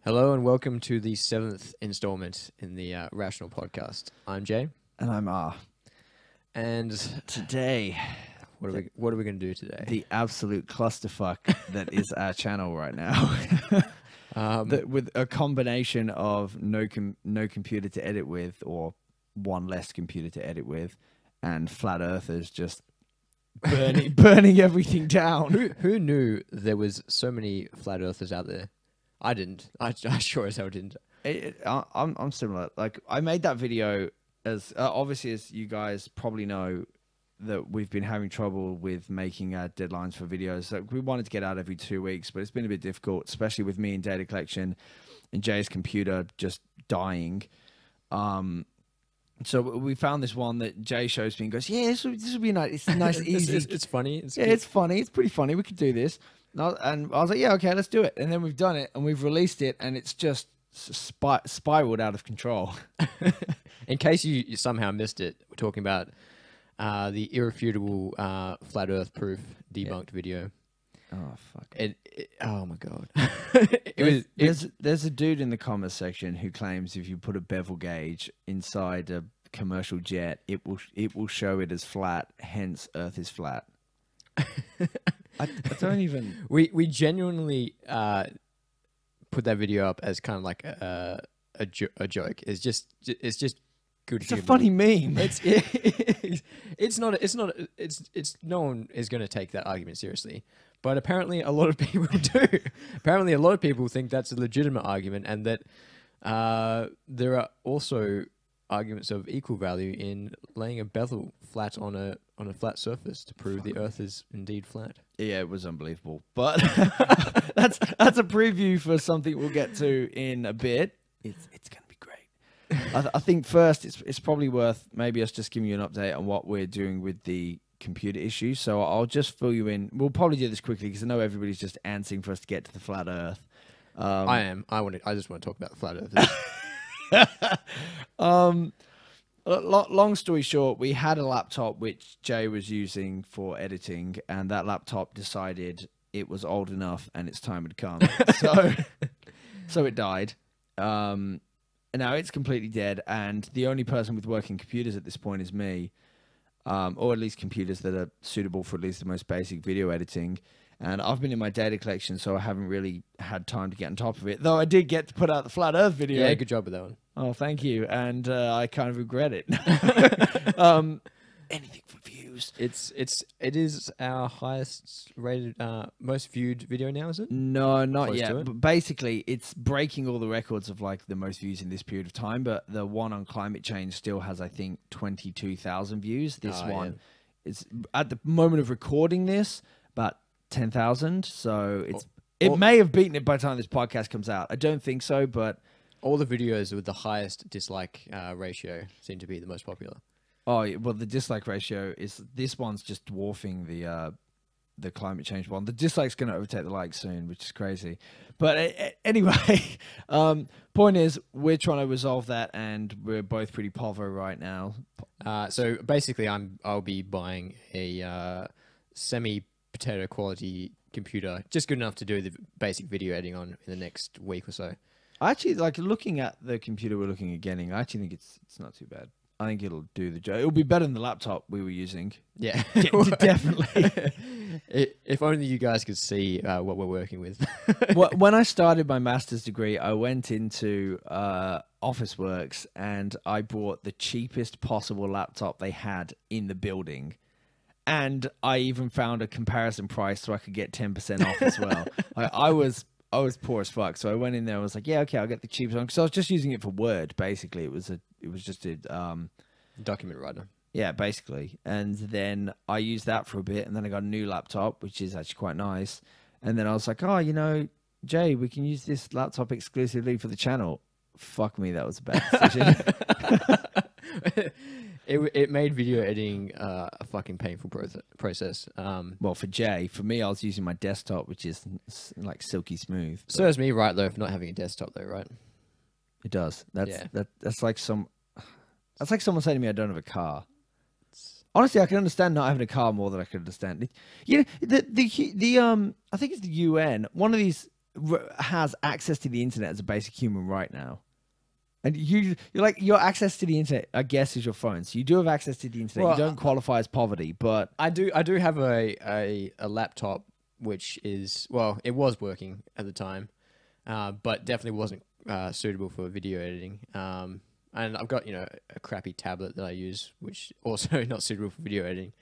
Hello and welcome to the 7th installment in the Rational podcast. I'm Jay, And I'm R. and Today, what are we going to do today? the absolute clusterfuck that is our channel right now. With a combination of no computer to edit with, or one less computer to edit with, and flat earthers just burning everything down. Who knew there was so many flat earthers out there? I didn't. I sure as hell didn't. I'm similar. Like, I made that video as obviously, as you guys probably know, that we've been having trouble with making deadlines for videos. So we wanted to get out every 2 weeks, but it's been a bit difficult, especially with me in data collection and Jay's computer just dying. So we found this one that Jay shows me and goes, "Yeah, this would be nice. It's nice, easy. It's funny. It's funny. It's pretty funny. We could do this." And I was like, "Yeah, okay, let's do it." And then we've done it and we've released it, and it's just spiraled out of control. In case you somehow missed it, we're talking about the irrefutable flat Earth proof debunked video. Oh fuck! Oh my god! There's a dude in the comments section who claims if you put a bevel gauge inside a commercial jet, it will show it as flat. Hence, Earth is flat. I don't even. We genuinely put that video up as kind of like a joke. It's just good. It's a funny meme. It's no one is going to take that argument seriously, but apparently a lot of people do. Apparently a lot of people think that's a legitimate argument, and that there are also arguments of equal value in laying a bevel flat on a flat surface to prove the Earth is indeed flat. Yeah, it was unbelievable. But that's a preview for something we'll get to in a bit. It's going to be great. I think first it's probably worth maybe us just giving you an update on what we're doing with the computer issue. So I'll just fill you in. We'll probably do this quickly because I know everybody's just answering for us to get to the flat Earth. I am. I just want to talk about the flat Earth. Long story short, we had a laptop which Jay was using for editing, and that laptop decided it was old enough and its time had come. So it died. And now it's completely dead, and the only person with working computers at this point is me, or at least computers that are suitable for at least the most basic video editing. And I've been in my data collection, so I haven't really had time to get on top of it. Though I did get to put out the flat Earth video. Yeah, good job with that one. Oh, thank you. And I kind of regret it. Anything for views. It is our highest rated, most viewed video now, is it? No, not Close yet. But basically, it's breaking all the records of like the most views in this period of time. But the one on climate change still has, I think, 22,000 views. This one is at the moment of recording this, about 10,000. So it may have beaten it by the time this podcast comes out. I don't think so, but all the videos with the highest dislike ratio seem to be the most popular. Oh, well, the dislike ratio is, this one's just dwarfing the climate change one. The dislike's going to overtake the likes soon, which is crazy. But anyway, point is, we're trying to resolve that, and we're both pretty povo right now. So basically, I'll be buying a semi-potato quality computer, just good enough to do the basic video editing on in the next week or so. I actually, like, looking at the computer we're looking at getting, I actually think it's not too bad. I think it'll do the job. It'll be better than the laptop we were using. Yeah, definitely. If only you guys could see what we're working with. When I started my master's degree, I went into Officeworks and I bought the cheapest possible laptop they had in the building. And I even found a comparison price so I could get 10% off as well. I was poor as fuck, so I went in there and was like, yeah, okay, I'll get the cheapest one, because I was just using it for Word, basically. It was just a document writer. Yeah, basically. And then I used that for a bit, and then I got a new laptop, which is actually quite nice. And then I was like, oh, you know, Jay, we can use this laptop exclusively for the channel. Fuck me, that was a bad decision. It made video editing a fucking painful process. Well, for Jay, for me, I was using my desktop, which is like silky smooth. Serves me right though for not having a desktop though, right? It does. That's like someone saying to me, I don't have a car. Honestly, I can understand not having a car more than I can understand. You know, I think it's the UN. One of these has access to the internet as a basic human right now. And you're like, your access to the internet, I guess, is your phone. So you do have access to the internet. Well, you don't qualify as poverty, but I do have a laptop which is, well, it was working at the time, but definitely wasn't suitable for video editing. And I've got, you know, a crappy tablet that I use, which also not suitable for video editing.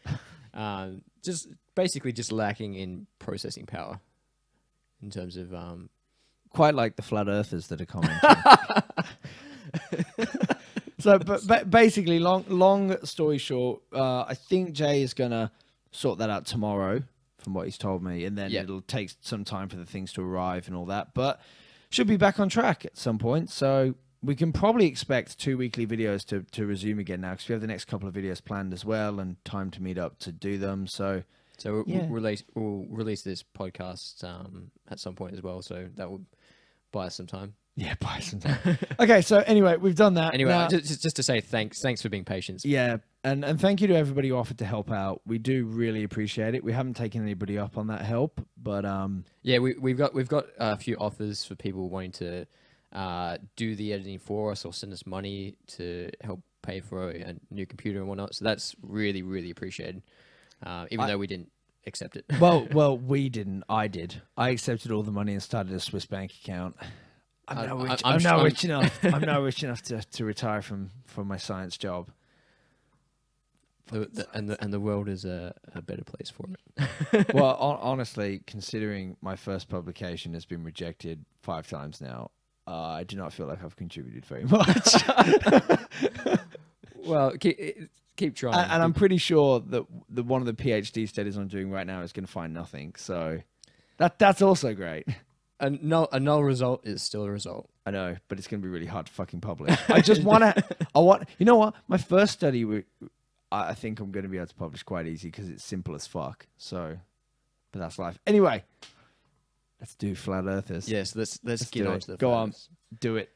Just basically just lacking in processing power in terms of quite like the flat earthers that are commenting. So, but basically, long story short, I think Jay is gonna sort that out tomorrow, from what he's told me, and then it'll take some time for the things to arrive and all that. But should be back on track at some point. So we can probably expect 2 weekly videos to resume again now, because we have the next couple of videos planned as well, and time to meet up to do them. So we'll release this podcast at some point as well. So that will buy us some time. Yeah, buy some time. Okay, so anyway, we've done that. Anyway, now, just to say thanks for being patient. Yeah, and thank you to everybody who offered to help out. We do really appreciate it. We haven't taken anybody up on that help, but yeah, we've got a few offers for people wanting to do the editing for us or send us money to help pay for a new computer and whatnot. So that's really, really appreciated. Even though we didn't accept it. well, we didn't. I did. I accepted all the money and started a Swiss bank account. I'm now rich enough. I'm now rich enough to retire from my science job. And the world is a better place for it. Well, honestly, considering my first publication has been rejected 5 times now, I do not feel like I've contributed very much. Well, keep trying. And I'm pretty sure that one of the PhD studies I'm doing right now is going to find nothing. So that's also great. A null result is still a result. I know, but it's going to be really hard to fucking publish. I just you know what? My first study, I think I'm going to be able to publish quite easy because it's simple as fuck. So, but that's life. Anyway, let's do flat earthers. Yes, let's get on to the Go flat on. earthers. Do it.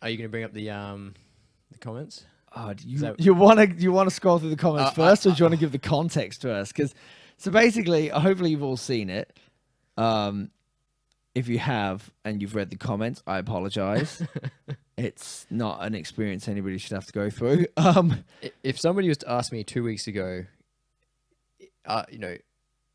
Are you going to bring up the comments? Oh, you want to scroll through the comments first, or do you want to give the context first? Because so basically, hopefully you've all seen it. If you have and you've read the comments, I apologize. It's not an experience anybody should have to go through. If somebody was to ask me 2 weeks ago, you know,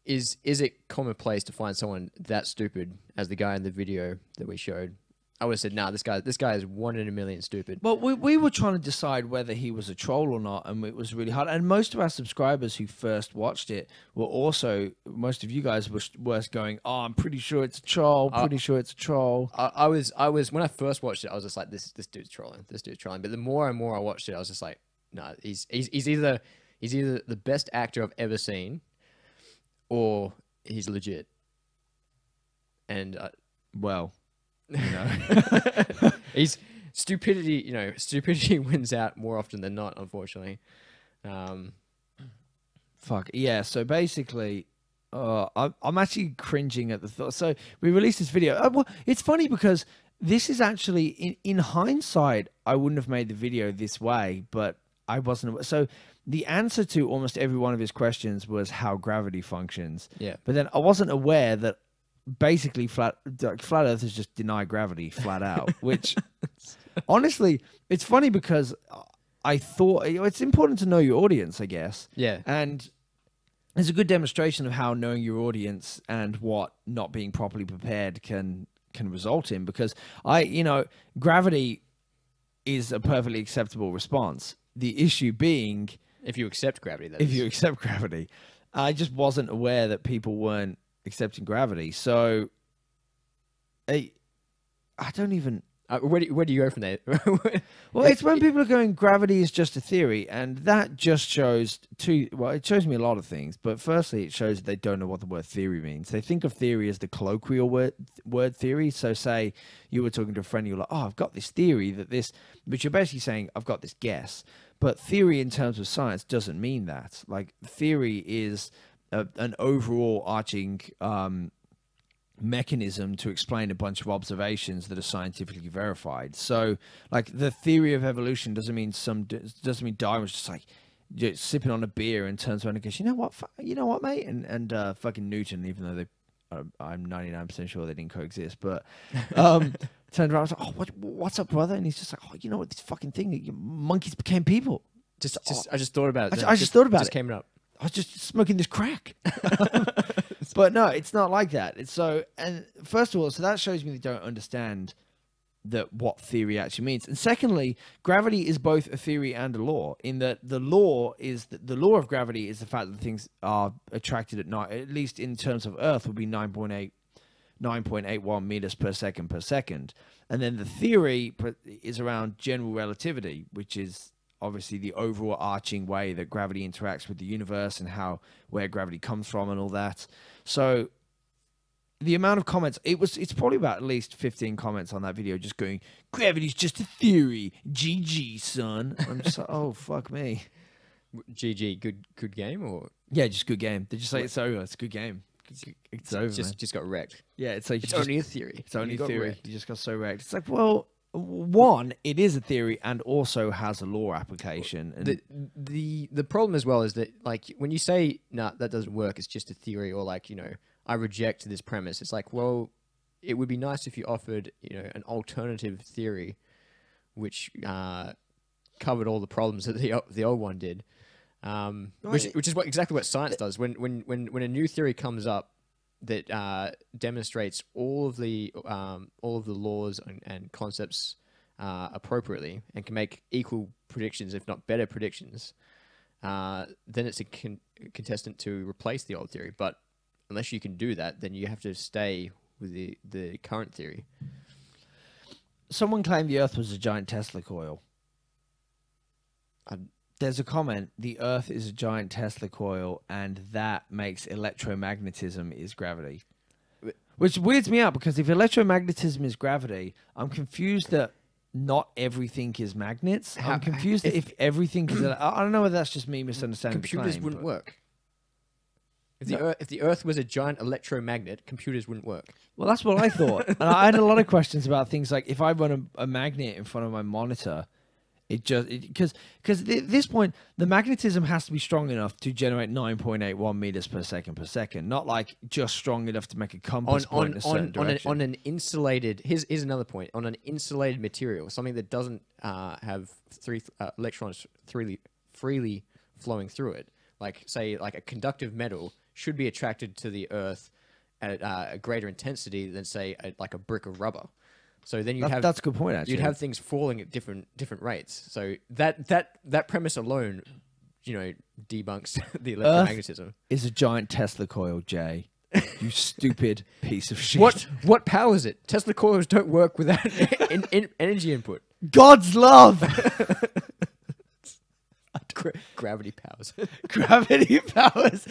is it commonplace to find someone that stupid as the guy in the video that we showed? I would have said, nah, this guy is 1 in a million stupid. Well, we were trying to decide whether he was a troll or not, and it was really hard. And most of our subscribers who first watched it were also, most of you guys were going, oh, I'm pretty sure it's a troll, pretty sure it's a troll. I was, when I first watched it, I was just like, this dude's trolling, this dude's trolling. But the more and more I watched it, I was just like, no, he's either the best actor I've ever seen, or he's legit. And, well... You know, he's stupidity. You know, stupidity wins out more often than not, unfortunately. Fuck yeah. So basically, I'm actually cringing at the thought. So we released this video. Well, it's funny because this is actually in hindsight, I wouldn't have made the video this way, but I wasn't. So the answer to almost every one of his questions was how gravity functions. Yeah. But then I wasn't aware that. Basically, flat earthers just deny gravity flat out, which honestly, it's funny because I thought it's important to know your audience, I guess. Yeah. And it's a good demonstration of how knowing your audience and what not being properly prepared can result in, because gravity is a perfectly acceptable response. The issue being if you accept gravity, if you accept gravity. I just wasn't aware that people weren't accepting gravity, so I don't even. Where do you go from there? Well, it's when people are going, gravity is just a theory, and that just shows it shows me a lot of things. But firstly, it shows that they don't know what the word theory means. They think of theory as the colloquial word theory. So say you were talking to a friend, you're like, oh, I've got this theory that this, but you're basically saying, I've got this guess. But theory in terms of science doesn't mean that. Like, theory is an overall arching mechanism to explain a bunch of observations that are scientifically verified. So, like, the theory of evolution doesn't mean Darwin was just like sipping on a beer and turns around and goes, you know what, mate, and fucking Newton, even though they I'm 99% sure they didn't coexist, but turned around and was like, oh, what's up, brother? And he's just like, oh, you know what, this fucking thing, monkeys became people. I just thought about it. I just thought about it. Just came up. I was just smoking this crack. But no, it's not like that. It's so, and first of all, so that shows me they don't understand what theory actually means. And secondly, gravity is both a theory and a law, in that the law of gravity is the fact that things are attracted at least in terms of Earth, would be 9.81 meters per second. And then the theory is around general relativity, which is obviously the overall arching way that gravity interacts with the universe and where gravity comes from and all that. So the amount of comments, it's probably about at least 15 comments on that video just going, gravity's just a theory, GG, son. I'm just like, oh, fuck me. GG, good game, or? Yeah, just good game. They just say it's over. It's a good game. It's over, just got wrecked. Yeah, it's like it's only a theory. It's only a theory. You just got so wrecked. It's like, well, one, it is a theory and also has a law application. And the problem as well is that, like, when you say, nah, that doesn't work, it's just a theory, or like, you know, I reject this premise. It's like, well, it would be nice if you offered, you know, an alternative theory which covered all the problems that the old one did. Which is exactly what science does. When a new theory comes up that demonstrates all of the laws and concepts appropriately and can make equal predictions, if not better predictions, then it's a contestant to replace the old theory. But unless you can do that, then you have to stay with the current theory. Someone claimed the Earth was a giant Tesla coil. There's a comment, the Earth is a giant Tesla coil, and that makes electromagnetism is gravity. Which weirds me out, because if electromagnetism is gravity, I'm confused that not everything is magnets. I'm confused that if everything is... I don't know whether that's just me misunderstanding computers the claim, wouldn't work. If the Earth was a giant electromagnet, computers wouldn't work. Well, that's what I thought. And I had a lot of questions about things like, if I run a magnet in front of my monitor... Because at this point, the magnetism has to be strong enough to generate 9.81 meters per second, not like just strong enough to make a compass point in a certain direction. On an insulated, here's another point, on an insulated material, something that doesn't have electrons freely flowing through it, like say like a conductive metal should be attracted to the Earth at a greater intensity than say like a brick of rubber. So then that's a good point. Actually, you'd have things falling at different rates. So that premise alone, you know, debunks the electromagnetism. Earth is a giant Tesla coil, Jay. You stupid piece of shit. What powers it? Tesla coils don't work without energy input. God's love. Gravity powers. Gravity powers.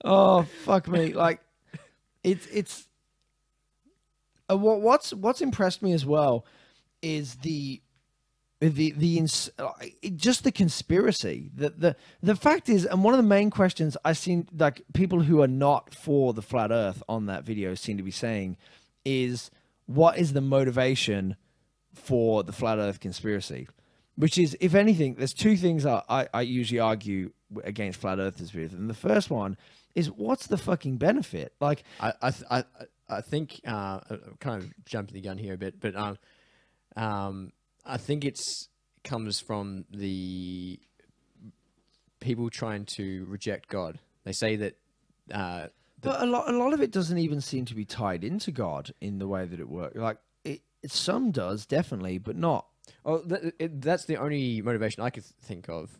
Oh fuck me! Like it's. What's impressed me as well is just the conspiracy. The fact is, and one of the main questions I seen, like people who are not for the flat Earth on that video seem to be saying, is what is the motivation for the flat Earth conspiracy? Which is, if anything, there's two things I usually argue against flat Earthers with, and the first one is, what's the fucking benefit? Like I think kind of jumping the gun here a bit, but I think comes from the people trying to reject God. They say that, but a lot of it doesn't even seem to be tied into God in the way that it works. Like some does definitely, but not. Oh, that's the only motivation I could think of.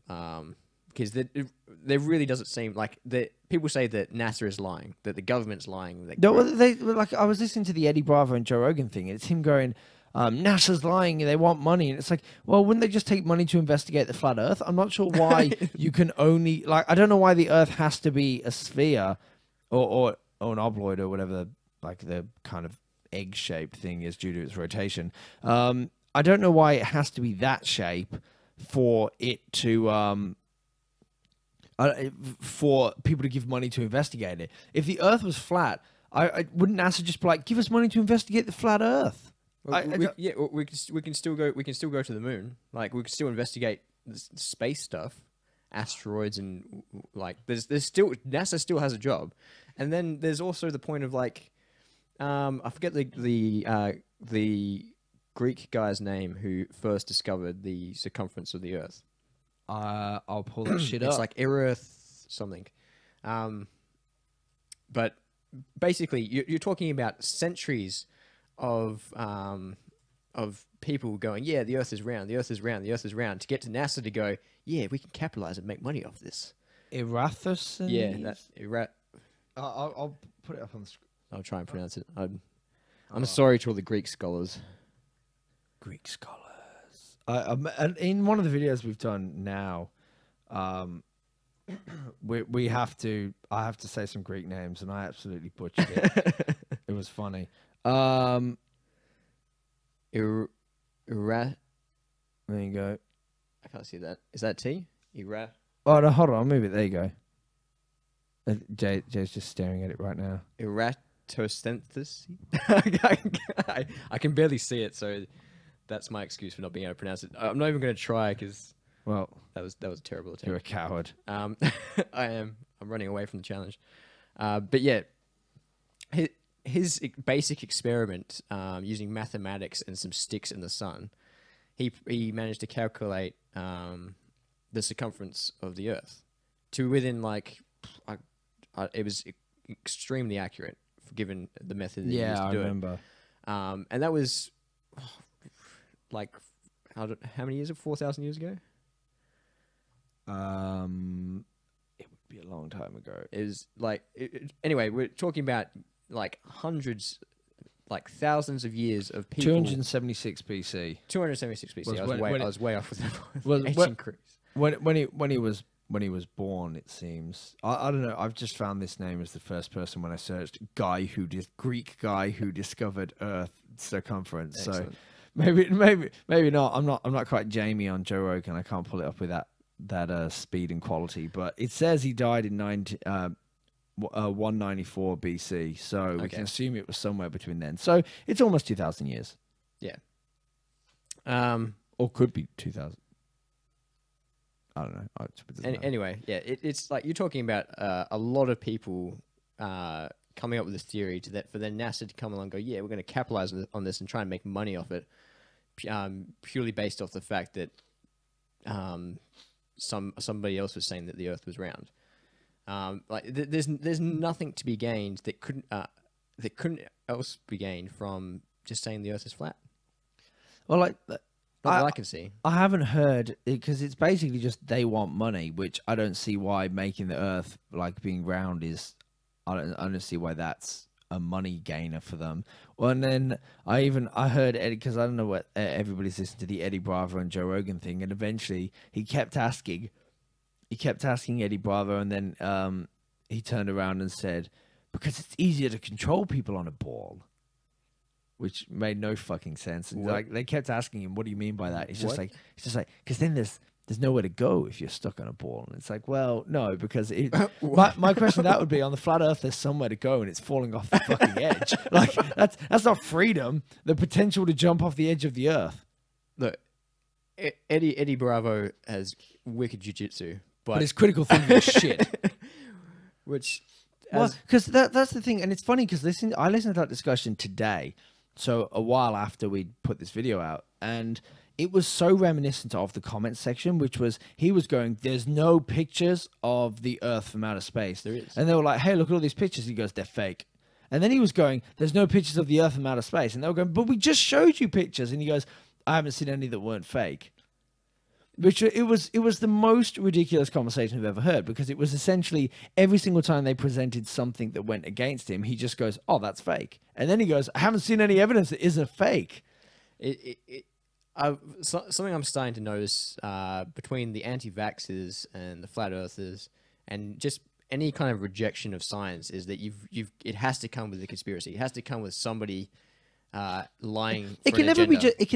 Because there really doesn't seem like that. People say that NASA is lying, that the government's lying. No, like I was listening to the Eddie Bravo and Joe Rogan thing, and it's him going, "NASA's lying. They want money," and it's like, well, wouldn't they just take money to investigate the flat Earth? I'm not sure why you can only like. I don't know why the Earth has to be a sphere, or an obloid or whatever, like the kind of egg-shaped thing is due to its rotation. I don't know why it has to be that shape for it to. For people to give money to investigate it. If the Earth was flat, I wouldn't NASA just be like, give us money to investigate the flat Earth? Well, we can still go to the moon. Like we can still investigate the space stuff, asteroids, and like there's still NASA still has a job, And then there's also the point of like, I forget the Greek guy's name who first discovered the circumference of the Earth. I'll pull that shit It's up. like Earth something. But basically, you're talking about centuries of people going, yeah, the Earth is round, the Earth is round, the Earth is round, to get to NASA to go, yeah, we can capitalize and make money off this. Erathosthenes? Yeah, I'll put it up on the screen. I'll try and pronounce it. I'm sorry to all the Greek scholars. Greek scholars. And in one of the videos we've done now, we have to. I have to say some Greek names, and I absolutely butchered it. It was funny. There you go. I can't see that. Is that T? Oh no, hold on. I'll move it. There you go. Jay's just staring at it right now. Eratosthenes. I can barely see it, so that's my excuse for not being able to pronounce it. I'm not even going to try because that was a terrible attempt. You're a coward. I am. I'm running away from the challenge. But yeah, his basic experiment using mathematics and some sticks in the sun, he managed to calculate the circumference of the Earth to within like it was extremely accurate given the method that he used to do it. Remember. And that was like how many years? 4,000 years ago. It would be a long time ago. It was like anyway. We're talking about like hundreds, like thousands of years of people. 276 BC. 276 BC. I was way off with that. When he was born, it seems. I don't know. I've just found this name as the first person when I searched Greek guy who discovered Earth circumference. Excellent. So maybe not. I'm not quite Jamie on Joe Rogan. I can't pull it up with that speed and quality. But it says he died in 194 BC. So we can assume it was somewhere between then. So it's almost 2,000 years. Yeah. Or could be 2,000. I don't know. Anyway, yeah, it's like you're talking about a lot of people coming up with this theory for then NASA to come along and go, yeah, we're going to capitalize on this and try and make money off it, purely based off the fact that somebody else was saying that the Earth was round. There's nothing to be gained that couldn't else be gained from just saying the Earth is flat. Well, like. Not that I can see. I haven't heard because it's basically just they want money, which I don't see why making the Earth like being round is. I don't see why that's a money gainer for them. Well, and then I heard Eddie because I don't know what everybody's listening to the Eddie Bravo and Joe Rogan thing, and eventually he kept asking Eddie Bravo, and then he turned around and said, because it's easier to control people on a ball. Which made no fucking sense. And like they kept asking him, "What do you mean by that?" He's just like, because then there's nowhere to go if you're stuck on a ball. And it's like, well, no, because my question to that would be on the flat Earth, there's somewhere to go, and it's falling off the fucking edge. Like that's not freedom. The potential to jump off the edge of the Earth. Look, Eddie Bravo has wicked jiu-jitsu, but his critical thinking is shit. Which, because that's the thing, and it's funny because I listened to that discussion today. So a while after we'd put this video out, and it was so reminiscent of the comments section, which was he was going, "There's no pictures of the Earth from outer space." There is, and they were like, "Hey, look at all these pictures." He goes, "They're fake." And then he was going, "There's no pictures of the Earth from outer space," and they were going, "But we just showed you pictures." And he goes, "I haven't seen any that weren't fake." Which it was the most ridiculous conversation I've ever heard, because it was essentially every single time they presented something that went against him, he just goes, "Oh, that's fake," and then he goes, "I haven't seen any evidence that isn't fake." Something I'm starting to notice between the anti-vaxxers and the flat earthers, and just any kind of rejection of science, is that it has to come with a conspiracy. It has to come with somebody lying. It can never be just it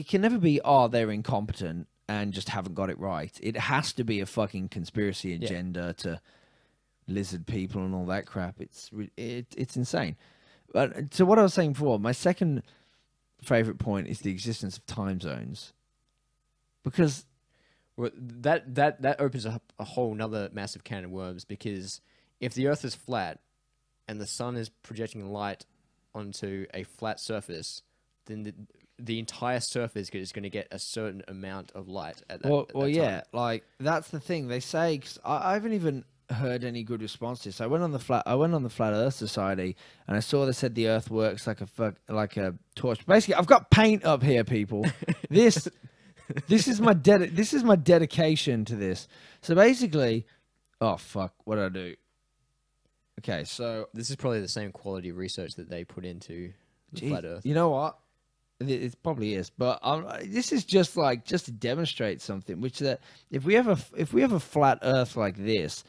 can never be, oh, they're incompetent and just haven't got it right. It has to be a fucking conspiracy agenda to lizard people and all that crap. It's insane. But to what I was saying before, my second favorite point is the existence of time zones, because that opens up a whole nother massive can of worms, because if the Earth is flat and the sun is projecting light onto a flat surface, then the entire surface is going to get a certain amount of light at that, Well, at that yeah, time. like that's the thing they say. 'Cause I haven't even heard any good responses. I went on the flat Earth Society, and I saw they said the Earth works like a torch. Basically, I've got paint up here, people. This is my dedication to this. So basically, oh fuck, what did I do? Okay, so This is probably the same quality of research that they put into the flat Earth. you know what? It probably is, but this is just to demonstrate something, which that if we have a flat Earth like this,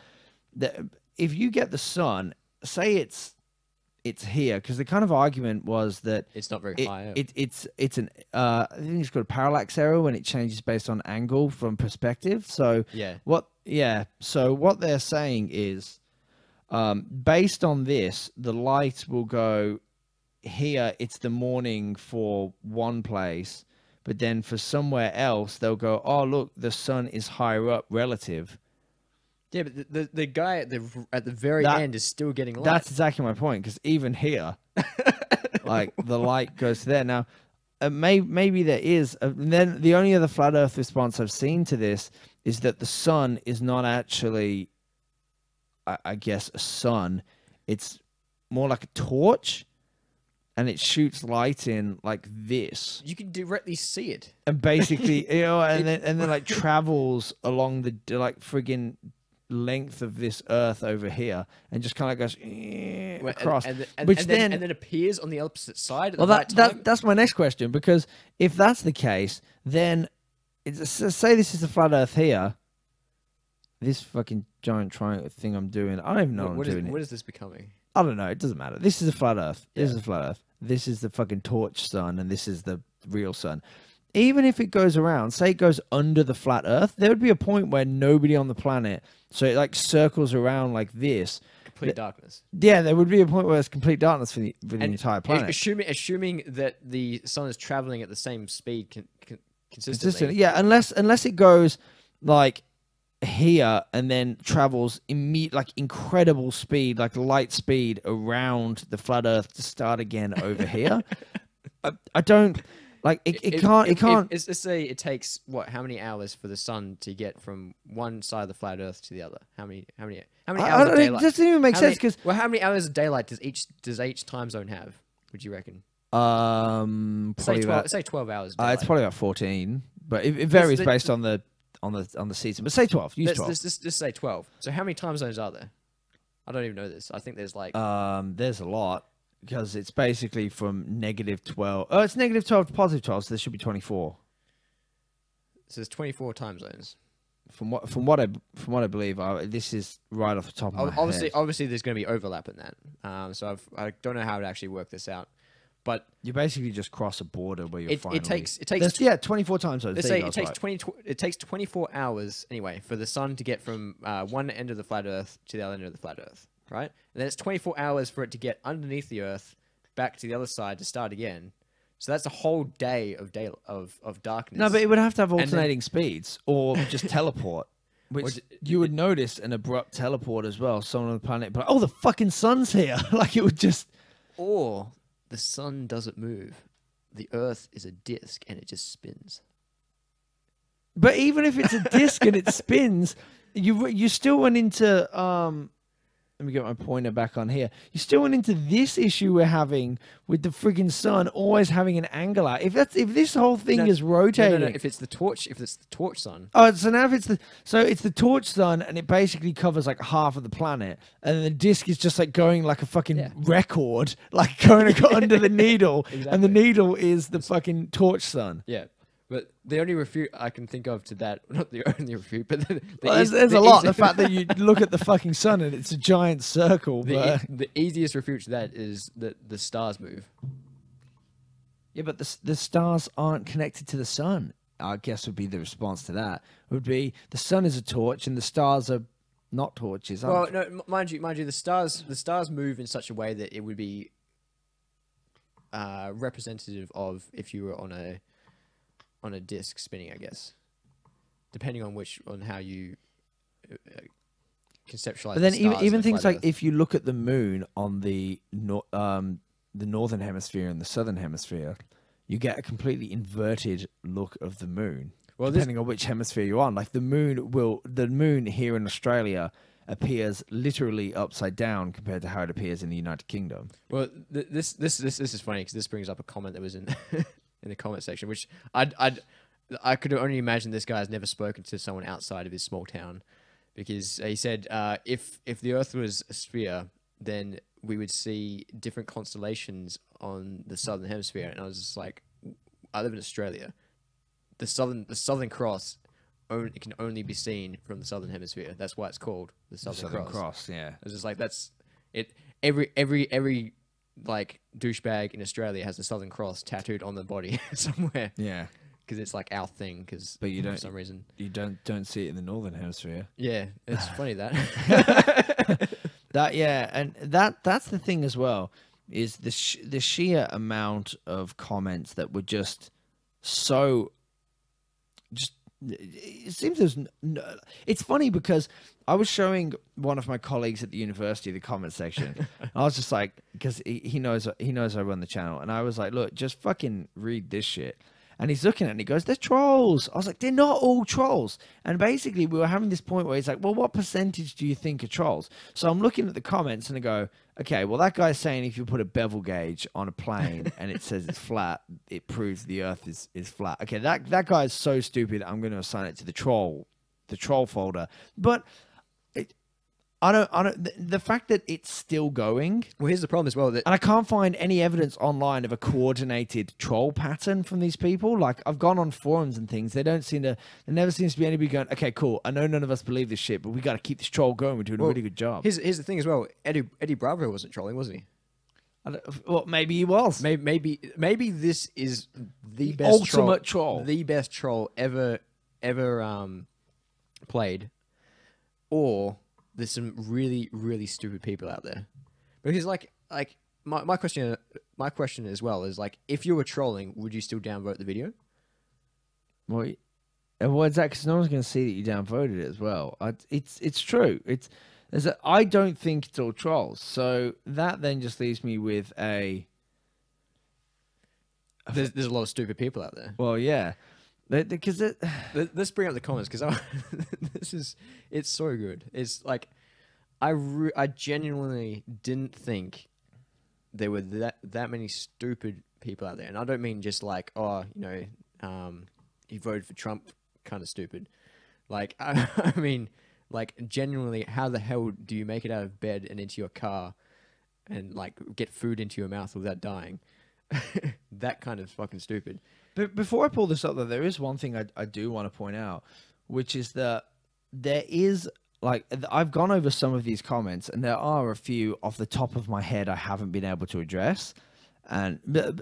that if you get the sun, say it's here, because the kind of argument was that It's not very high up. it's an I think it's called a parallax error when it changes based on angle from perspective. So so what they're saying is, based on this, the light will go here. It's the morning for one place, but then for somewhere else they'll go, oh look, the sun is higher up relative. Yeah, but the guy at the very end is still getting light. That's exactly my point, because even here, like the light goes to there. Now, maybe there is. Then the only other flat Earth response I've seen to this is that the sun is not actually, I guess, a sun. It's more like a torch, and it shoots light in like this. You can directly see it, and basically, and then like travels along the like friggin' length of this Earth over here, and just kind of goes across, and then appears on the opposite side. That's my next question, because if that's the case, then say this is the flat Earth here. This fucking giant triangle thing I'm doing, I don't even know what I'm doing. What is this becoming? I don't know. It doesn't matter. This is a flat Earth. This is a flat Earth. This is the fucking torch sun, and this is the real sun. Even if it goes around, say it goes under the flat Earth, there would be a point where nobody on the planet, so it like circles around like this. Complete darkness. Yeah, there would be a point where it's complete darkness for the entire planet. Assuming that the sun is traveling at the same speed consistently. Yeah, unless it goes like here and then travels like incredible speed, like light speed around the flat Earth to start again over here. I don't like it. It can't. Let's say it takes how many hours for the sun to get from one side of the flat Earth to the other? How many hours of daylight? It doesn't even make sense, because how many hours of daylight does each time zone have? Would you reckon? Probably say 12 hours. It's probably about 14, but it varies based on the season. But say 12. Use 12. Let's say 12. So how many time zones are there? I don't even know this. I think there's like there's a lot, because it's basically from -12. Oh, it's -12 to +12, so there should be 24. So there's 24 time zones. From what I believe, this is right off the top of my head. Obviously, there's going to be overlap in that. So I don't know how to actually work this out, but you basically just cross a border where you're finally. It takes 24 times zones. Let's say it takes 24 hours anyway for the sun to get from one end of the flat Earth to the other end of the flat Earth, right? And then it's 24 hours for it to get underneath the Earth, back to the other side to start again. So that's a whole day of darkness. No, but it would have to have alternating speeds, or just teleport. Which you would notice an abrupt teleport as well. Someone on the planet, but oh, the fucking sun's here! Like it would just. Or the sun doesn't move. The Earth is a disc and it just spins. But even if it's a disc and it spins, you still went into let me get my pointer back on here. You still went into this issue we're having with the friggin' sun always having an angle out. If this whole thing is rotating, no. If it's the torch sun. Oh, so now if it's the torch sun, and it basically covers like half of the planet, and the disc is just like going like a fucking record, like going under the needle, exactly. And the needle is the fucking torch sun. Yeah. But the only refute I can think of to that, not the only refute, but there's a lot. The fact that you look at the fucking sun and it's a giant circle. The easiest refute to that is that the stars move. Yeah, but the stars aren't connected to the sun. I guess would be the response to that. Would be the sun is a torch and the stars are not torches. Well, no, mind you, the stars move in such a way that it would be representative of if you were on a disc spinning, I guess, depending on how you conceptualize. But then the even stars even and the things flat like Earth. if you look at the moon on the northern hemisphere and the southern hemisphere, you get a completely inverted look of the moon. Well, Depending on which hemisphere you're on, like the moon here in Australia appears literally upside down compared to how it appears in the United Kingdom. Well, this is funny because this brings up a comment that was in in the comment section, which I could only imagine this guy has never spoken to someone outside of his small town, because he said if the Earth was a sphere, then we would see different constellations on the southern hemisphere, and I was just like, I live in Australia. The Southern Cross can only be seen from the southern hemisphere. That's why it's called the Southern Cross. Yeah. It's just like that's it. Every like douchebag in Australia has the Southern Cross tattooed on their body somewhere. Yeah. Because it's like our thing. Because But you don't, for some reason, you don't see it in the northern hemisphere. yeah, it's funny that. And that's the thing as well, is the sheer amount of comments that were just so. It seems there's no, it's funny because I was showing one of my colleagues at the university the comment section. I was just like, because he knows I run the channel, and I was like, look, just fucking read this shit. And he's looking at it and he goes, they're trolls. I was like, they're not all trolls. And basically we were having this point where he's like, well, what percentage do you think are trolls? So I'm looking at the comments and I go, okay, well, that guy's saying if you put a bevel gauge on a plane and it says it's flat, it proves the Earth is flat. Okay, that guy is so stupid, I'm going to assign it to the troll folder. But I don't. The fact that it's still going. Well, here's the problem as well. That And I can't find any evidence online of a coordinated troll pattern from these people. Like, I've gone on forums and things. There never seems to be anybody going, okay, cool. I know none of us believe this shit, but we got to keep this troll going. We're doing a really good job. here's the thing as well. Eddie Bravo wasn't trolling, was he? Well, maybe he was. Maybe this is the best ultimate troll. The best troll ever played, or there's some really, really stupid people out there. Because like my question as well is like, if you were trolling, would you still downvote the video? Well, it's that because no one's going to see that you downvoted it as well. It's true. I don't think it's all trolls. So that then just leaves me with a. There's a lot of stupid people out there. Well, yeah. Because let's bring up the comments because it's so good. It's like I genuinely didn't think there were that many stupid people out there, and I don't mean just like, oh, he voted for Trump, kind of stupid. Like I mean, like genuinely, how the hell do you make it out of bed and into your car, and like get food into your mouth without dying? That kind of fucking stupid. But before I pull this up, though, there is one thing I do want to point out, which is that there is, like, I've gone over some of these comments, and there are a few off the top of my head I haven't been able to address. But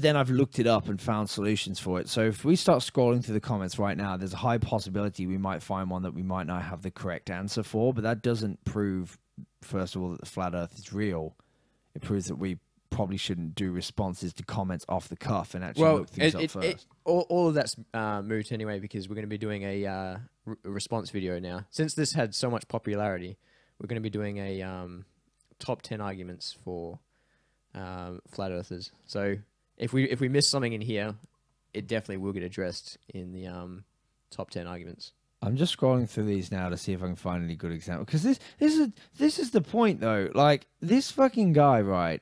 then I've looked it up and found solutions for it. So if we start scrolling through the comments right now, there's a high possibility we might find one that we might not have the correct answer for. But that doesn't prove, first of all, that the flat Earth is real. It proves that we probably shouldn't do responses to comments off the cuff and actually look things up first. All of that's moot anyway, because we're going to be doing a response video now. Since this had so much popularity, we're going to be doing a top 10 arguments for flat earthers. So if we miss something in here, it definitely will get addressed in the top 10 arguments. I'm just scrolling through these now to see if I can find any good examples. Because this is the point, though. Like, this fucking guy, right?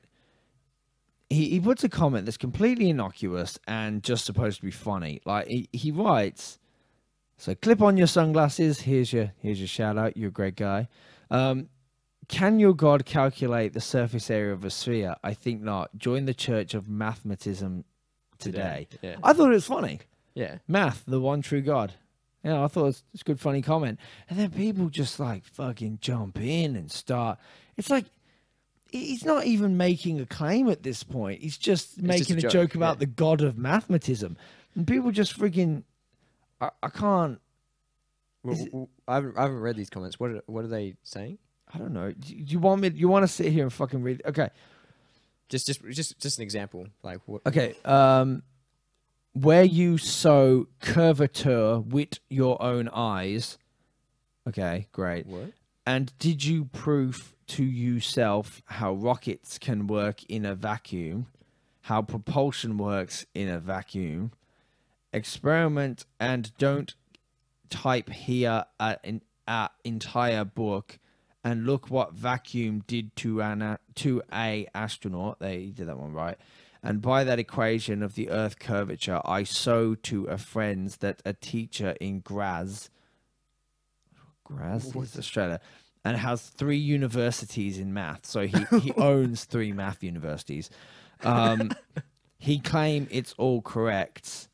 He puts a comment that's completely innocuous and just supposed to be funny. Like, he writes, so clip on your sunglasses. Here's your shout out. You're a great guy. Can your God calculate the surface area of a sphere? I think not. Join the Church of Mathematism today. Yeah. I thought it was funny. Yeah. Math, the one true God. Yeah, I thought it's a good, funny comment. And then people just like fucking jump in and start. It's like, he's not even making a claim at this point. He's just making a joke about the God of mathematism. And people just freaking, I can't. Well, I haven't read these comments. What are they saying? I don't know. Do you want me? You want to sit here and fucking read? Okay. Just an example. Like what? Okay. Where you sow curvature with your own eyes. Okay, great. What? And did you prove to yourself how rockets can work in a vacuum, how propulsion works in a vacuum? Experiment and don't type here an entire book and look what vacuum did to a astronaut. They did that one right. And by that equation of the Earth curvature, I saw to a friend that a teacher in Graz is Australia, and has 3 universities in math. So he owns 3 math universities. He claimed it's all correct.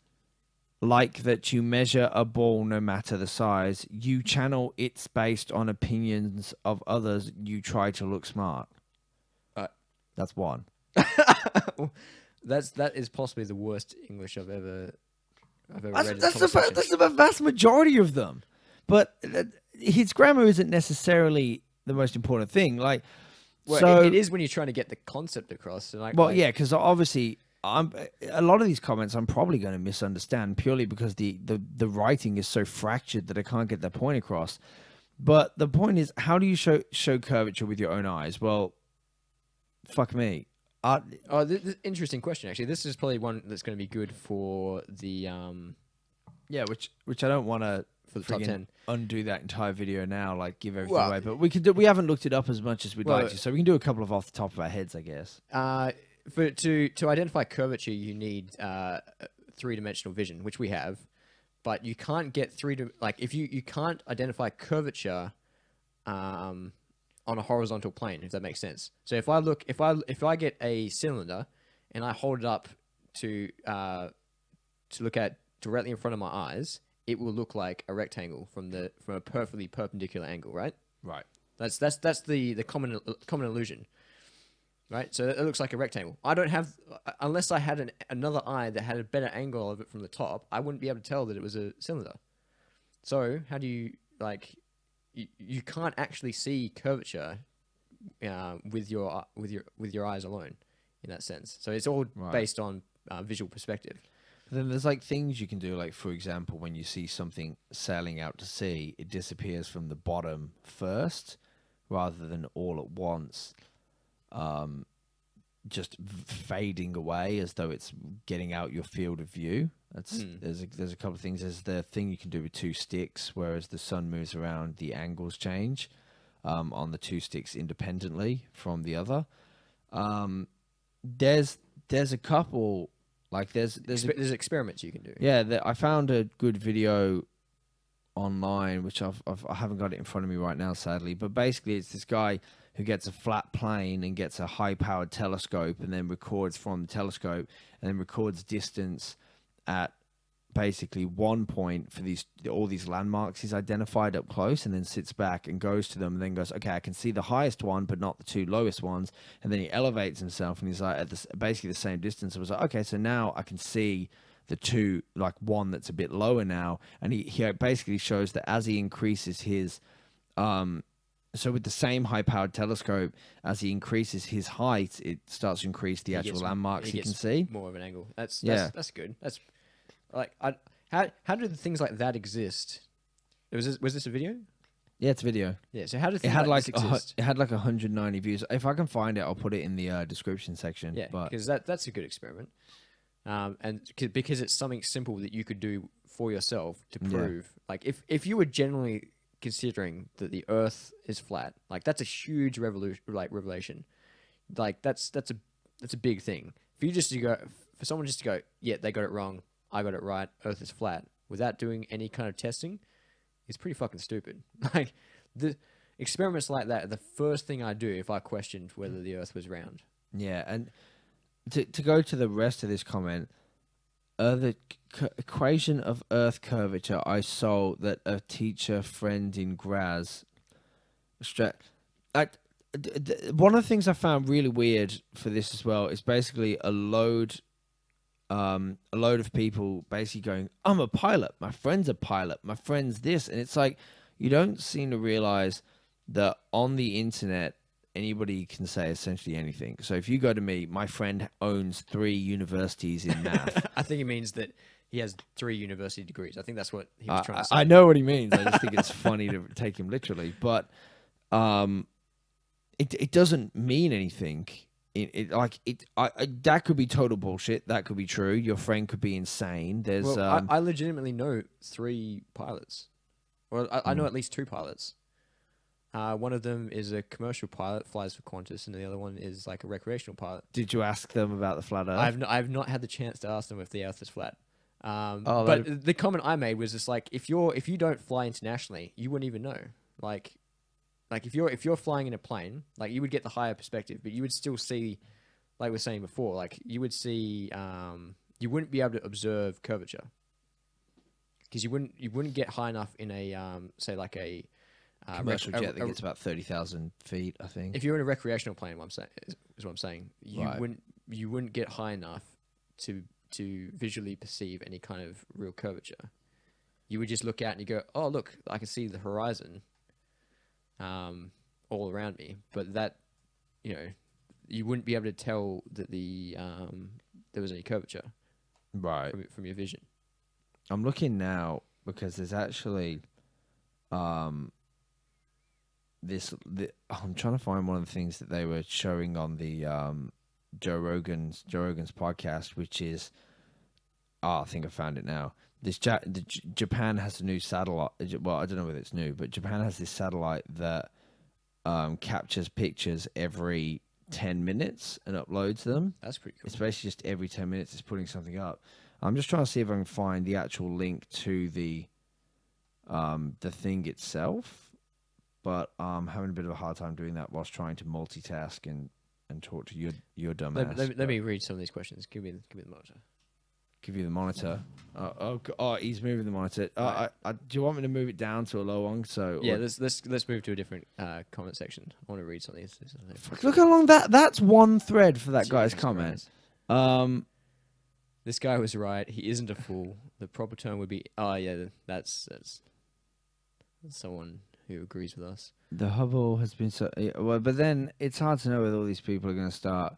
Like that you measure a ball no matter the size. You channel it's based on opinions of others. You try to look smart. That's one. That is possibly the worst English I've ever read. That's the vast majority of them. But his grammar isn't necessarily the most important thing. Like, well, so it is when you're trying to get the concept across. And yeah, because obviously, a lot of these comments I'm probably going to misunderstand purely because the writing is so fractured that I can't get that point across. But the point is, how do you show curvature with your own eyes? Well, fuck me. This interesting question. Actually, this is probably one that's going to be good for the which I don't want to for the top 10 undo that entire video now, like give everything away. But we haven't looked it up as much as we'd like to, so we can do a couple of off the top of our heads, I guess. To identify curvature, you need 3-dimensional vision, which we have, but you can't get if you can't identify curvature on a horizontal plane, if that makes sense. So if I get a cylinder and I hold it up to look at directly in front of my eyes, it will look like a rectangle from a perfectly perpendicular angle, right? Right. That's the common illusion, right? So it looks like a rectangle. I don't have, unless I had another eye that had a better angle of it from the top, I wouldn't be able to tell that it was a cylinder. So how do you you can't actually see curvature with your eyes alone, in that sense. So it's all based on visual perspective. Then there's like things you can do, like for example, when you see something sailing out to sea, it disappears from the bottom first, rather than all at once, just fading away as though it's getting out your field of view. That's there's a couple of things. There's the thing you can do with 2 sticks, whereas the sun moves around, the angles change on the 2 sticks independently from the other. There's a couple. Like there's experiments you can do. Yeah, I found a good video online, which I haven't got it in front of me right now, sadly. But basically, it's this guy who gets a flat plane and gets a high-powered telescope, and then records from the telescope, and then records distance at basically one point for all these landmarks he's identified up close, and then sits back and goes to them and then goes, okay, I can see the highest one but not the 2 lowest ones, and then he elevates himself and he's like at basically the same distance. I was like, okay, so now I can see the 2, like one that's a bit lower now, and he basically shows that as he increases his so with the same high-powered telescope, as he increases his height, it starts to increase the actual landmarks he can see. More of an angle. That's good. That's like, how do things like that exist? Was this a video? Yeah, it's a video. Yeah. So how did things like this exist? It had like 190 views. If I can find it, I'll put it in the description section. Yeah, because that's a good experiment, and because it's something simple that you could do for yourself to prove. Like if you were generally considering that the Earth is flat, like that's a huge revelation. Like that's a big thing. For someone just to go, yeah, they got it wrong, I got it right, Earth is flat, without doing any kind of testing, is pretty fucking stupid. Like, the experiments like that are the first thing I do if I questioned whether the Earth was round. Yeah, and to go to the rest of this comment, the equation of Earth curvature, I saw that a teacher friend in Graz. One of the things I found really weird for this as well is basically a load of people basically going, I'm a pilot, my friend's a pilot, my friend's this, and it's like, you don't seem to realize that on the internet anybody can say essentially anything. So if you go to me, my friend owns 3 universities in math. I think he means that he has 3 university degrees. I think that's what he was trying to say. I know what he means. I just think it's funny to take him literally. But it doesn't mean anything. That could be total bullshit. That could be true. Your friend could be insane. There's Well, I legitimately know 3 pilots. Well, I know at least 2 pilots. One of them is a commercial pilot, flies for Qantas, and the other one is like a recreational pilot. Did you ask them about the flat Earth? I've not had the chance to ask them if the Earth is flat. Oh, but the comment I made was just like, if you don't fly internationally, you wouldn't even know. Like if you're flying in a plane, like you would get the higher perspective, but you would still see, like we were saying before, like you would see, you wouldn't be able to observe curvature because you wouldn't get high enough in a say like a commercial jet that gets about 30,000 feet, I think. If you're in a recreational plane, what I'm saying, Right. you wouldn't get high enough to visually perceive any kind of real curvature. You would just look out and you go, oh look, I can see the horizon, all around me, but that, you wouldn't be able to tell that there was any curvature, Right. from your vision. I'm looking now because there's actually I'm trying to find one of the things that they were showing on the Joe Rogan's podcast, which is I think I found it now. Japan has a new satellite. Well, I don't know whether it's new, but Japan has this satellite that captures pictures every 10 minutes and uploads them. That's pretty cool. It's basically just every 10 minutes it's putting something up. I'm just trying to see if I can find the actual link to the thing itself, but I'm having a bit of a hard time doing that whilst trying to multitask and talk to your dumb ass. Let me read some of these questions. Give me the monitor. Give you the monitor. He's moving the monitor. Right. Do you want me to move it down to a low one? Yeah, let's move to a different comment section. I want to read some of these. Look how long that's one thread for that guy's Jesus comment. Christ. This guy was right. He isn't a fool. The proper term would be, that's someone who agrees with us. The Hubble has been well, but then it's hard to know whether all these people are going to start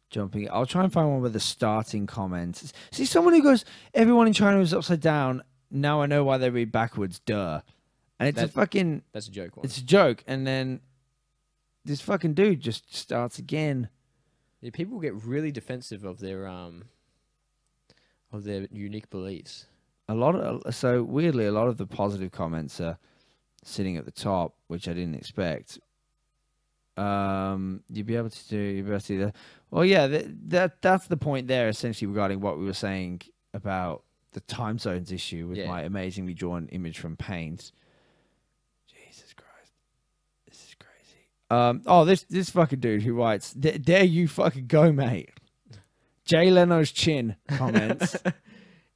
jumping. I'll try and find one with the starting comments. See, someone who goes, everyone in China is upside down. Now I know why they read backwards. Duh. And it's That's a joke one. It's a joke. And then this fucking dude just starts again. Yeah, people get really defensive of their unique beliefs. So weirdly, a lot of the positive comments are sitting at the top, which I didn't expect. You'd be able to do that. Well, yeah, that's the point there, essentially, regarding what we were saying about the time zones issue with my amazingly drawn image from Paint. Jesus Christ, this is crazy. This fucking dude who writes, "There you fucking go, mate." Jay Leno's chin comments.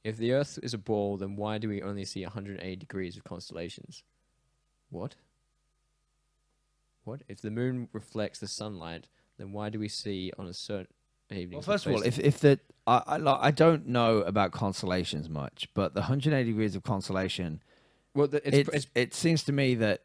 If the Earth is a ball, then why do we only see 180 degrees of constellations? What? If the moon reflects the sunlight, then why do we see on a certain evening? Well, first of all, I don't know about constellations much, but the 180 degrees of constellation. Well, it seems to me that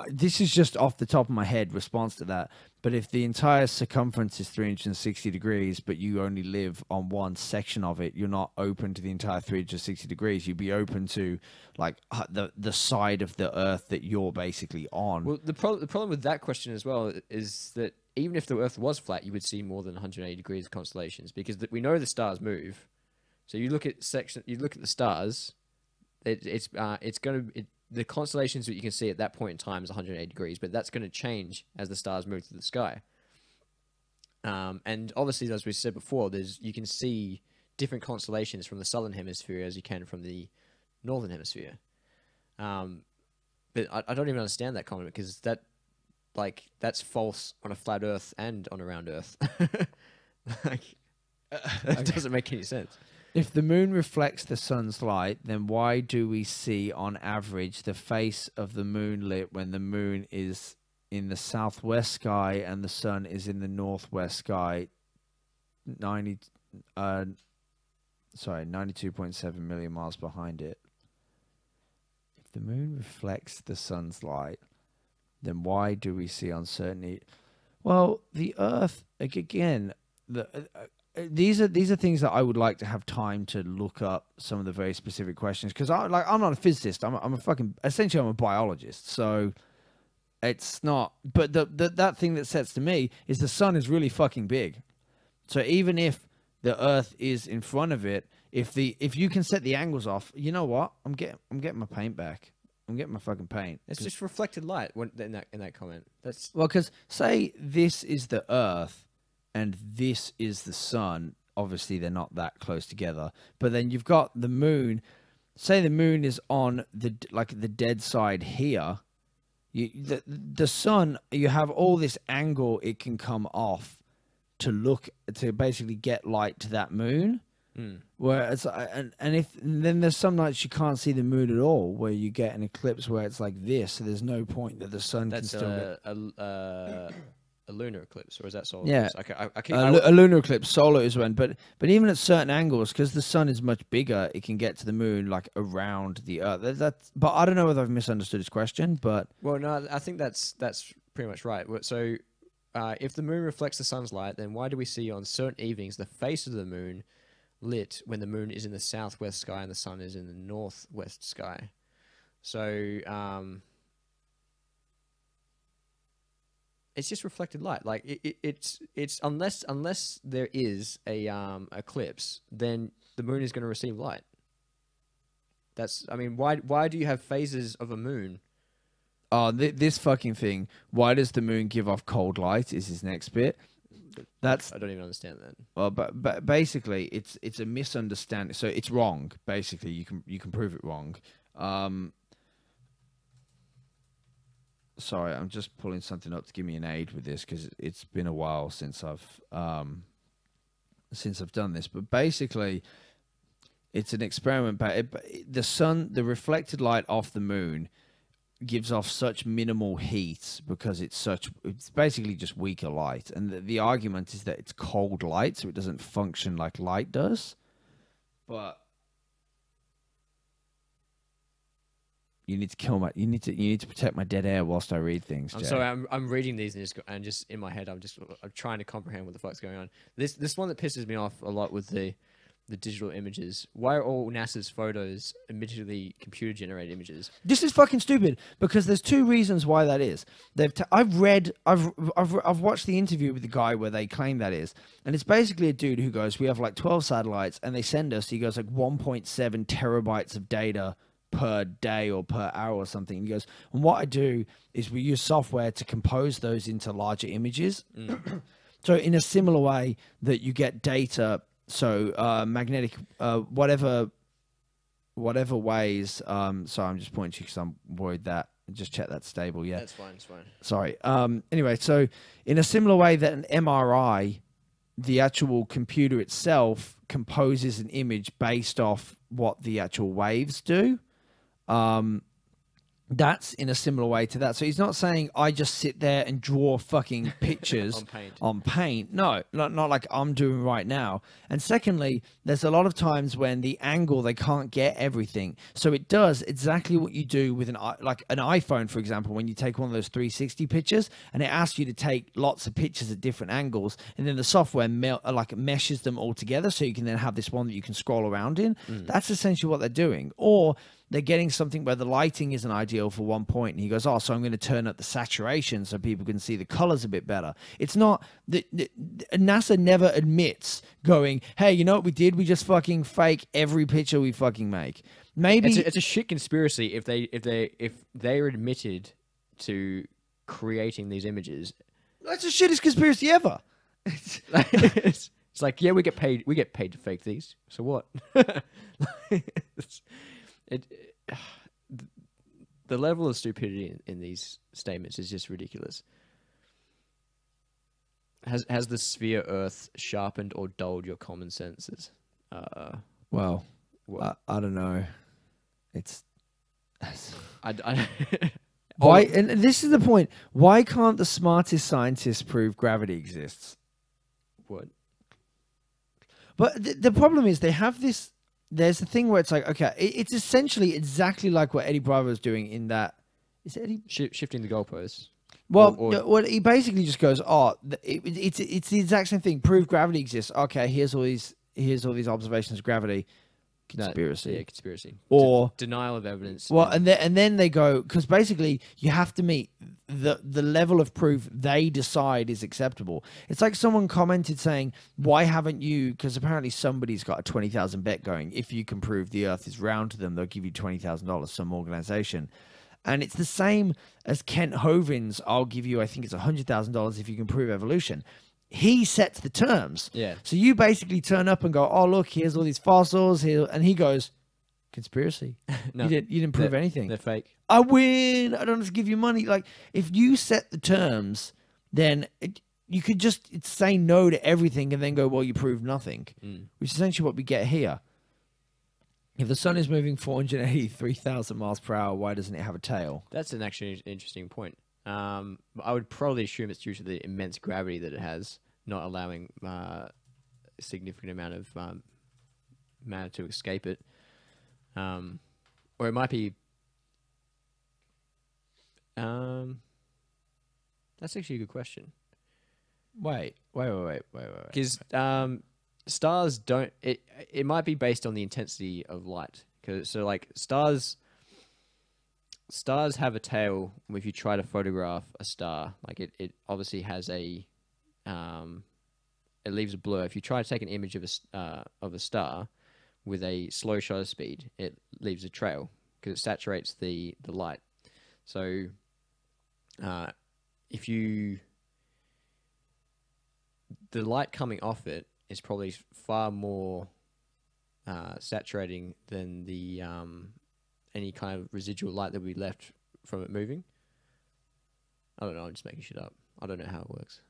this is just off the top of my head response to that. But if the entire circumference is 360 degrees, but you only live on one section of it, you're not open to the entire 360 degrees. You'd be open to like the side of the Earth that you're basically on. Well, the problem with that question as well is that even if the Earth was flat, you would see more than 180 degrees of constellations because we know the stars move. So you look at the stars, the constellations that you can see at that point in time is 180 degrees, but that's going to change as the stars move through the sky. And obviously, as we said before, you can see different constellations from the southern hemisphere as you can from the northern hemisphere. But I don't even understand that comment because that's false on a flat Earth and on a round Earth. That doesn't make any sense. If the moon reflects the sun's light, then why do we see, on average, the face of the moon lit when the moon is in the southwest sky and the sun is in the northwest sky? 92.7 million miles behind it. If the moon reflects the sun's light, then why do we see uncertainty? Well, the Earth, again, these are things that I would like to have time to look up some of the very specific questions because I'm not a physicist. I'm a biologist. So It's not. But that thing that sets to me is the sun is really fucking big. So even if the Earth is in front of it, if you can set the angles off, you know what? I'm getting my paint back. I'm getting my fucking paint. It's just reflected light in that comment. That's well, because say this is the Earth and this is the sun. Obviously, they're not that close together. But then you've got the moon. Say the moon is on the dead side here. The sun, you have all this angle it can come off to basically get light to that moon. Whereas and then there's some nights you can't see the moon at all, where you get an eclipse where it's like this, so there's no point that the sun can still get a lunar eclipse, or is that solar? Yeah, eclipse? A lunar eclipse, solar is when, but even at certain angles, because the sun is much bigger, it can get to the moon like around the Earth. But I don't know whether I've misunderstood his question, but well, no, I think that's pretty much right. So, if the moon reflects the sun's light, then why do we see on certain evenings the face of the moon lit when the moon is in the southwest sky and the sun is in the northwest sky? So, it's just reflected light. Like it's unless there is a eclipse, then the moon is going to receive light. I mean, why do you have phases of a moon? Oh, this fucking thing. Why does the moon give off cold light? Is his next bit. I don't even understand that. Well, but basically, it's a misunderstanding. So it's wrong. Basically, you can prove it wrong. Sorry, I'm just pulling something up to give me an aid with this because it's been a while since I've done this. But basically, it's an experiment. But the sun, the reflected light off the moon, gives off such minimal heat because it's basically just weaker light. And the argument is that it's cold light, so it doesn't function like light does. But you need to protect my dead air whilst I read things. I'm Jay. sorry, I'm reading these and just in my head I'm trying to comprehend what the fuck's going on. This one that pisses me off a lot with the digital images. Why are all NASA's photos admittedly computer generated images? This is fucking stupid because there's two reasons why that is. I've watched the interview with the guy where they claim that is, and it's basically a dude who goes, we have like 12 satellites and they send us, he goes like 1.7 terabytes of data per day or per hour or something. He goes, and what I do is we use software to compose those into larger images. So in a similar way that you get data, so magnetic, whatever ways. Sorry, I'm just pointing to you because I'm worried that. Just check that's stable. Yeah, that's fine. It's fine. Sorry. Anyway, so in a similar way that an MRI, the actual computer itself composes an image based off what the actual waves do. That's in a similar way to that. So he's not saying I just sit there and draw fucking pictures on paint. No, not like I'm doing right now. And secondly, there's a lot of times when the angle, they can't get everything. So it does exactly what you do with an iPhone, for example, when you take one of those 360 pictures and it asks you to take lots of pictures at different angles. And then the software meshes them all together. So you can then have this one that you can scroll around in. That's essentially what they're doing. Or they're getting something where the lighting isn't ideal for one point, and he goes, oh, so I'm going to turn up the saturation so people can see the colors a bit better. It's not NASA never admits going, hey, you know what we did? We just fucking fake every picture we fucking make. Maybe it's a shit conspiracy if they're admitted to creating these images. That's the shittest conspiracy ever. It's like, yeah, we get paid to fake these. So what? The level of stupidity in these statements is just ridiculous. Has the sphere Earth sharpened or dulled your common senses? Well, I don't know. It's why, and this is the point. Why can't the smartest scientists prove gravity exists? What? But the problem is they have this. There's a thing where it's like, okay, it's essentially exactly like what Eddie Bravo is doing in that. Is it Eddie? Shifting the goalposts. Well, well, he basically just goes, oh, it's the exact same thing. Prove gravity exists. Okay, here's all these observations of gravity. conspiracy. Yeah, conspiracy. Or denial of evidence. well, and then they go, because basically you have to meet the level of proof they decide is acceptable. It's like someone commented saying, why haven't you, because apparently somebody's got a 20,000 bet going, if you can prove the earth is round to them, they'll give you $20,000, some organization. And it's the same as Kent Hovind, I'll give you, I think it's $100,000 if you can prove evolution. He sets the terms. Yeah. So you basically turn up and go, oh, look, here's all these fossils here. And he goes, conspiracy. No, you didn't prove anything. They're fake. I win. I don't have to give you money. Like, if you set the terms, then you could just say no to everything and then go, well, you proved nothing, which is essentially what we get here. If the sun is moving 483,000 miles per hour, why doesn't it have a tail? That's an actually interesting point. I would probably assume it's due to the immense gravity that it has, not allowing a significant amount of matter to escape it. Or it might be... that's actually a good question. Wait. Because stars don't... It might be based on the intensity of light. So, like, stars have a tail if you try to photograph a star. Like, it obviously has a... it leaves a blur. If you try to take an image of a star with a slow shutter speed, it leaves a trail because it saturates the light. So the light coming off it is probably far more saturating than the any kind of residual light that we left from it moving. I don't know, I'm just making shit up. I don't know how it works.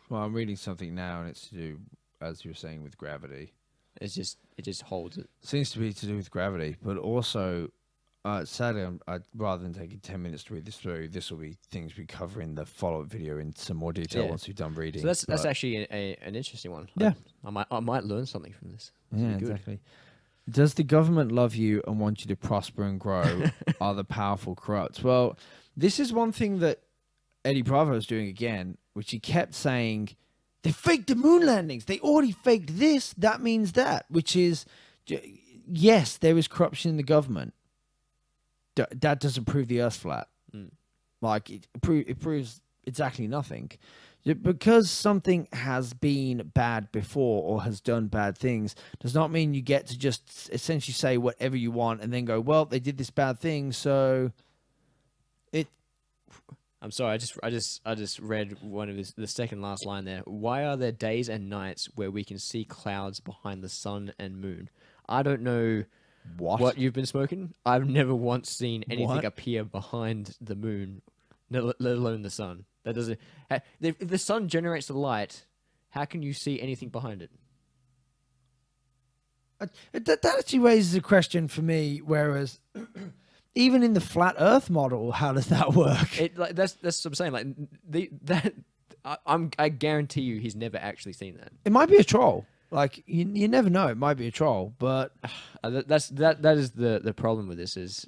Well, I'm reading something now, and it's to do, as you were saying, with gravity. It just holds it. Seems to be to do with gravity, but also, sadly, rather than taking 10 minutes to read this through, this will be things we cover in the follow-up video in some more detail once we've done reading. So that's actually an interesting one. Yeah, I might learn something from this. Yeah, exactly. Does the government love you and want you to prosper and grow? Are the powerful corrupt? Well, this is one thing that Eddie Bravo is doing again, which he kept saying, they faked the moon landings. They already faked this. That means that, which is, yes, there is corruption in the government. That doesn't prove the Earth's flat. Like, it proves exactly nothing. Because something has been bad before or has done bad things does not mean you get to just essentially say whatever you want and then go, well, they did this bad thing, so it... I'm sorry, I just read one of the second last line there. Why are there days and nights where we can see clouds behind the sun and moon? I don't know what you've been smoking. I've never once seen anything appear behind the moon, let alone the sun. That doesn't. If the sun generates the light, how can you see anything behind it? That actually raises a question for me. Whereas, even in the flat Earth model, how does that work? That's what I'm saying. Like I guarantee you, he's never actually seen that. It might be a troll. Like you never know. It might be a troll, but that is the problem with this. Is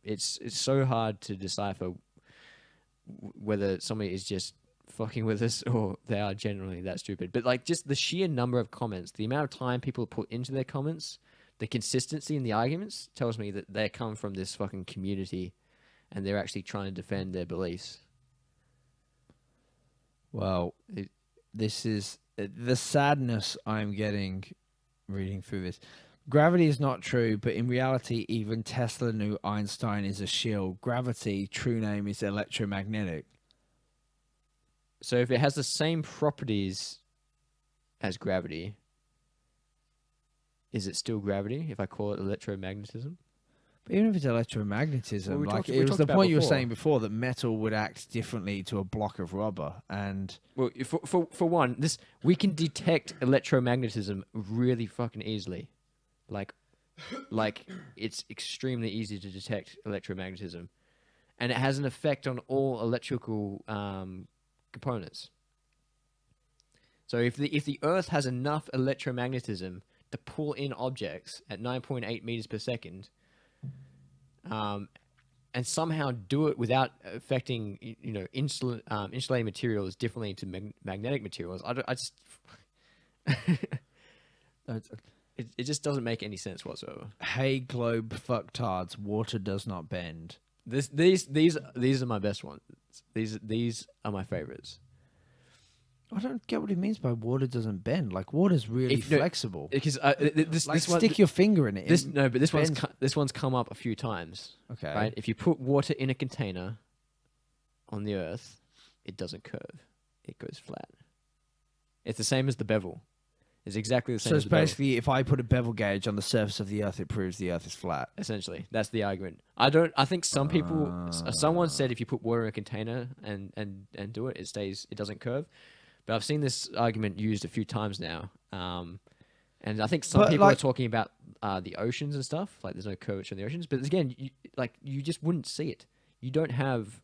it's so hard to decipher whether somebody is just fucking with us or they are generally that stupid. But like just the sheer number of comments, the amount of time people put into their comments, the consistency in the arguments tells me that they come from this fucking community and they're actually trying to defend their beliefs. Well, this is the sadness I'm getting reading through this. Gravity is not true, but in reality, even Tesla knew Einstein is a shield. Gravity, true name, is electromagnetic. So if it has the same properties as gravity, is it still gravity if I call it electromagnetism? But even if it's electromagnetism, well, it was the point you were saying before that metal would act differently to a block of rubber. And well, for one, we can detect electromagnetism really fucking easily. Like it's extremely easy to detect electromagnetism, and it has an effect on all electrical components. So if the Earth has enough electromagnetism to pull in objects at 9.8 meters per second, and somehow do it without affecting insulating materials differently to magnetic materials, I just it just doesn't make any sense whatsoever. Hey, globe fucktards, water does not bend. These are my best ones. These are my favorites. I don't get what he means by water doesn't bend. Like, water's really flexible. Because this Like, one, stick your finger in it. but this one's come up a few times. Okay. Right? If you put water in a container on the Earth, it doesn't curve. It goes flat. It's the same as the bevel. It's exactly the same. So as it's the bevel. basically, if I put a bevel gauge on the surface of the Earth, it proves the Earth is flat. Essentially, that's the argument. I think some people. Someone said if you put water in a container and do it, it doesn't curve. But I've seen this argument used a few times now. And I think some people are talking about the oceans and stuff. Like there's no curvature in the oceans. But again, you just wouldn't see it. You don't have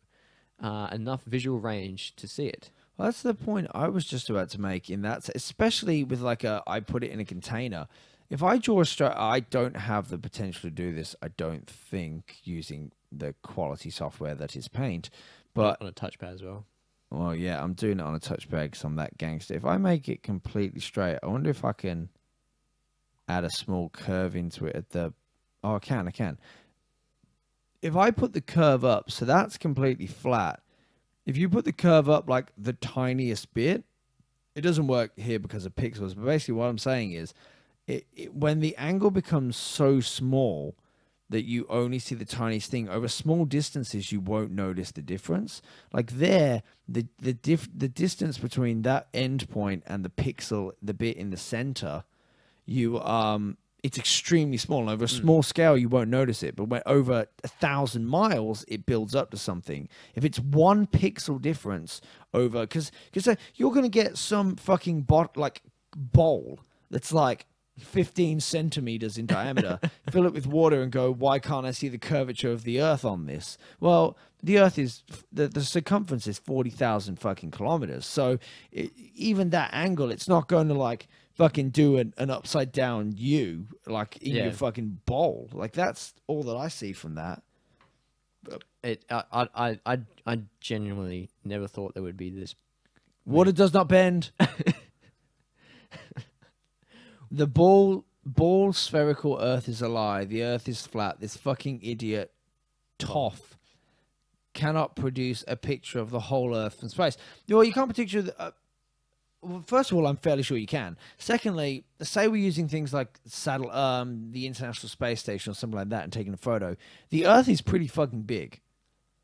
enough visual range to see it. Well, that's the point I was just about to make in that, especially with like I put it in a container. If I draw a straight, I don't have the potential to do this, I don't think, using the quality software that is Paint. But on a touchpad as well. Well, yeah, I'm doing it on a touchpad because I'm that gangster. If I make it completely straight, I wonder if I can add a small curve into it at the... Oh, I can. If I put the curve up, so that's completely flat. If you put the curve up like the tiniest bit, it doesn't work here because of pixels. But basically what I'm saying is, when the angle becomes so small that you only see the tiniest thing, over small distances, you won't notice the difference. Like there, the distance between that end point and the pixel, the bit in the center, it's extremely small. And over a small scale, you won't notice it. But when over 1,000 miles, it builds up to something. If it's 1 pixel difference over, because you're going to get some fucking bowl that's like 15 centimeters in diameter, fill it with water and go, why can't I see the curvature of the Earth on this? Well, the Earth is, the circumference is 40,000 fucking kilometers. So even that angle, it's not going to like fucking do an upside down U like in your fucking bowl. Like that's all that I see from that. I genuinely never thought there would be this. Water does not bend. The ball spherical Earth is a lie. The Earth is flat. This fucking idiot Toff cannot produce a picture of the whole Earth from space. Well, you can't picture. Well, first of all, I'm fairly sure you can. Secondly, say we're using things like the International Space Station or something like that and taking a photo. The Earth is pretty fucking big.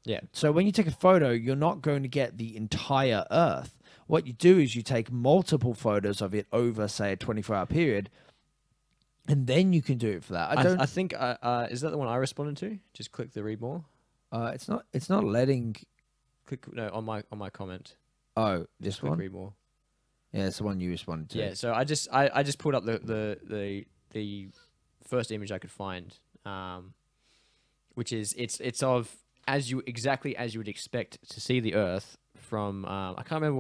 Yeah. So when you take a photo, you're not going to get the entire Earth. What you do is you take multiple photos of it over, say, a 24-hour period, and then you can do it for that. I think is that the one I responded to? Just click the read more. It's not letting. Click on my comment. Oh, this click one. Read more. Yeah, it's the one you responded to. Yeah. So I just pulled up the first image I could find, which is it's of exactly as you would expect to see the Earth from I can't remember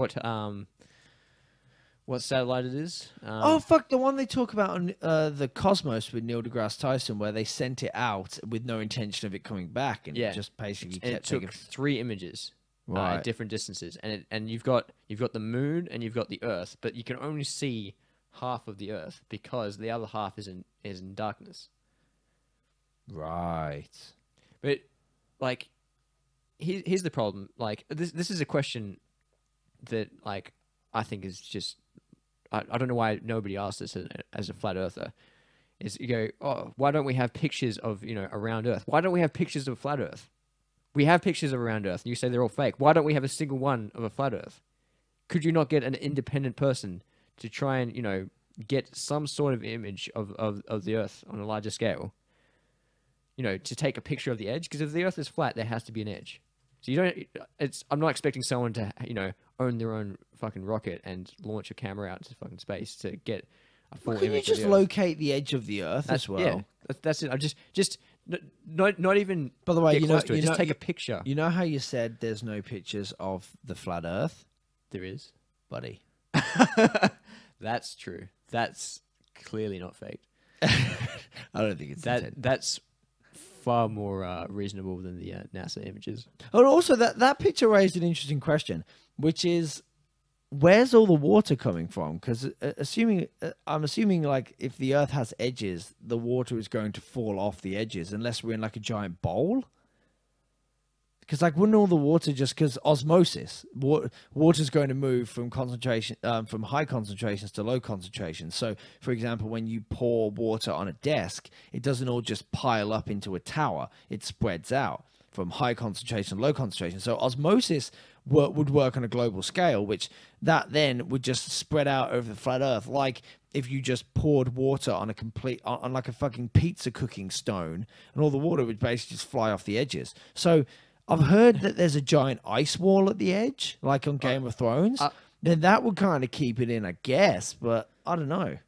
what satellite it is. Oh fuck, the one they talk about on the Cosmos with Neil deGrasse Tyson, where they sent it out with no intention of it coming back, and it just basically kept it took 3 images, right, at different distances, and you've got the moon and you've got the Earth, but you can only see half of the Earth because the other half is in darkness. Right. But like, here's the problem. Like this is a question that like I think is just I don't know why nobody asked this as a flat earther. Is you go, oh, why don't we have pictures of a round Earth? Why don't we have pictures of a flat Earth? We have pictures of a round Earth, and you say they're all fake. Why don't we have a single one of a flat Earth? Could you not get an independent person to try and get some sort of image of the Earth on a larger scale? To take a picture of the edge, because if the Earth is flat, there has to be an edge. So I'm not expecting someone to own their own fucking rocket and launch a camera out into fucking space to get a full image. Can you just locate the edge of the Earth as well? Yeah, that's it. I'm just not even. By the way, get close to it. Just take a picture. You know how you said there's no pictures of the flat Earth? There is, buddy. That's true. That's clearly not faked. I don't think it's that's far more reasonable than the NASA images. Oh, also that picture raised an interesting question, which is, where's all the water coming from? Because I'm assuming like if the Earth has edges, the water is going to fall off the edges unless we're in like a giant bowl. Because like wouldn't all the water just because osmosis, water's going to move from concentration from high concentrations to low concentrations. So for example, when you pour water on a desk, it doesn't all just pile up into a tower. It spreads out from high concentration to low concentration. So osmosis would work on a global scale, which that then would just spread out over the flat Earth. Like if you just poured water on on like a fucking pizza cooking stone, and all the water would basically just fly off the edges. So I've heard that there's a giant ice wall at the edge, like on Game of Thrones. Then that would kind of keep it in, I guess, but I don't know.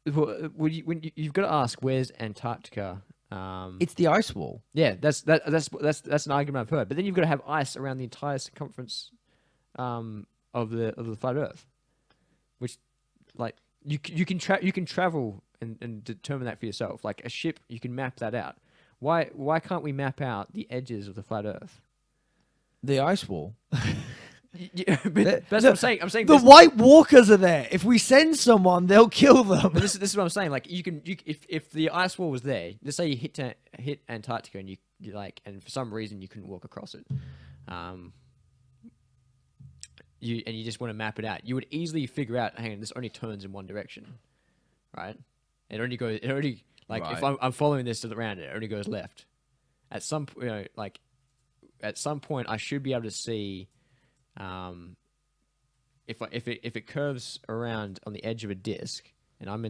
Well, you've got to ask, where's Antarctica? It's the ice wall. Yeah, that's an argument I've heard. But then you've got to have ice around the entire circumference of the flat Earth, which, like, you can travel and determine that for yourself. Like a ship, you can map that out. Why can't we map out the edges of the flat Earth? The ice wall. Yeah, but that's what I'm saying. I'm saying the White Walkers are there. If we send someone, they'll kill them. But this is what I'm saying. Like if the ice wall was there, let's say you hit Antarctica and you like, and for some reason you couldn't walk across it, you just want to map it out. You would easily figure out, hang on, this only turns in one direction, right? Like right. If I'm following this around, it only goes left. At some at some point, I should be able to see, if it curves around on the edge of a disc, and I'm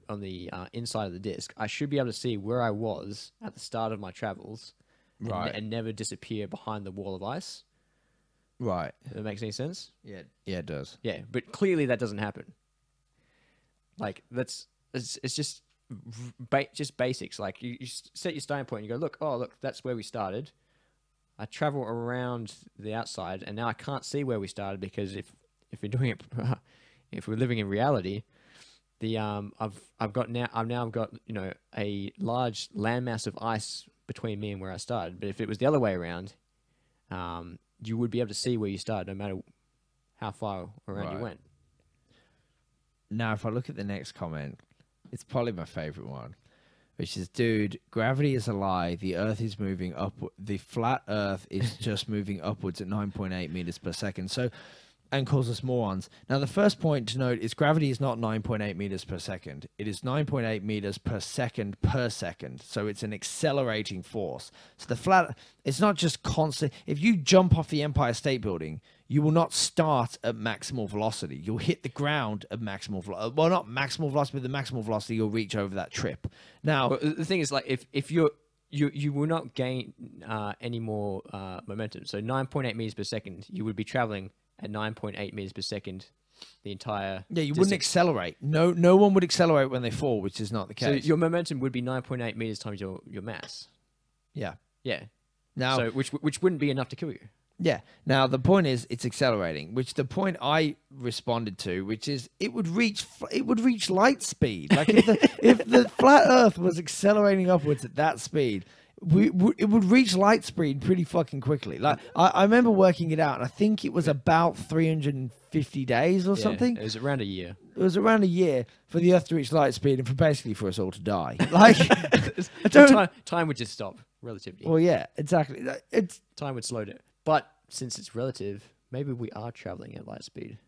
on the inside of the disc, I should be able to see where I was at the start of my travels, right, and never disappear behind the wall of ice. Right. If that makes any sense? Yeah, it does. Yeah, but clearly that doesn't happen. Like it's just basics. Like you set your starting point and you go, look, that's where we started. I travel around the outside, and now I can't see where we started, because if we're doing it, if we're living in reality, I've got a large landmass of ice between me and where I started. But if it was the other way around, you would be able to see where you started, no matter how far around you went. Now, if I look at the next comment, it's probably my favorite one, which is, dude, gravity is a lie. The Earth is moving upward. The flat Earth is just moving upwards at 9.8 meters per second. So, and calls us morons. Now, the first point to note is gravity is not 9.8 meters per second. It is 9.8 meters per second. So it's an accelerating force. So the flat, it's not just constant. If you jump off the Empire State Building, you will not start at maximal velocity. You'll hit the ground at maximal velocity. Well, not maximal velocity, but the maximal velocity you'll reach over that trip. Now, the thing is, like, if you will not gain any more momentum. So 9.8 meters per second, you would be traveling at 9.8 meters per second the entire you wouldn't accelerate. No one would accelerate when they fall, which is not the case. So your momentum would be 9.8 meters times your mass. Yeah. Now, so which wouldn't be enough to kill you. Yeah. Now the point is, it's accelerating. Which the point I responded to, which is, it would reach light speed. Like if the flat Earth was accelerating upwards at that speed, it would reach light speed pretty fucking quickly. Like I remember working it out, and I think it was about 350 days or something. It was around a year. It was around a year for the Earth to reach light speed, and for us all to die. Like, time would just stop. Relativity. Well, yeah, exactly. Time would slow down. But since it's relative, maybe we are traveling at light speed,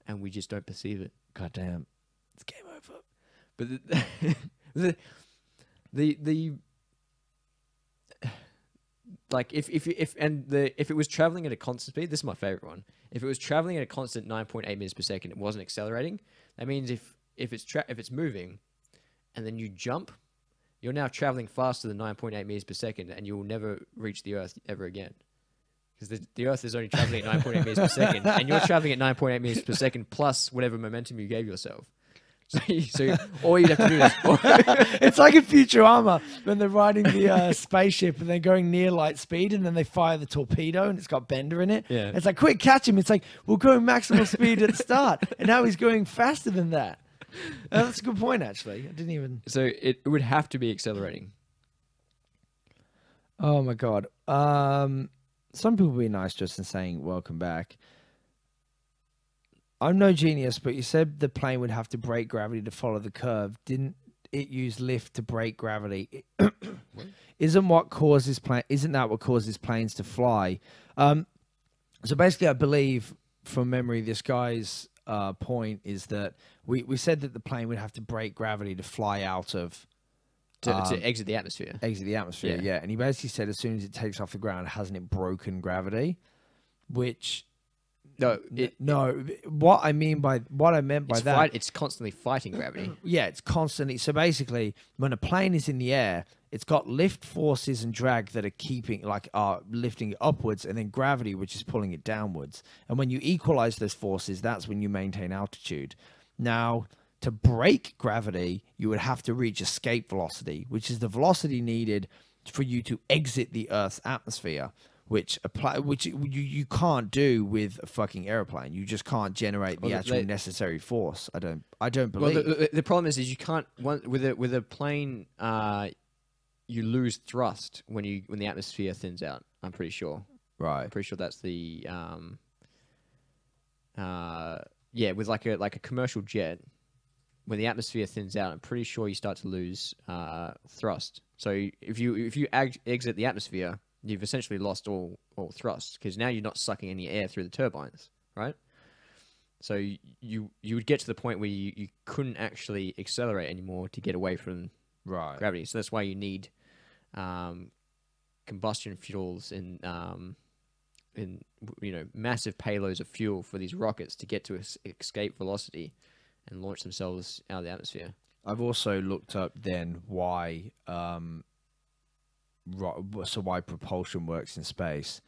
and we just don't perceive it. God damn, it's game over. But the like if it was traveling at a constant speed, this is my favorite one. If it was traveling at a constant 9.8 meters per second, it wasn't accelerating. That means if it's moving, and then you jump, you're now traveling faster than 9.8 meters per second, and you will never reach the Earth ever again. Because the Earth is only traveling at 9.8 meters per second, and you're traveling at 9.8 meters per second plus whatever momentum you gave yourself. So all you'd have to do is... It's like in Futurama, when they're riding the spaceship and they're going near light speed, and then they fire the torpedo and it's got Bender in it. Yeah. It's like, quick, catch him. It's like, we're going maximal speed at the start, and now he's going faster than that. That's a good point, actually. I didn't even... So it would have to be accelerating. Oh, my God. Some people will be nice just in saying, welcome back. I'm no genius, but you said the plane would have to break gravity to follow the curve. Didn't it use lift to break gravity? Isn't that what causes planes to fly? So basically, I believe from memory, this guy's point is that we said that the plane would have to break gravity to fly out of to exit the atmosphere. Exit the atmosphere, yeah. And he basically said as soon as it takes off the ground, hasn't it broken gravity? Which no, what I meant by that, it's constantly fighting gravity. Yeah, it's constantly. So basically, when a plane is in the air, it's got lift forces and drag that are lifting it upwards, and then gravity, which is pulling it downwards. And when you equalize those forces, that's when you maintain altitude. Now, to break gravity, you would have to reach escape velocity, which is the velocity needed for you to exit the Earth's atmosphere, which you can't do with a fucking airplane. You just can't generate the actual necessary force. I don't believe. Well, the problem is you can't with a plane. You lose thrust when the atmosphere thins out. I'm pretty sure. Right. I'm pretty sure that's the with like a commercial jet, when the atmosphere thins out, I'm pretty sure you start to lose thrust. So if you exit the atmosphere, you've essentially lost all thrust, because now you're not sucking any air through the turbines, right? So you would get to the point where you couldn't actually accelerate anymore to get away from gravity. So that's why you need combustion fuels in massive payloads of fuel for these rockets to get to escape velocity and launch themselves out of the atmosphere. I've also looked up then why propulsion works in space.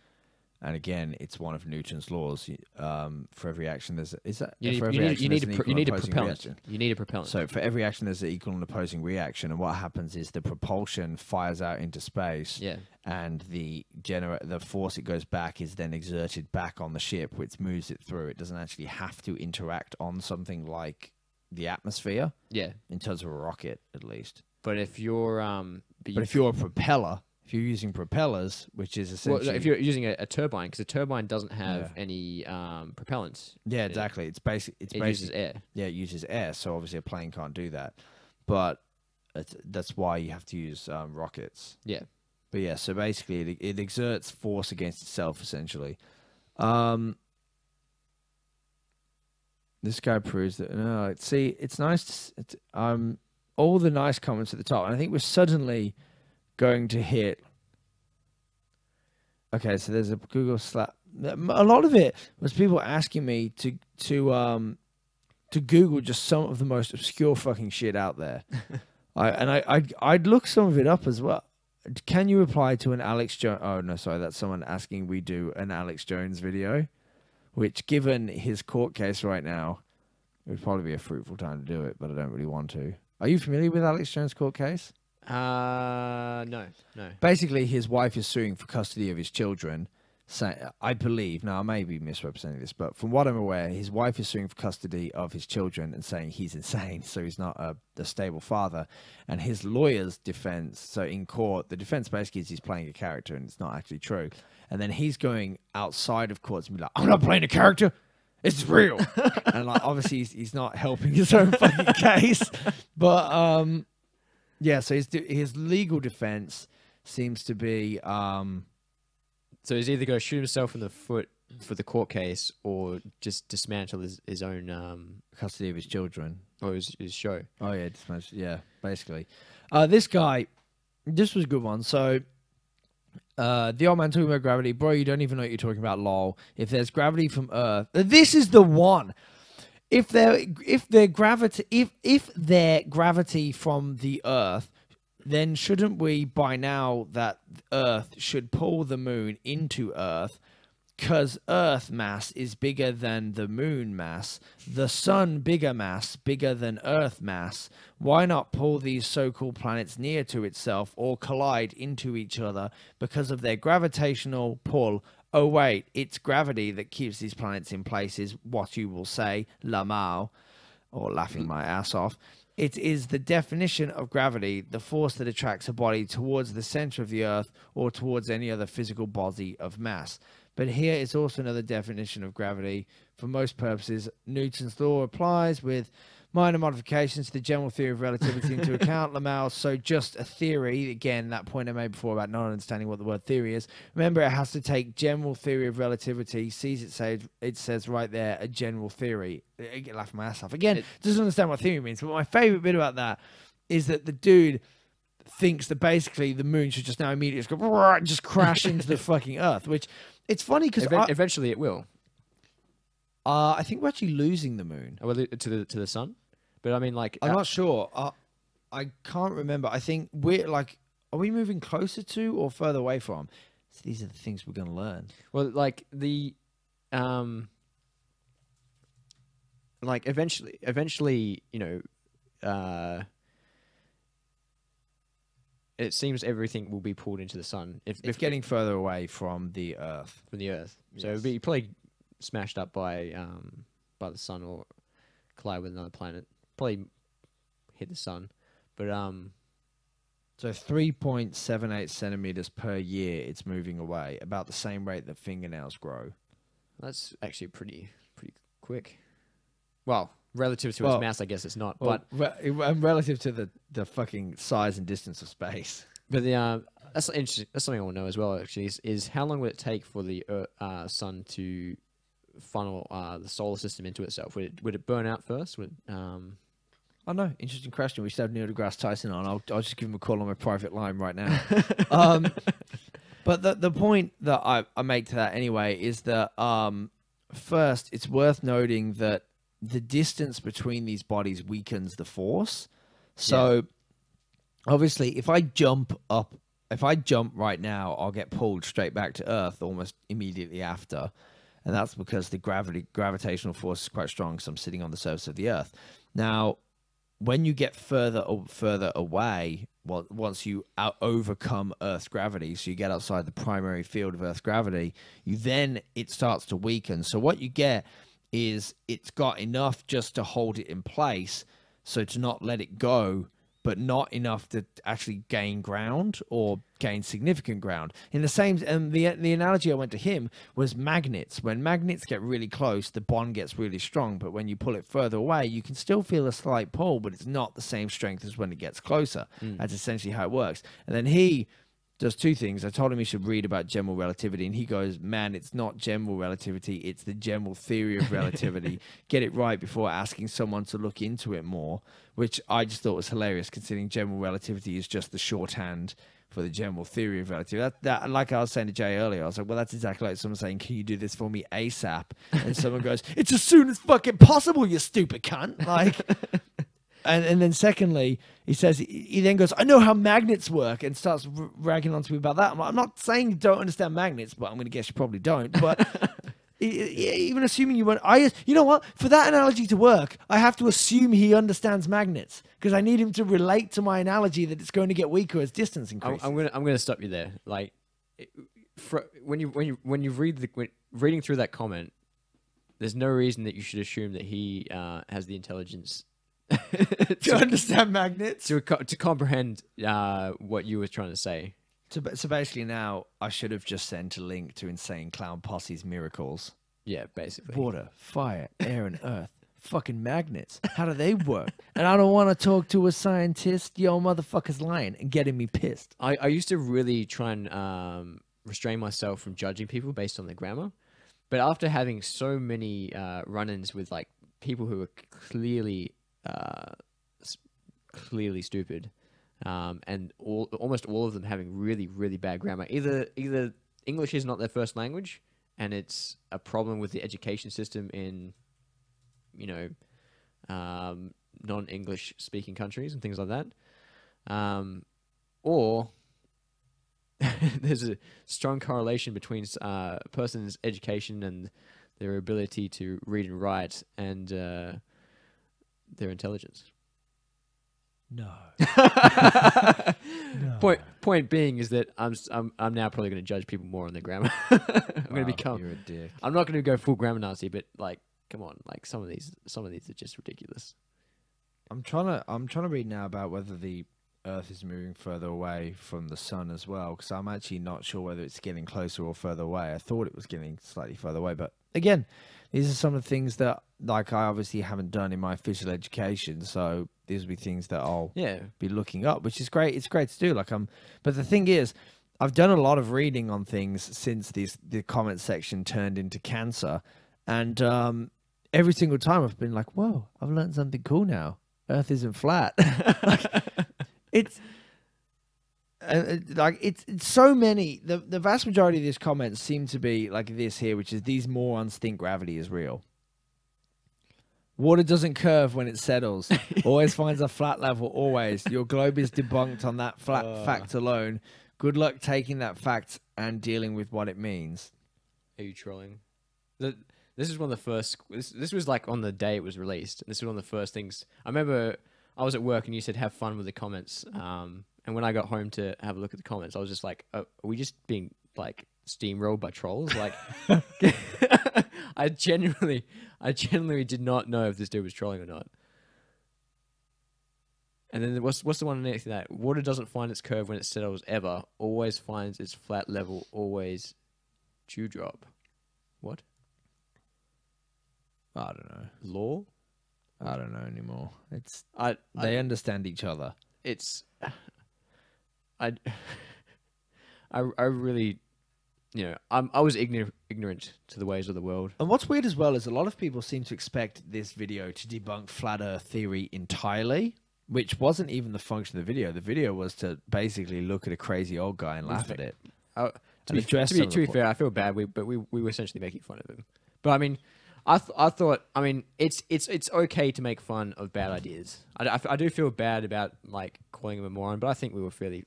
And again, it's one of Newton's laws. For every action, you need a propellant. You need a propellant. So for every action, there's an equal and opposing reaction. And what happens is the propulsion fires out into space. Yeah. And the force it goes back is then exerted back on the ship, which moves it through. It doesn't actually have to interact on something like the atmosphere. Yeah. In terms of a rocket, at least. But if you're if you're a propeller. If you're using propellers, which is essentially... Well, if you're using a turbine, because a turbine doesn't have any propellants. Yeah, exactly. It uses air. Yeah, it uses air, so obviously a plane can't do that. But that's why you have to use rockets. Yeah. But yeah, so basically it exerts force against itself, essentially. This guy proves that... No, see, it's nice to... all the nice comments at the top. And I think we're suddenly... going to hit. Okay, so there's a Google slap. A lot of it was people asking me to Google just some of the most obscure fucking shit out there. I'd look some of it up as well. Can you reply to an Alex Jones? Oh no, sorry, that's someone asking we do an Alex Jones video, which given his court case right now, it would probably be a fruitful time to do it, but I don't really want to. Are you familiar with Alex Jones' court case? No. Basically, his wife is suing for custody of his children. I believe, now I may be misrepresenting this, but from what I'm aware, his wife is suing for custody of his children and saying he's insane, so he's not a stable father. And his lawyer's defense, so in court, the defense basically is he's playing a character and it's not actually true. And then he's going outside of court and be like, I'm not playing a character. It's real. And like, obviously, he's not helping his own fucking case. But, yeah, so his legal defense seems to be... So he's either going to shoot himself in the foot for the court case or just dismantle his own... custody of his children. Or his show. Oh, yeah, yeah, basically. This guy, this was a good one. So, the old man talking about gravity. Bro, you don't even know what you're talking about, lol. If there's gravity from Earth... This is the one! If their gravity from the Earth, then shouldn't we by now that Earth should pull the moon into Earth, because Earth mass is bigger than the moon mass, the sun bigger than Earth mass. Why not pull these so-called planets near to itself or collide into each other because of their gravitational pull? Oh, wait, it's gravity that keeps these planets in place, is what you will say, Lamau, or laughing my ass off. It is the definition of gravity, the force that attracts a body towards the center of the Earth or towards any other physical body of mass. But here is also another definition of gravity. For most purposes, Newton's law applies with minor modifications to the general theory of relativity into account. Lamau, so just a theory. Again, that point I made before about not understanding what the word theory is. Remember, it has to take general theory of relativity, sees it says right there, a general theory. I get laugh my ass off. Again, doesn't understand what theory means. But my favorite bit about that is that the dude thinks that basically the moon should just now immediately just crash into the fucking Earth, which it's funny because eventually it will. I think we're actually losing the moon. Well, to the sun, but I mean, like, I'm not sure. I can't remember. I think we're like, are we moving closer to or further away from? So these are the things we're going to learn. Well, like like eventually, you know, it seems everything will be pulled into the sun. If getting further away from the Earth. From the Earth. Yes. So it'll be probably smashed up by the sun or collide with another planet. Probably hit the sun. But so 3.78 centimeters per year it's moving away, about the same rate that fingernails grow. That's actually pretty quick. Well, relative to its mass, I guess it's not. Well, but relative to the fucking size and distance of space. But that's interesting. That's something I want to know as well. Actually, is how long would it take for the sun to funnel the solar system into itself? Would it burn out first? Oh no, interesting question. We should have Neil deGrasse Tyson on. I'll just give him a call on my private line right now. But the point that I make to that anyway is that first, it's worth noting that the distance between these bodies weakens the force. So obviously, if I jump right now, I'll get pulled straight back to Earth almost immediately after. And that's because the gravitational force is quite strong because I'm sitting on the surface of the Earth. Now, when you get further away, well, once you overcome Earth's gravity, so you get outside the primary field of Earth's gravity, it starts to weaken. So what you get is it's got enough just to hold it in place, so to not let it go, but not enough to actually gain ground or gain significant ground. In the same, and the analogy I went to him was magnets. When magnets get really close, the bond gets really strong, but when you pull it further away, you can still feel a slight pull, but it's not the same strength as when it gets closer. That's essentially how it works. And then he does two things. I told him he should read about general relativity, and he goes, man, it's not general relativity, it's the general theory of relativity. Get it right before asking someone to look into it more, which I just thought was hilarious, considering general relativity is just the shorthand for the general theory of relativity. That, like I was saying to Jay earlier, I was like, well, that's exactly like someone saying, can you do this for me ASAP? And someone goes, it's as soon as fucking possible, you stupid cunt. Like... And then secondly, he says, he then goes, I know how magnets work, and starts ragging on to me about that. I'm not saying you don't understand magnets, but I'm going to guess you probably don't. But even assuming you won't, you know what? For that analogy to work, I have to assume he understands magnets, because I need him to relate to my analogy that it's going to get weaker as distance increases. I'm going to stop you there. Like, when you reading through that comment, there's no reason that you should assume that he has the intelligence to understand magnets, to comprehend what you were trying to say. So basically, now I should have just sent a link to Insane Clown Posse's miracles. Yeah, basically. Water, fire, air, and earth. Fucking magnets. How do they work? And I don't want to talk to a scientist. Yo, motherfucker's lying and getting me pissed. I used to really try and restrain myself from judging people based on their grammar, but after having so many run-ins with like people who are clearly stupid, and almost all of them having really, really bad grammar. Either English is not their first language, and it's a problem with the education system in, you know, non-English speaking countries and things like that, or there's a strong correlation between a person's education and their ability to read and write and their intelligence. No. No. Point being is that I'm now probably going to judge people more on their grammar. I'm going to become. You're a dick. I'm not going to go full grammar Nazi, but like, come on, like some of these are just ridiculous. I'm trying to read now about whether the Earth is moving further away from the sun as well, because I'm actually not sure whether it's getting closer or further away. I thought it was getting slightly further away, but again, these are some of the things that, like, I obviously haven't done in my official education, so these will be things that I'll be looking up, which is great. It's great to do. But the thing is, I've done a lot of reading on things since the comment section turned into cancer, and every single time I've been like, whoa, I've learned something cool now. Earth isn't flat. It's so many. The vast majority of these comments seem to be like this here, which is these morons think gravity is real. Water doesn't curve when it settles. Always finds a flat level. Always. Your globe is debunked on that fact alone. Good luck taking that fact and dealing with what it means. Are you trolling? This is one of the first. This was like on the day it was released. This was one of the first things. I remember I was at work and you said have fun with the comments. And when I got home to have a look at the comments, I was just like, are we just being like steamrolled by trolls? Like, I genuinely did not know if this dude was trolling or not. And then what's the one underneath that? Water doesn't find its curve when it settles ever. Always finds its flat level. Always dewdrop. What? I don't know. Law? I don't know anymore. They understand each other. I really, I was ignorant to the ways of the world. And what's weird as well is a lot of people seem to expect this video to debunk flat Earth theory entirely, which wasn't even the function of the video. The video was to basically look at a crazy old guy and laugh at it. To be fair, I feel bad, but we were essentially making fun of him. But I mean, I thought, I mean, it's okay to make fun of bad ideas. I do feel bad about like calling him a moron, but I think we were fairly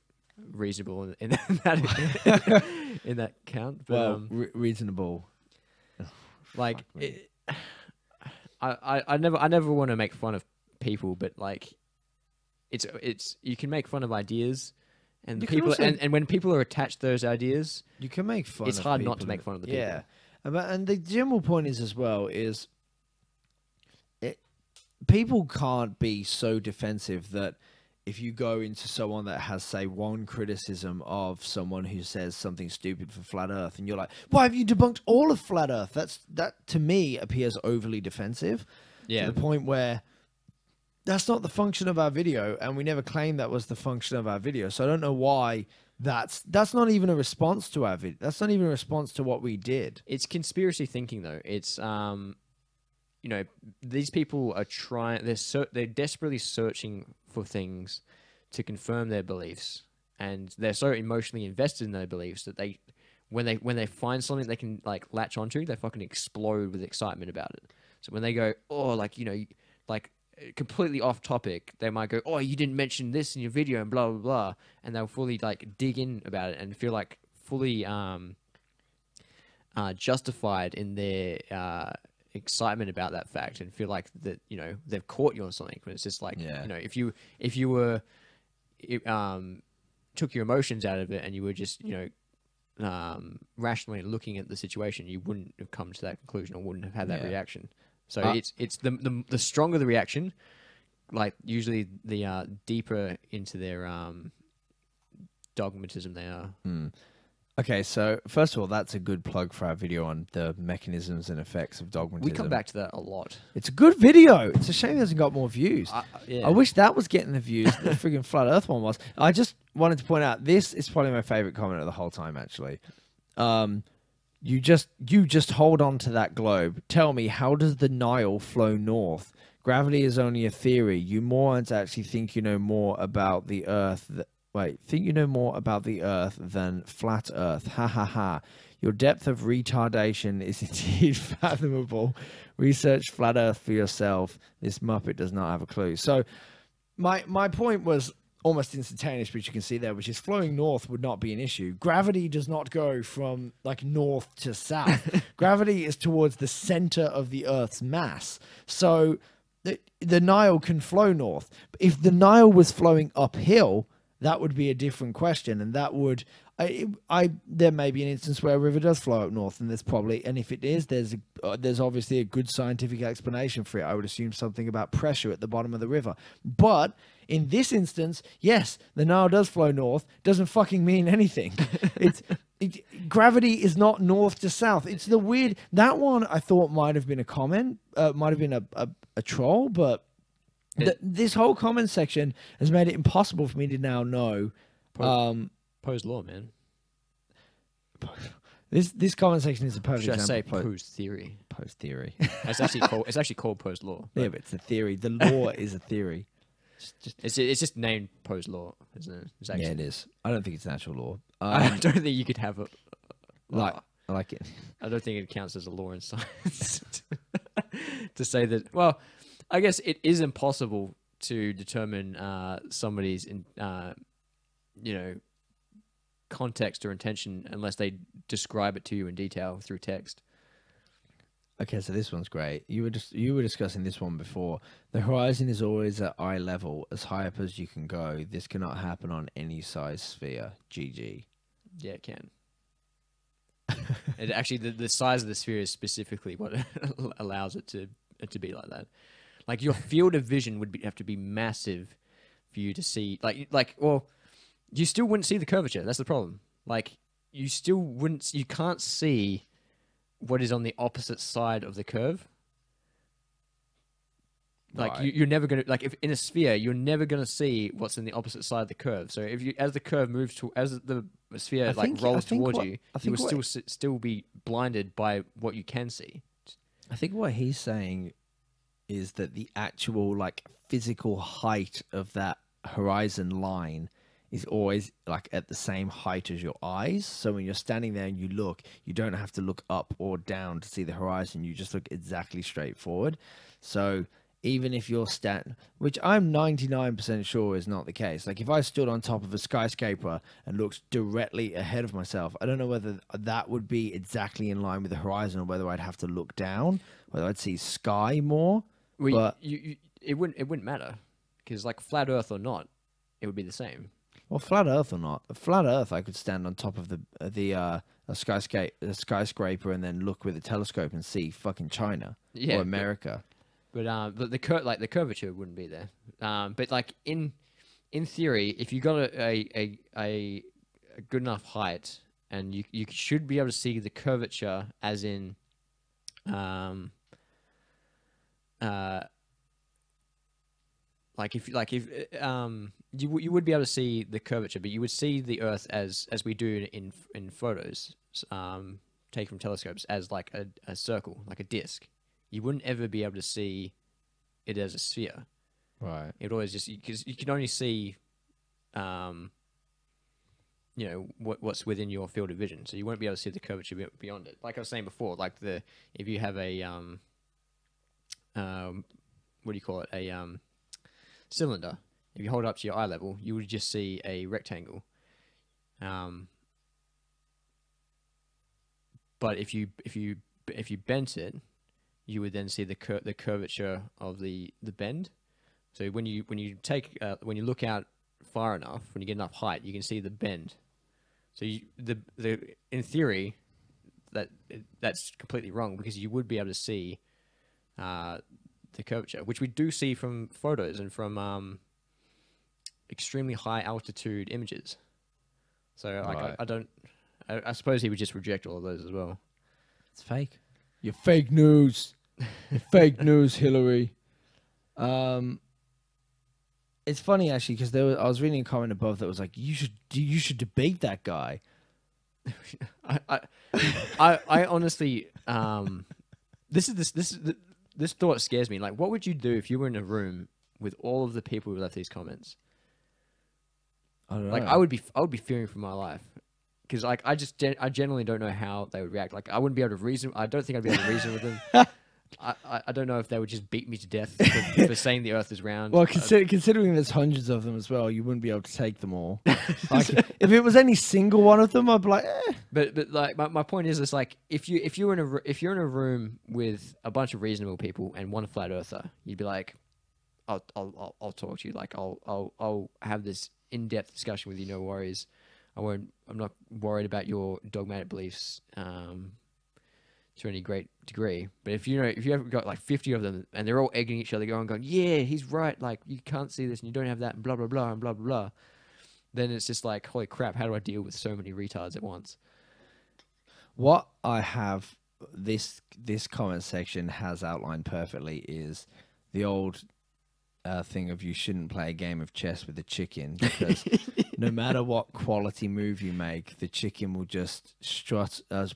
reasonable in that in that count. But, well, reasonable. Like, I never want to make fun of people, but like, it's you can make fun of ideas. And people and when people are attached to those ideas, you can make fun. It's hard not to make fun of the people. Yeah, and the general point is as well is, people can't be so defensive that if you go into someone that has, say, one criticism of someone who says something stupid for flat Earth, and you're like, why have you debunked all of flat Earth? That to me appears overly defensive. Yeah, to the point where. That's not the function of our video, and we never claimed that was the function of our video. So I don't know why that's not even a response to our video. That's not even a response to what we did. It's conspiracy thinking, though. It's these people are trying. They're desperately searching for things to confirm their beliefs, and they're so emotionally invested in their beliefs that when they find something they can like latch onto, they fucking explode with excitement about it. So when they go, oh, like completely off topic, they might go, oh, you didn't mention this in your video and blah blah blah, and they'll fully like dig in about it and feel like fully justified in their excitement about that fact, and feel like that they've caught you on something. But it's just like, if you were took your emotions out of it and you were just rationally looking at the situation, you wouldn't have come to that conclusion or wouldn't have had that reaction. So it's the stronger the reaction, like usually the deeper into their dogmatism they are. Okay, so first of all, that's a good plug for our video on the mechanisms and effects of dogmatism. We come back to that a lot. It's a good video. It's a shame it hasn't got more views. Yeah. I wish that was getting the views the friggin' Flat Earth one was. I just wanted to point out, this is probably my favorite comment of the whole time, actually. You just hold on to that globe. Tell me, how does the Nile flow north? Gravity is only a theory. You morons actually think you know more about the Earth. Think you know more about the Earth than flat Earth. Ha ha ha. Your depth of retardation is indeed fathomable. Research flat Earth for yourself. This Muppet does not have a clue. So my point was almost instantaneous, which you can see there, which is flowing north would not be an issue. Gravity does not go from like north to south. Gravity is towards the center of the Earth's mass. So the Nile can flow north. If the Nile was flowing uphill that would be a different question, and that would there may be an instance where a river does flow up north, and there's probably, and if it is, there's obviously a good scientific explanation for it. I would assume something about pressure at the bottom of the river, but in this instance, yes, the Nile does flow north. Doesn't fucking mean anything. Gravity is not north to south. It's the weird, that one I thought might have been a comment, might have been a troll, but this whole comment section has made it impossible for me to now know. Posed law, man. This comment section is a perfect Should I example. say posed theory? Posed theory. It's actually called posed law. Yeah, but it's a theory. The law is a theory. It's just named posed law, isn't it? It's actually, Yeah, it is. I don't think it's natural law. I don't think you could have a I like it. I don't think it counts as a law in science to say that. Well, I guess it is impossible to determine somebody's context or intention unless they describe it to you in detail through text. Okay, so this one's great. You were discussing this one before. The horizon is always at eye level, as high up as you can go. This cannot happen on any size sphere. GG. Yeah, it can. It actually, the size of the sphere is specifically what allows it to be like that. Like your field of vision would have to be massive for you to see. Well, you still wouldn't see the curvature. That's the problem. Like you can't see what is on the opposite side of the curve. Like Right. you're never gonna, like, if in a sphere you're never gonna see what's in the opposite side of the curve. So as the curve moves to, as the sphere rolls towards you, you will still be blinded by what you can see. I think what he's saying is that the actual physical height of that horizon line is always at the same height as your eyes. So when you're standing there and you look, you don't have to look up or down to see the horizon. You just look exactly straight forward. So even if you're which I'm 99% sure is not the case. Like if I stood on top of a skyscraper and looked directly ahead of myself, I don't know whether that would be exactly in line with the horizon or whether I'd have to look down, whether I'd see sky more. Well, but it wouldn't matter, because flat Earth or not, it would be the same. Well, flat Earth or not, flat Earth, I could stand on top of a skyscraper and then look with a telescope and see fucking China or America. But the curvature wouldn't be there. But in theory, if you got a good enough height, and you should be able to see the curvature, as in you would be able to see the curvature, but you would see the Earth as we do in photos taken from telescopes, as a circle, like a disc. You wouldn't ever be able to see it as a sphere. Right. It always just, because you can only see what's within your field of vision, so you won't be able to see the curvature beyond it. Like I was saying before, if you have a what do you call it, a cylinder, if you hold it up to your eye level, you would just see a rectangle. But if you bent it, you would then see the curvature of the bend. So when you look out far enough, when you get enough height, you can see the bend. So in theory, that's completely wrong, because you would be able to see the curvature, which we do see from photos and from extremely high altitude images. So Right. I suppose he would just reject all of those as well. It's fake. You're fake news. You're fake news, Hillary. It's funny actually, because I was reading a comment above that was like, you should debate that guy. I honestly, this thought scares me. Like, what would you do if you were in a room with all of the people who left these comments? I don't know. Like, I would be fearing for my life, because I generally don't know how they would react. Like, I wouldn't be able to reason. I don't think I'd be able to reason with them. I don't know if they would just beat me to death for saying the Earth is round. Well, considering there's hundreds of them as well, you wouldn't be able to take them all. If it was any single one of them, I'd be like, eh. But like my point is, it's like if you're in a room with a bunch of reasonable people and one flat earther, you'd be like, I'll talk to you. Like I'll have this in-depth discussion with you, no worries. I'm not worried about your dogmatic beliefs to any great degree. But if you've got like 50 of them and they're all egging each other going, yeah, he's right, like you can't see this and you don't have that and blah blah blah and blah blah blah, then it's just like, holy crap, how do I deal with so many retards at once? What I have this comment section has outlined perfectly is the old thing of you shouldn't play a game of chess with a chicken, because no matter what quality move you make, the chicken will just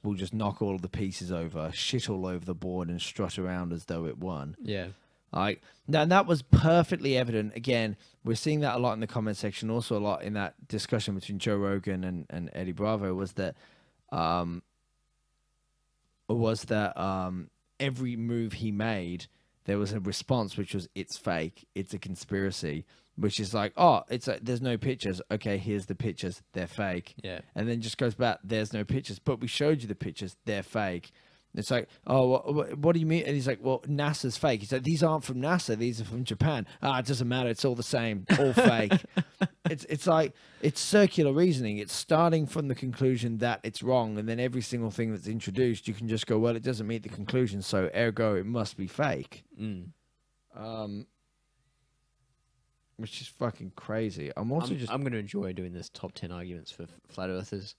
will just knock all of the pieces over, shit all over the board, and strut around as though it won. Yeah. Like, and that was perfectly evident. Again, we're seeing that a lot in the comment section, also a lot in that discussion between Joe Rogan and Eddie Bravo, was that every move he made, there was a response which was, it's fake, it's a conspiracy, which is like, there's no pictures. Okay, here's the pictures, they're fake. Yeah. And then just goes back, there's no pictures, but we showed you the pictures, they're fake. It's like, oh, what do you mean? And he's like, well, NASA's fake. He's like, these aren't from NASA, these are from Japan. It doesn't matter, it's all the same, all fake. It's like, it's circular reasoning. It's starting from the conclusion that it's wrong, and then every single thing that's introduced, you can just go, well, it doesn't meet the conclusion, so ergo it must be fake. Which is fucking crazy. I'm going to enjoy doing this top 10 arguments for flat earthers.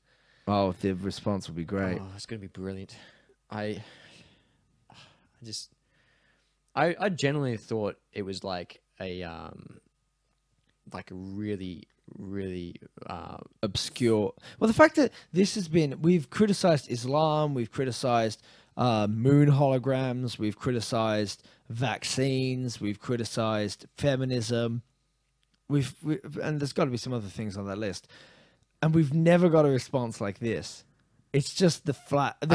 Oh, the response will be great. Oh, it's going to be brilliant. I genuinely thought it was like a really obscure. Well, the fact that we've criticized Islam, we've criticized moon holograms, we've criticized vaccines, we've criticized feminism, and there's got to be some other things on that list, and we've never got a response like this. It's just the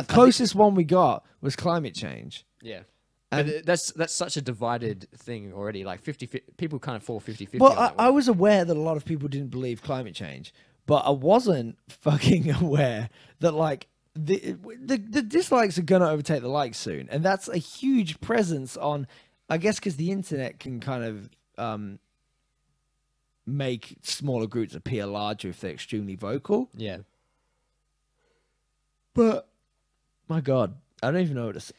closest one we got was climate change. Yeah. And that's such a divided thing already. Like 50 people kind of fall 50-50. Well, I was aware that a lot of people didn't believe climate change, but I wasn't fucking aware that like the dislikes are gonna overtake the likes soon, and that's a huge presence on, I guess, because the internet can kind of make smaller groups appear larger if they're extremely vocal. Yeah. But my God, I don't even know what to say.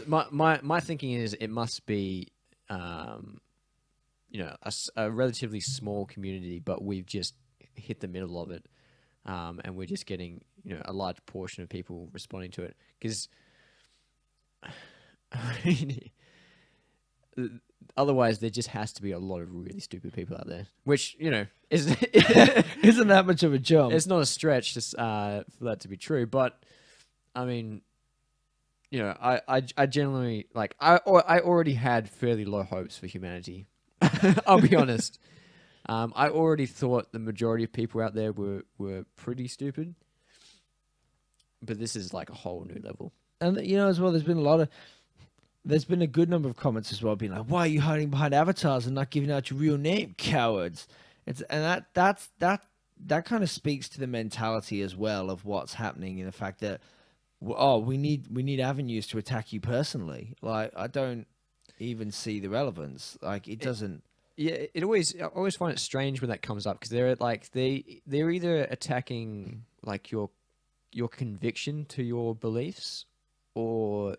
My thinking is it must be, a relatively small community, but we've just hit the middle of it, and we're just getting a large portion of people responding to it. Because otherwise, there just has to be a lot of really stupid people out there, which isn't that much of a jump. It's not a stretch just for that to be true, but I mean, I generally I already had fairly low hopes for humanity. I'll be honest. I already thought the majority of people out there were pretty stupid, but this is like a whole new level. And as well, there's been a good number of comments as well, being like, "Why are you hiding behind avatars and not giving out your real name, cowards?" That kind of speaks to the mentality as well of what's happening, in the fact that, we need avenues to attack you personally. Like, I don't even see the relevance. Like, it doesn't. Yeah, I always find it strange when that comes up, because they're either attacking like your conviction to your beliefs, or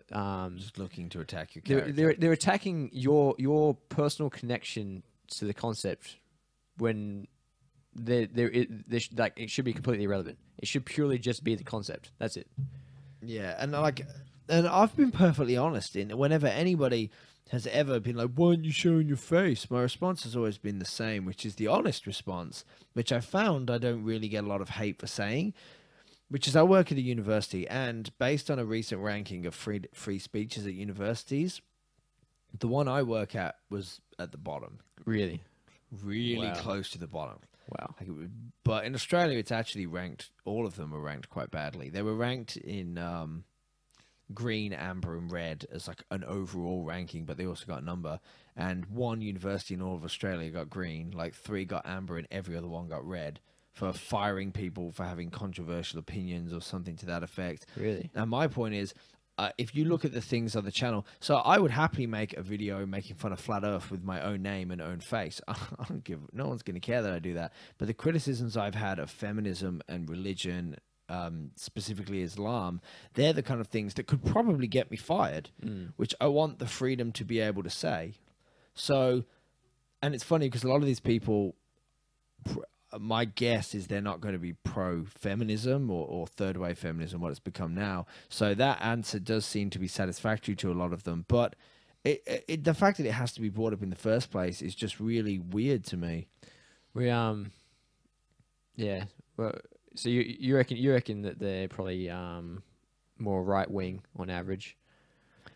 just looking to attack your character. They're attacking your personal connection to the concept, when it should be completely irrelevant. It should purely just be the concept. That's it. Yeah, and I've been perfectly honest in whenever anybody has ever been like, "Why aren't you showing your face?" My response has always been the same, which is the honest response, which I found I don't really get a lot of hate for saying, which is, I work at a university, and based on a recent ranking of free speeches at universities, the one I work at was at the bottom. Really Wow. Close to the bottom. Wow. But in Australia, it's actually ranked, all of them were ranked quite badly. They were ranked in green, amber, and red as like an overall ranking, but they also got a number. And one university in all of Australia got green, like 3 got amber, and every other one got red, for firing people for having controversial opinions or something to that effect. Really? And my point is, if you look at the things on the channel, so I would happily make a video making fun of flat Earth with my own name and own face. I don't give. No one's going to care that I do that. But the criticisms I've had of feminism and religion, specifically Islam, they're the kind of things that could probably get me fired, which I want the freedom to be able to say. So, and it's funny because a lot of these people, my guess is they're not going to be pro-feminism or third-wave feminism, what it's become now. So that answer does seem to be satisfactory to a lot of them. But the fact that it has to be brought up in the first place is just really weird to me. Yeah. Well, so you reckon that they're probably more right-wing on average?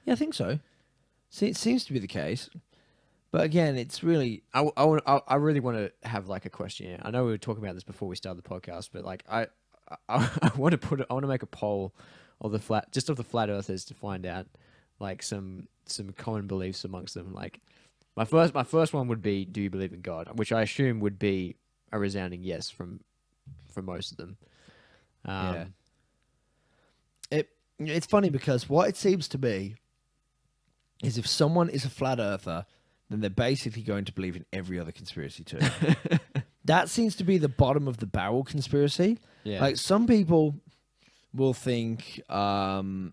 Yeah, I think so. See, it seems to be the case. But again, it's really... I really want to have like a questionnaire. I know we were talking about this before we started the podcast, but like I want to make a poll of the flat earthers to find out like some common beliefs amongst them. Like my first one would be, do you believe in God? Which I assume would be a resounding yes from most of them. Yeah. It's funny because what it seems to be is if someone is a flat earther, then they're basically going to believe in every other conspiracy too. That seems to be the bottom of the barrel conspiracy. Yeah. Like some people will think the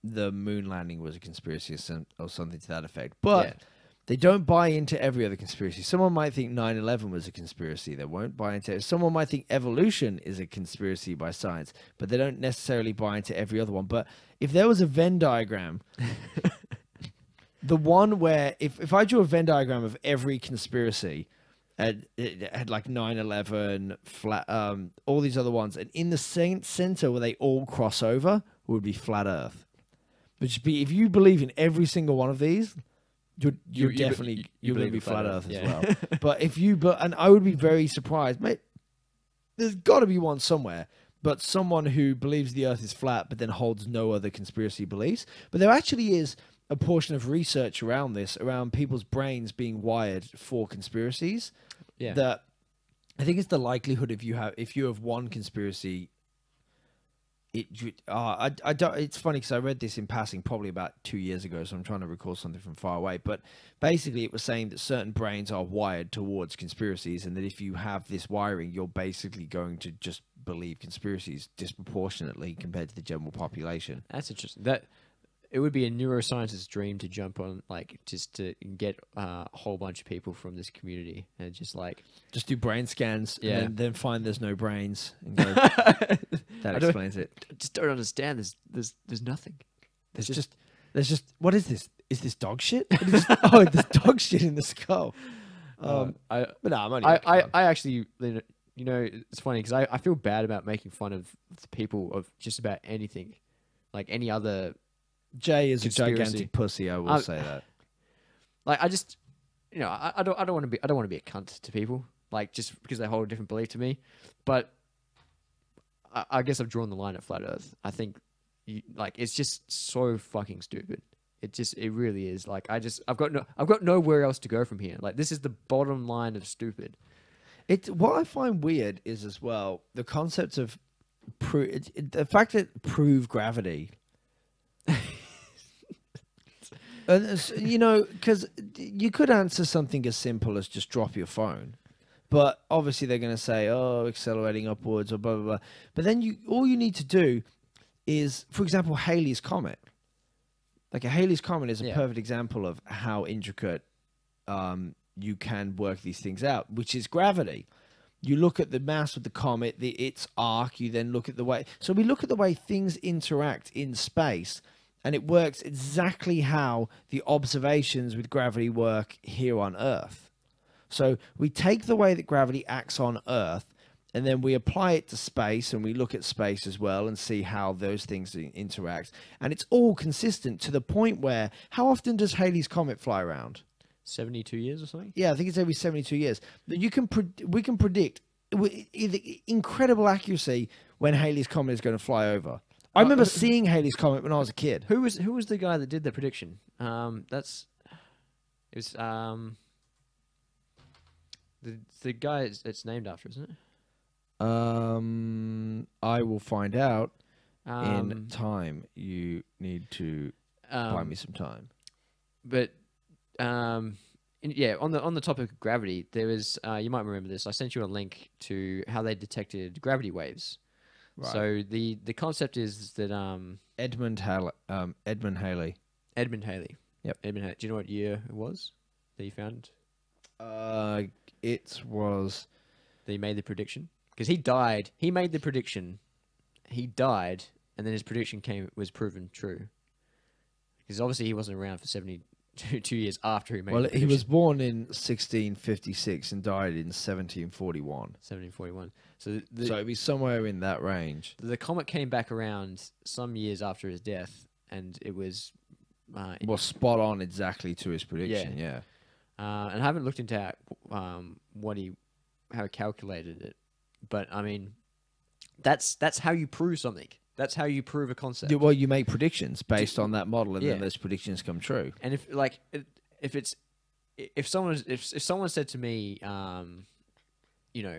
moon landing was a conspiracy or something to that effect. But they don't buy into every other conspiracy. Someone might think 9/11 was a conspiracy. They won't buy into it. Someone might think evolution is a conspiracy by science, but they don't necessarily buy into every other one. But if there was a Venn diagram... The one where, if I drew a Venn diagram of every conspiracy, and it had like 9/11, flat, all these other ones, and in the center where they all cross over would be flat Earth. Which would be, if you believe in every single one of these, you're definitely going to be flat Earth as well. But and I would be very surprised, mate. There's got to be one somewhere. But someone who believes the Earth is flat, but then holds no other conspiracy beliefs. But there actually is a portion of research around this, around people's brains being wired for conspiracies. Yeah. That I think it's the likelihood if you have one conspiracy. It's funny because I read this in passing probably about 2 years ago, so I'm trying to recall something from far away. But basically, it was saying that certain brains are wired towards conspiracies, and that if you have this wiring, you're basically going to just believe conspiracies disproportionately compared to the general population. That's interesting. That it would be a neuroscientist's dream to jump on, like, just to get a whole bunch of people from this community and just do brain scans, and then find there's no brains and go. That explains it. I just don't understand. There's nothing. There's just what is this? Is this dog shit? There's dog shit in the skull. I'm only I actually, it's funny because I feel bad about making fun of the people of just about anything, like any other. Jay is a gigantic pussy. I will say that. Like I just, I don't want to be a cunt to people, like just because they hold a different belief to me. But I guess I've drawn the line at flat Earth. I think, it's just so fucking stupid. It really is. Like I've got nowhere else to go from here. Like this is the bottom line of stupid. What I find weird is as well the concept of the fact that prove gravity. Because you could answer something as simple as just drop your phone, but obviously they're going to say, "Oh, accelerating upwards," or blah blah blah. But then all you need to do is, for example, Halley's Comet. Like a Halley's Comet is a perfect example of how intricate you can work these things out, which is gravity. You look at the mass of the comet, its arc. You then look at the way. So we look at the way things interact in space. And it works exactly how the observations with gravity work here on Earth. So we take the way that gravity acts on Earth, and then we apply it to space, and we look at space as well and see how those things interact. And it's all consistent to the point where, how often does Halley's Comet fly around? 72 years or something? Yeah, I think it's every 72 years. We can predict with incredible accuracy when Halley's Comet is going to fly over. I remember seeing Halley's Comet when I was a kid. Who was the guy that did the prediction? The guy it's named after, isn't it? I will find out. in time. You need to buy me some time. But on the topic of gravity, there was you might remember this. I sent you a link to how they detected gravity waves. Right. So the concept is that Edmund Halley. Edmund Halley. Yep. Edmund Halley. Do you know what year it was that he found? It was That he made the prediction, because he died. He made the prediction. He died, and then his prediction was proven true. Because obviously he wasn't around for 72 years after he made. Well, the he prediction. was born in 1656 and died in 1741. 1741. So So it'd be somewhere in that range. the comet came back around some years after his death, and it was Well, spot on exactly to his prediction. Yeah. and I haven't looked into how he calculated it, but I mean, that's how you prove something. That's how you prove a concept. Yeah, well, you make predictions based on that model, and Yeah. then those predictions come true. And if someone said to me, the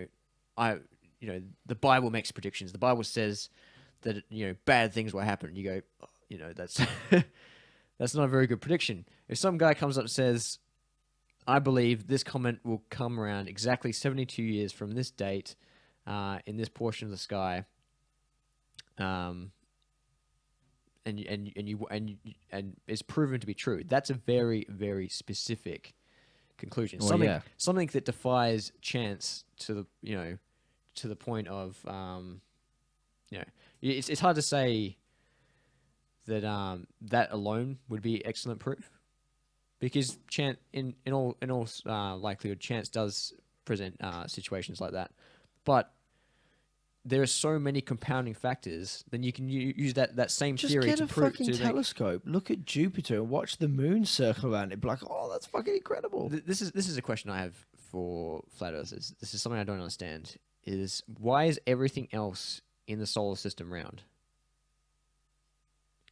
Bible makes predictions. The Bible says that bad things will happen. You go, that's that's not a very good prediction. If some guy comes up and says, I believe this comet will come around exactly 72 years from this date, in this portion of the sky, and it's proven to be true. That's a very, very specific conclusion. Well, Something that defies chance to the point of it's hard to say that that alone would be excellent proof, because chance in all likelihood, chance does present situations like that, but there are so many compounding factors. Then you can use that same Just theory get to a prove. fucking telescope, look at Jupiter, and watch the moon circle around it. Be like, oh, that's fucking incredible. This is a question I have for flat earthers. This is something I don't understand. Is why is everything else in the solar system round?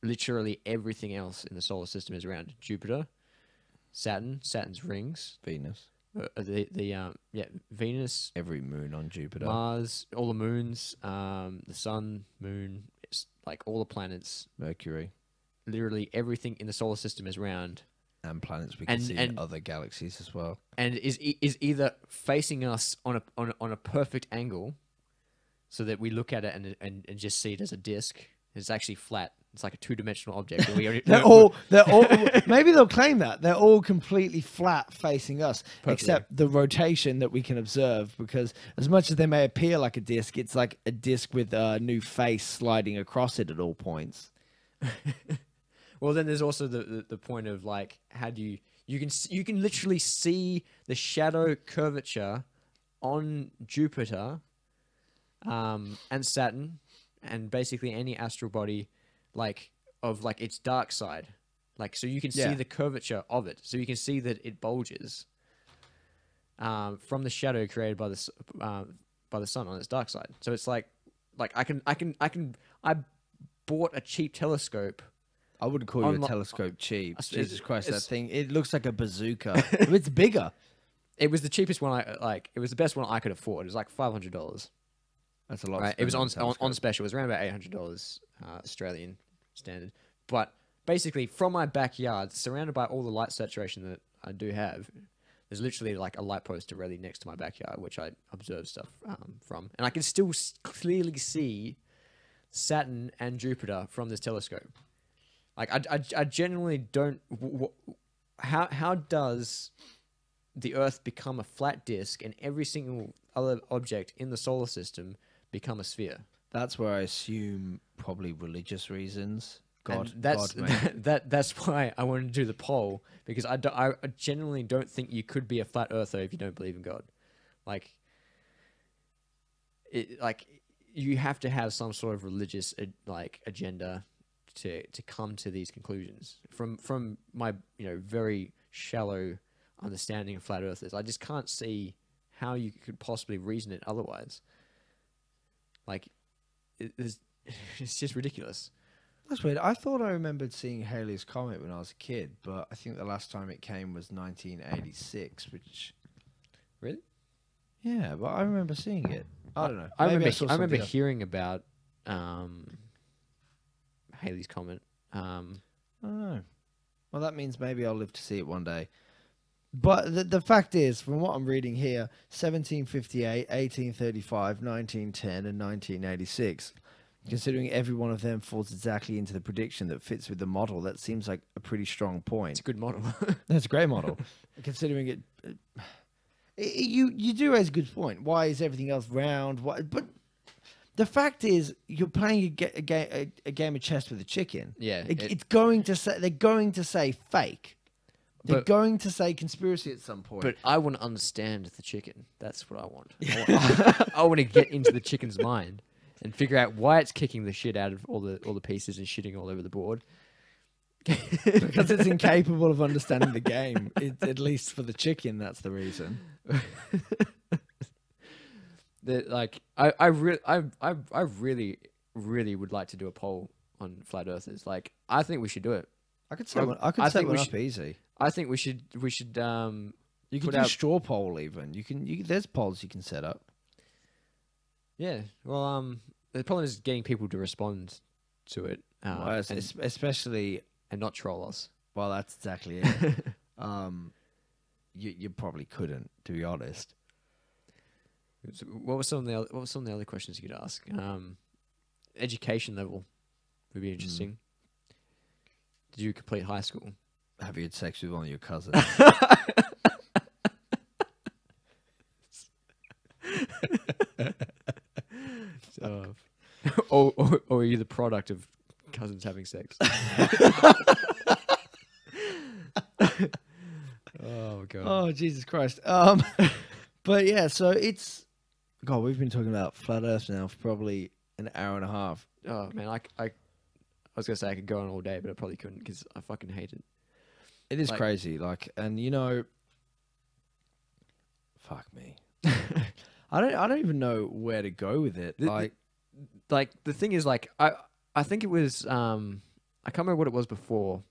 Literally everything else in the solar system is round. Jupiter, Saturn's rings, Venus. Venus, Every moon on Jupiter. Mars, all the moons, the sun, moon, it's like all the planets. Mercury. Literally everything in the solar system is round. And planets we can see in other galaxies as well. And is either facing us on a perfect angle, so that we look at it and just see it as a disc. It's actually flat. It's like a two-dimensional object. And they're all maybe they'll claim that they're all completely flat facing us, except the rotation that we can observe. Because as much as they may appear like a disc, it's like a disc with a new face sliding across it at all points. Well, then there's also the point of like, how do you can literally see the shadow curvature on Jupiter, and Saturn, and basically any astral body, of its dark side, so you can see the curvature of it, so you can see that it bulges from the shadow created by the sun on its dark side. So it's like I bought a cheap telescope. I wouldn't call you a telescope cheap. Jesus Christ, that thing, it looks like a bazooka. It's bigger. It was the cheapest one it was the best one I could afford. It was like $500. That's a lot. Right? It was on special. It was around about $800 Australian standard. But basically, from my backyard, surrounded by all the light saturation that I do have, there's literally like a light post directly next to my backyard, which I observe stuff from, and I can still clearly see Saturn and Jupiter from this telescope. I genuinely don't. How does the Earth become a flat disk and every single other object in the solar system become a sphere? That's where I assume probably religious reasons. God, that's God, that's why I wanted to do the poll, because I genuinely don't think you could be a flat earther if you don't believe in God. You have to have some sort of religious agenda to come to these conclusions. From my very shallow understanding of flat earthers, I just can't see how you could possibly reason it otherwise. It's just ridiculous. That's weird. I thought I remembered seeing Halley's Comet when I was a kid, but I think the last time it came was 1986, which... Really? Yeah, but I remember seeing it. I don't know. I Maybe remember saw something else. hearing about Halley's Comet. Oh, well, that means maybe I'll live to see it one day. But the fact is, from what I'm reading here, 1758, 1835, 1910, and 1986. Considering every one of them falls exactly into the prediction that fits with the model, that seems like a pretty strong point. It's a good model. That's a great model. Considering it, you do raise a good point. Why is everything else round? Why, but the fact is, you're playing a game of chess with a chicken. Yeah, it's going to say, they're going to say fake. They're going to say conspiracy at some point. But I want to understand the chicken. That's what I want. I want to get into the chicken's mind and figure out why it's kicking the shit out of all the pieces and shitting all over the board. Because it's incapable of understanding the game. At least for the chicken, that's the reason. I really would like to do a poll on flat earthers. Like, I think we should do it. I could set one up easy. I think we should. You can do straw poll even. There's polls you can set up. Yeah. Well, the problem is getting people to respond to it, especially and not troll us. Well, that's exactly it. You probably couldn't, to be honest. What were some of the other questions you could ask? Education level would be interesting. Did you complete high school? Have you had sex with one of your cousins? Or are you the product of cousins having sex? Oh god. Oh Jesus Christ. But yeah, so it's we've been talking about flat Earth now for probably an hour and a half. Oh man, I was gonna say I could go on all day, but I probably couldn't because I fucking hate it. It is crazy, and fuck me. I don't even know where to go with it. The thing is, I think it was I can't remember what it was before,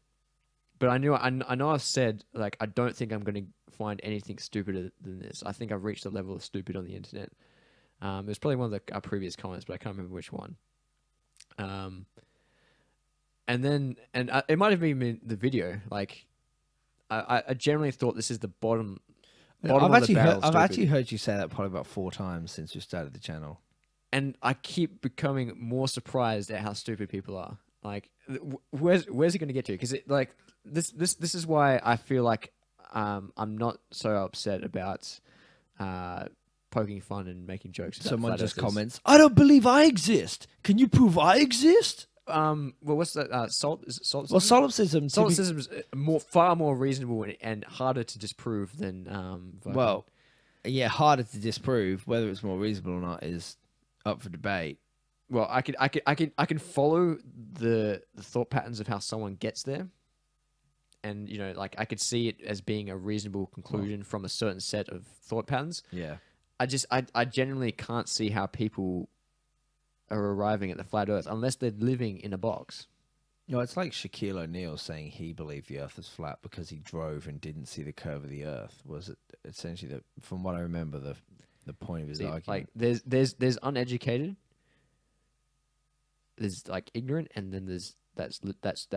but I know I've said I don't think I'm gonna find anything stupider than this. I think I've reached the level of stupid on the internet. It was probably one of our previous comments, but I can't remember which one. And it might have been the video. I generally thought this is the bottom. I've actually heard you say that probably about 4 times since you started the channel, and I keep becoming more surprised at how stupid people are. Where's it going to get to? Because this is why I feel like I'm not so upset about poking fun and making jokes. Someone just comments, "I don't believe I exist. Can you prove I exist?" Well, what's that? Solipsism? Well, solipsism. Solipsism is far more reasonable and harder to disprove than. Harder to disprove. Whether it's more reasonable or not is up for debate. Well, I can follow the thought patterns of how someone gets there, and I could see it as being a reasonable conclusion from a certain set of thought patterns. Yeah. I genuinely can't see how people are arriving at the flat Earth unless they're living in a box. It's like Shaquille O'Neal saying he believed the Earth was flat because he drove and didn't see the curve of the Earth. Was it essentially from what I remember, the point of his argument? There's uneducated, there's ignorant, and then there's that's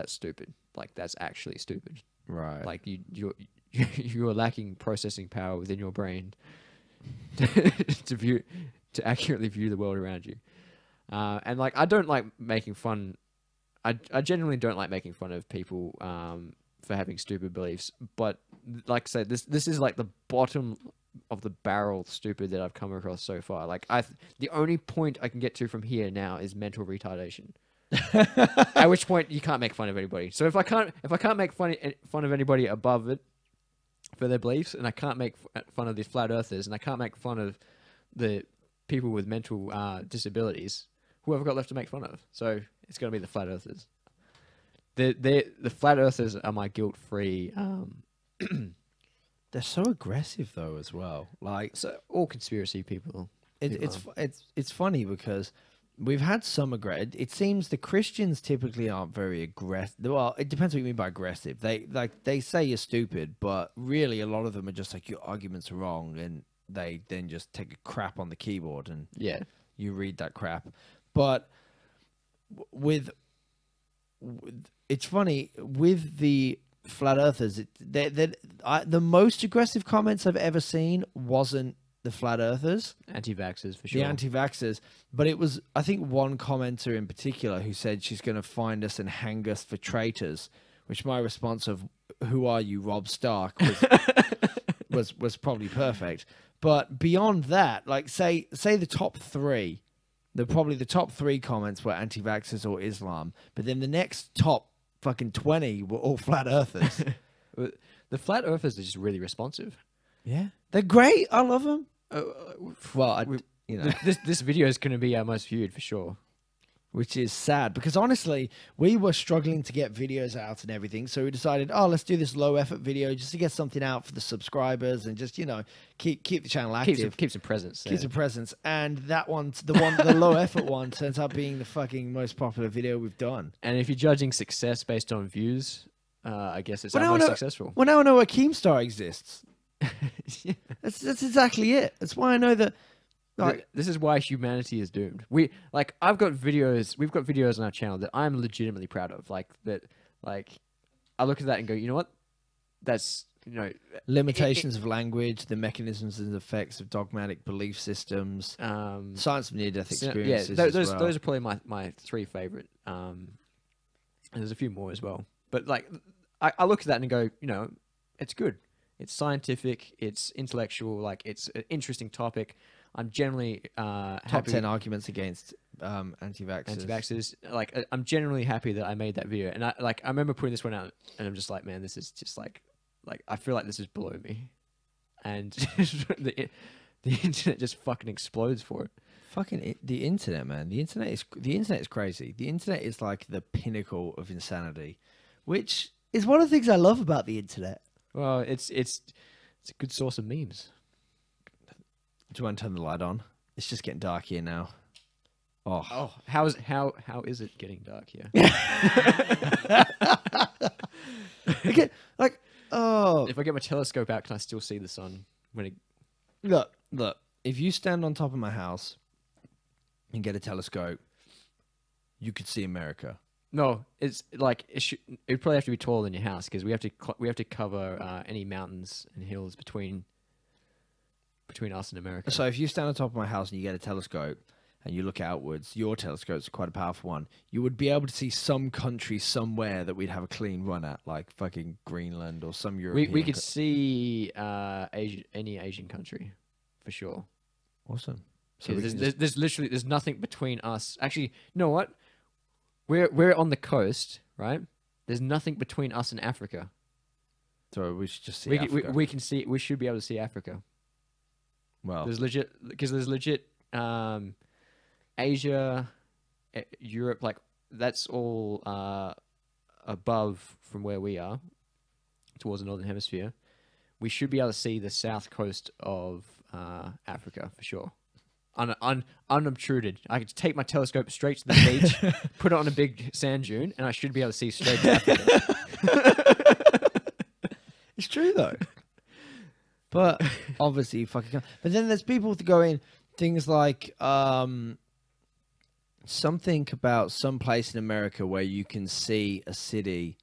stupid. That's actually stupid. Right. You're lacking processing power within your brain to accurately view the world around you. And I don't like making fun. I genuinely don't like making fun of people for having stupid beliefs. But like I said, this is the bottom of the barrel stupid that I've come across so far. The only point I can get to from here now is mental retardation. At which point you can't make fun of anybody. So if I can't make fun of anybody above it for their beliefs, and I can't make fun of these flat earthers, and I can't make fun of the people with mental disabilities, who have I got left to make fun of? So it's got to be the flat earthers. The flat earthers are my guilt-free. They're so aggressive though, as well. So all conspiracy people. It's funny because we've had some It seems the Christians typically aren't very aggressive. Well, it depends what you mean by aggressive. They say you're stupid, but really a lot of them are just your arguments are wrong, and they then just take a crap on the keyboard and you read that crap. But with it's funny with the flat earthers. The most aggressive comments I've ever seen wasn't the flat earthers, anti-vaxxers for sure. The anti-vaxxers, but it was, I think, one commenter in particular who said she's going to find us and hang us for traitors. Which my response of "Who are you, Rob Stark?" was probably perfect. But beyond that, like say the top three, probably the top three comments were anti-vaxxers or Islam, but then the next top fucking 20 were all flat earthers. The flat earthers are just really responsive. Yeah, they're great. I love them. This video is going to be our most viewed for sure. Which is sad because honestly, we were struggling to get videos out and everything. So we decided, let's do this low effort video just to get something out for the subscribers and just, keep the channel active. Keep some presence. Keep some presence. And that one, the low effort one turns out being the fucking most popular video we've done. And if you're judging success based on views, I guess it's our most successful. Well, now I know where Keemstar exists. Yeah. That's exactly it. That's why I know that. Like, this is why humanity is doomed. We've got videos on our channel that I'm legitimately proud of. Like I look at that and go, you know what? That's, limitations of language, the mechanisms and effects of dogmatic belief systems, science of near-death experiences. Yeah, those are probably my three favorite. And there's a few more as well. But I look at that and go, it's good. It's scientific. It's intellectual. It's an interesting topic. I'm generally top 10 arguments against anti-vaxxers. I'm generally happy that I made that video, and I remember putting this one out, and I'm just like, man, this is just like I feel like this is below me, and the internet just fucking explodes for it. Fucking the internet, man. The internet is crazy. The internet is like the pinnacle of insanity, which is one of the things I love about the internet. Well, it's a good source of memes. Do you want to turn the light on? It's just getting dark here now. Oh, how is it getting dark here? Okay, if I get my telescope out, can I still see the sun when it? Look. If you stand on top of my house and get a telescope, you could see America. No, it's like it'd probably have to be taller than your house because we have to cover any mountains and hills between us and America. So if you stand on top of my house and you get a telescope and you look outwards, your telescope's quite a powerful one. You would be able to see some country somewhere that we'd have a clean run at, like fucking Greenland or some European. We could see any Asian country for sure. Awesome. So there's nothing between us. Actually, you know what? We're on the coast, right? There's nothing between us and Africa. So we should just see Africa. We should be able to see Africa. Well, there's legit Asia, Europe, that's all above from where we are towards the northern hemisphere. We should be able to see the south coast of Africa for sure. Unobtruded. I could take my telescope straight to the beach, put it on a big sand dune, and I should be able to see straight to Africa. It's true though. But obviously you fucking can't. But then there's people that go in things like something about some place in America where you can see a city.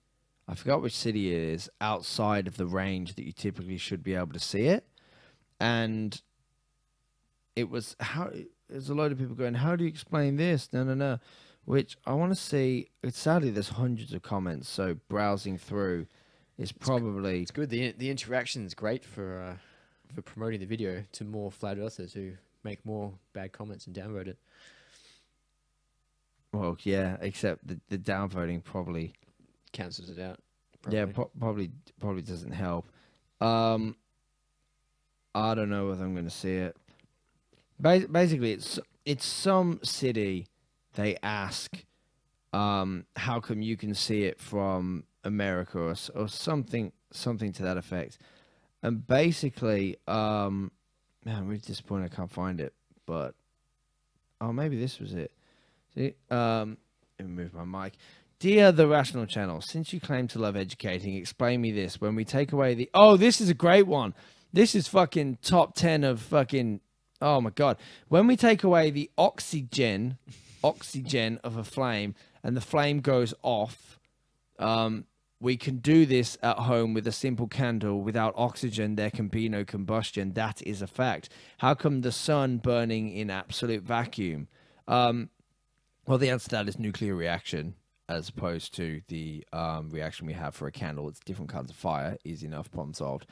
I forgot which city it is, outside of the range that you typically should be able to see it. And it was there's a load of people going, how do you explain this? No. Which I want to see. Sadly, there's hundreds of comments, so browsing through is probably... It's good. The interaction is great for promoting the video to more flat earthers who make more bad comments and downvote it. Well, yeah, except the downvoting probably... cancels it out. Probably. Yeah, probably doesn't help. I don't know whether I'm going to see it. Basically, it's some city. They ask, how come you can see it from America or something to that effect. And basically, man, I'm really disappointed I can't find it. But maybe this was it. See, let me move my mic. Dear The Rational Channel, since you claim to love educating, explain me this. When we take away the... Oh, this is a great one. This is fucking top 10 of fucking... Oh, my God. When we take away the oxygen of a flame and the flame goes off. We can do this at home with a simple candle. Without oxygen, there can be no combustion. That is a fact. How come the sun burning in absolute vacuum? Well, the answer to that is nuclear reaction, as opposed to the reaction we have for a candle. It's different kinds of fire. Easy enough, problem solved.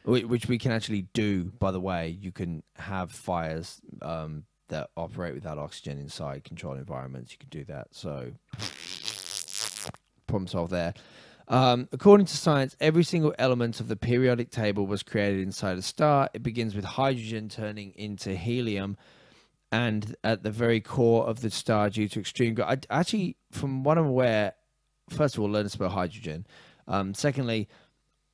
Which we can actually do, by the way. You can have fires that operate without oxygen inside controlled environments. You can do that. So, problem solved there. According to science, every single element of the periodic table was created inside a star. It begins with hydrogen turning into helium, and at the very core of the star, due to extreme actually, from what I'm aware, first of all, learn us about hydrogen. Secondly,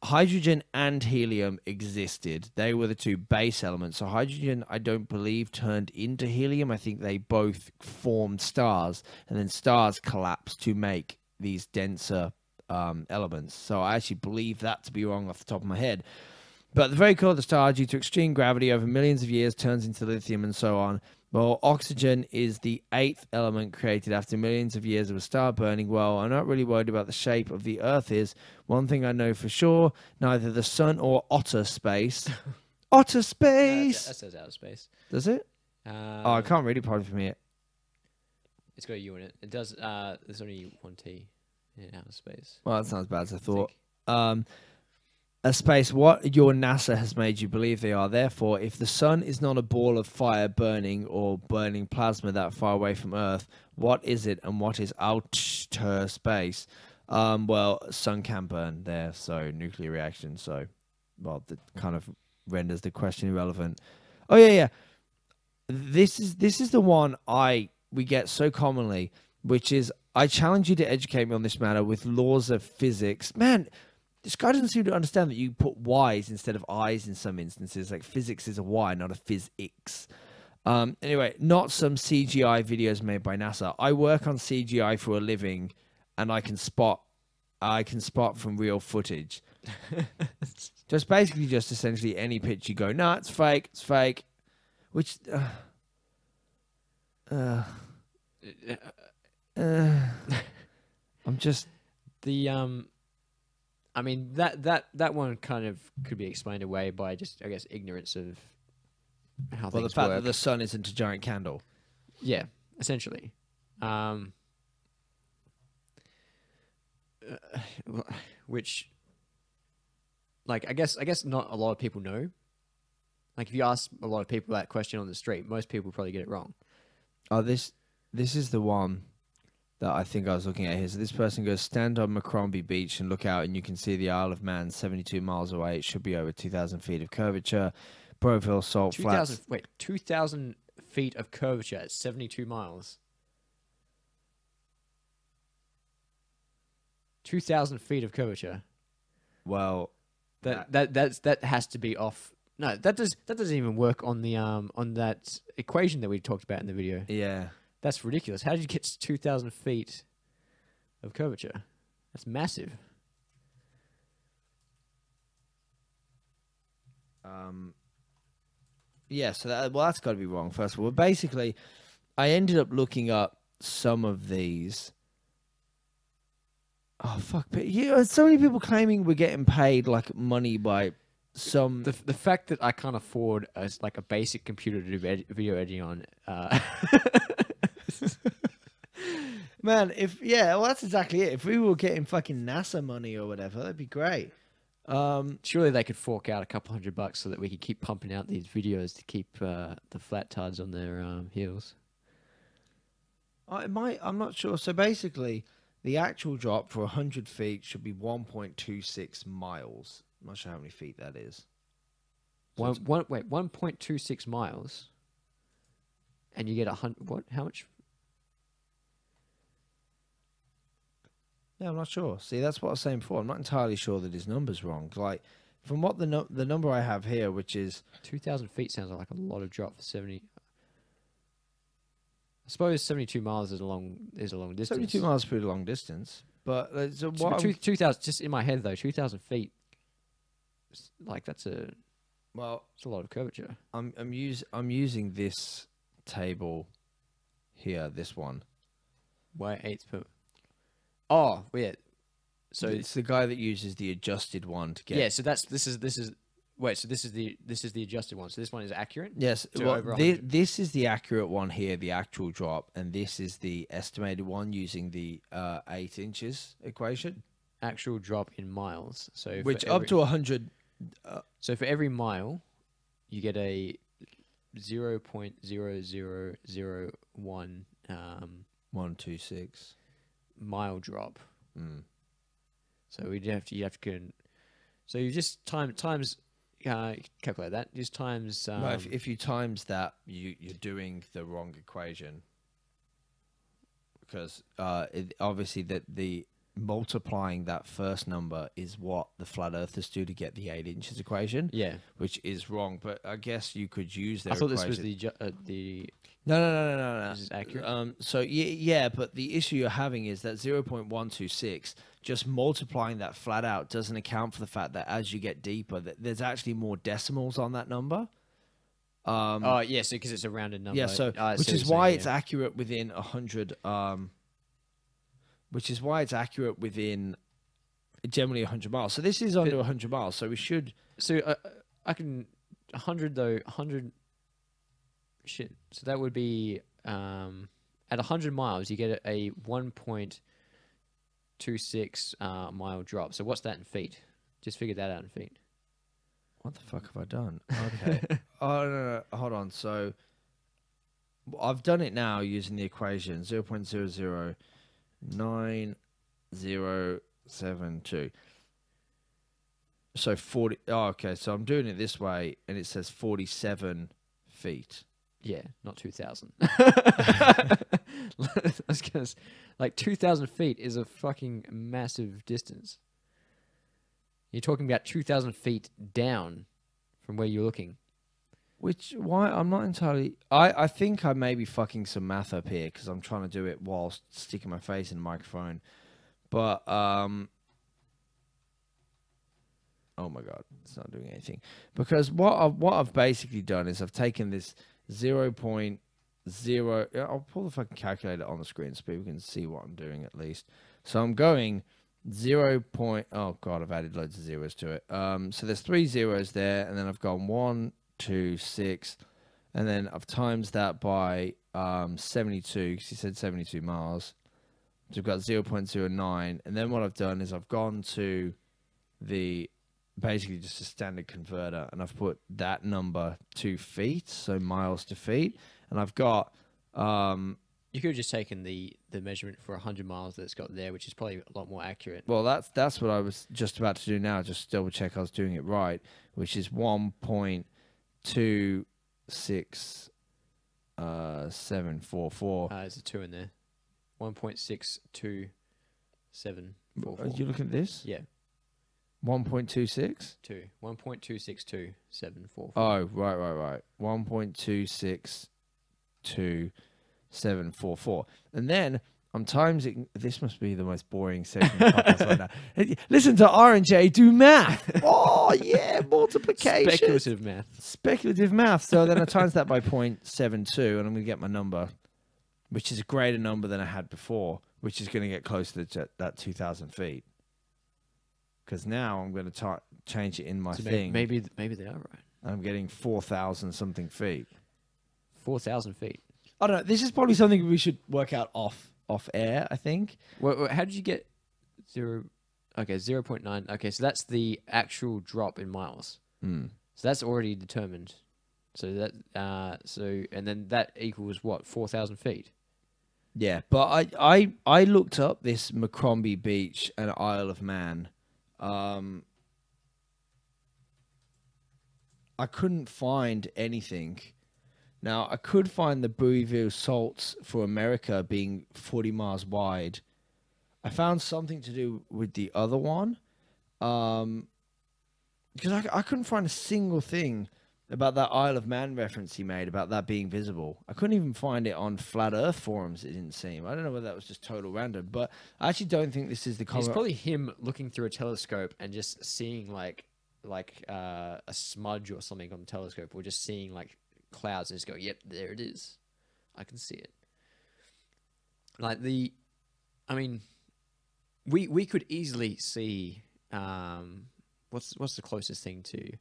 hydrogen and helium existed. They were the two base elements. So hydrogen, I don't believe, turned into helium. I think they both formed stars, and then stars collapsed to make these denser elements. So I actually believe that to be wrong off the top of my head. But the very core of the star, due to extreme gravity over millions of years, turns into lithium and so on. Well, oxygen is the 8th element created after millions of years of a star burning. Well, I'm not really worried about the shape of the Earth is. One thing I know for sure, neither the sun or outer space. Outer space! That says outer space. Does it? Oh, I can't read it probably from here. It's got a U in it. It does. There's only one T in outer space. Well, that sounds bad as I thought. A space, what your NASA has made you believe they are. Therefore, if the sun is not a ball of fire burning or burning plasma that far away from Earth, what is it, and what is outer space? Well, sun can burn there, so nuclear reaction. So, well, that kind of renders the question irrelevant. Oh yeah. This is the one we get so commonly, which is, I challenge you to educate me on this matter with laws of physics. Man, this guy doesn't seem to understand that you put Y's instead of I's in some instances. Like, physics is a Y, not a phys-X. Anyway, not some CGI videos made by NASA. I work on CGI for a living, and I can spot from real footage. Just basically, just essentially any picture you go, no, it's fake. Which, I'm just I mean, that one kind of could be explained away by just, I guess, ignorance of how things work. Well, the fact that the sun isn't a giant candle. Yeah, essentially. Which, like, I guess not a lot of people know. Like, if you ask a lot of people that question on the street, most people probably get it wrong. Oh, this is the one that I think I was looking at here. So this person goes, stand on Macrombie Beach and look out, and you can see the Isle of Man 72 miles away. It should be over 2,000 feet of curvature. Broville Salt Flats. 2,000 feet of curvature at 72 miles. 2,000 feet of curvature. Well, that has to be off. No, that doesn't even work on the on that equation that we talked about in the video. Yeah. That's ridiculous. How did you get to 2,000 feet of curvature? That's massive. Yeah, so that's got to be wrong, first of all. Basically, I ended up looking up some of these. Oh, fuck. But so many people claiming we're getting paid, like, money by some... The fact that I can't afford a basic computer to do video editing on... Man, well, that's exactly it. If we were getting fucking NASA money or whatever, that'd be great. Surely they could fork out a couple $100 so that we could keep pumping out these videos to keep the flat tards on their heels. I'm not sure. So basically, the actual drop for 100 feet should be 1.26 miles. I'm not sure how many feet that is. So 1.26 miles, and you get 100. What? How much? Yeah, I'm not sure. See, that's what I was saying before. I'm not entirely sure that his number's wrong. Like, from what the number I have here, which is 2,000 feet, sounds like a lot of drop for 70. I suppose 72 miles is a long distance. 72 miles is a pretty long distance, but so what? 2,000, just in my head though, 2,000 feet. Like that's a lot of curvature. I'm using this table here, this one. Why 8 per? Oh, yeah. So it's the guy that uses the adjusted one to get. yeah. So this is. Wait. So this is the adjusted one. So this one is accurate. Yes. To Well, over 100. this is the accurate one here, the actual drop, and this is the estimated one using the 8 inches equation, Actual drop in miles. So which for up every, to 100. So for every mile, you get a 0.0001 126. mile drop. Mm. So you have to so you just times calculate that. Just times. No, if you times that, you're doing the wrong equation, because obviously the multiplying that first number is what the flat earthers do to get the 8 inches equation. Yeah. Which is wrong, but I guess you could use their I thought equation. this was the. No. This is accurate. So yeah, but the issue you're having is that 0.126, just multiplying that flat out doesn't account for the fact that as you get deeper, there's actually more decimals on that number. Oh yes, because it's a rounded number. Yeah, so which is why it's accurate within 100. Which is why it's accurate within generally 100 miles. So this is under 100 miles. So we should. So I can 100 though 100. Shit. So that would be at 100 miles you get a 1.26 mile drop. So what's that in feet? Just figure that out in feet. What the fuck have I done? Okay. Oh no, hold on. So I've done it now using the equation 0.009072. So 40. Oh, okay. So I'm doing it this way, and it says 47 feet. Yeah, not 2,000. I was gonna like 2,000 feet is a fucking massive distance. You're talking about 2,000 feet down from where you're looking. Why I'm not entirely. I think I may be fucking some math up here because I'm trying to do it whilst sticking my face in the microphone. But oh my god, it's not doing anything. Because what I've basically done is I've taken this 0.0. I'll pull the fucking calculator on the screen so people can see what I'm doing at least. So I'm going 0. Oh god, I've added loads of zeros to it. So there's 3 zeros there, and then I've gone 1, 2, 6, and then I've times that by 72 because he said 72 miles. So I've got 0.09, and then what I've done is I've gone to the basically just a standard converter, and I've put that number to feet, so miles to feet, and I've got you could have just taken the measurement for 100 miles that it's got there, which is probably a lot more accurate. Well, that's what I was just about to do now, just double check I was doing it right, which is 1.26744. There's a 2 in there. 1.62744. Are you looking at this? Yeah. 1.26? 2. 1.262744. Oh, right. 1.2627744. And then I'm timesing. This must be the most boring section of the podcast right now. Listen to R&J do math. Oh, yeah, multiplication. Speculative math. So then I times that by 0.72, and I'm going to get my number, which is a greater number than I had before, which is going to get closer to that 2,000 feet. Because now I'm going to change it in my thing. Maybe they are right. I'm getting 4,000 something feet. 4,000 feet. I don't know. This is probably something we should work out off air, I think. Well, how did you get 0? Okay, 0.9. Okay, so that's the actual drop in miles. Mm. So that's already determined. So that and then that equals what? 4,000 feet. Yeah, but I looked up this Macrombie Beach and Isle of Man. I couldn't find anything. Now, I could find the Bouilleville salts for America being 40 miles wide. I found something to do with the other one. Because I couldn't find a single thing about that Isle of Man reference he made about that being visible. I couldn't even find it on Flat Earth forums, it didn't seem. I don't know whether that was just total random, but I actually don't think this is the common... It's probably him looking through a telescope and just seeing like a smudge or something on the telescope, or just seeing like clouds and just go, yep, there it is. I can see it. Like I mean, we could easily see what's the closest thing to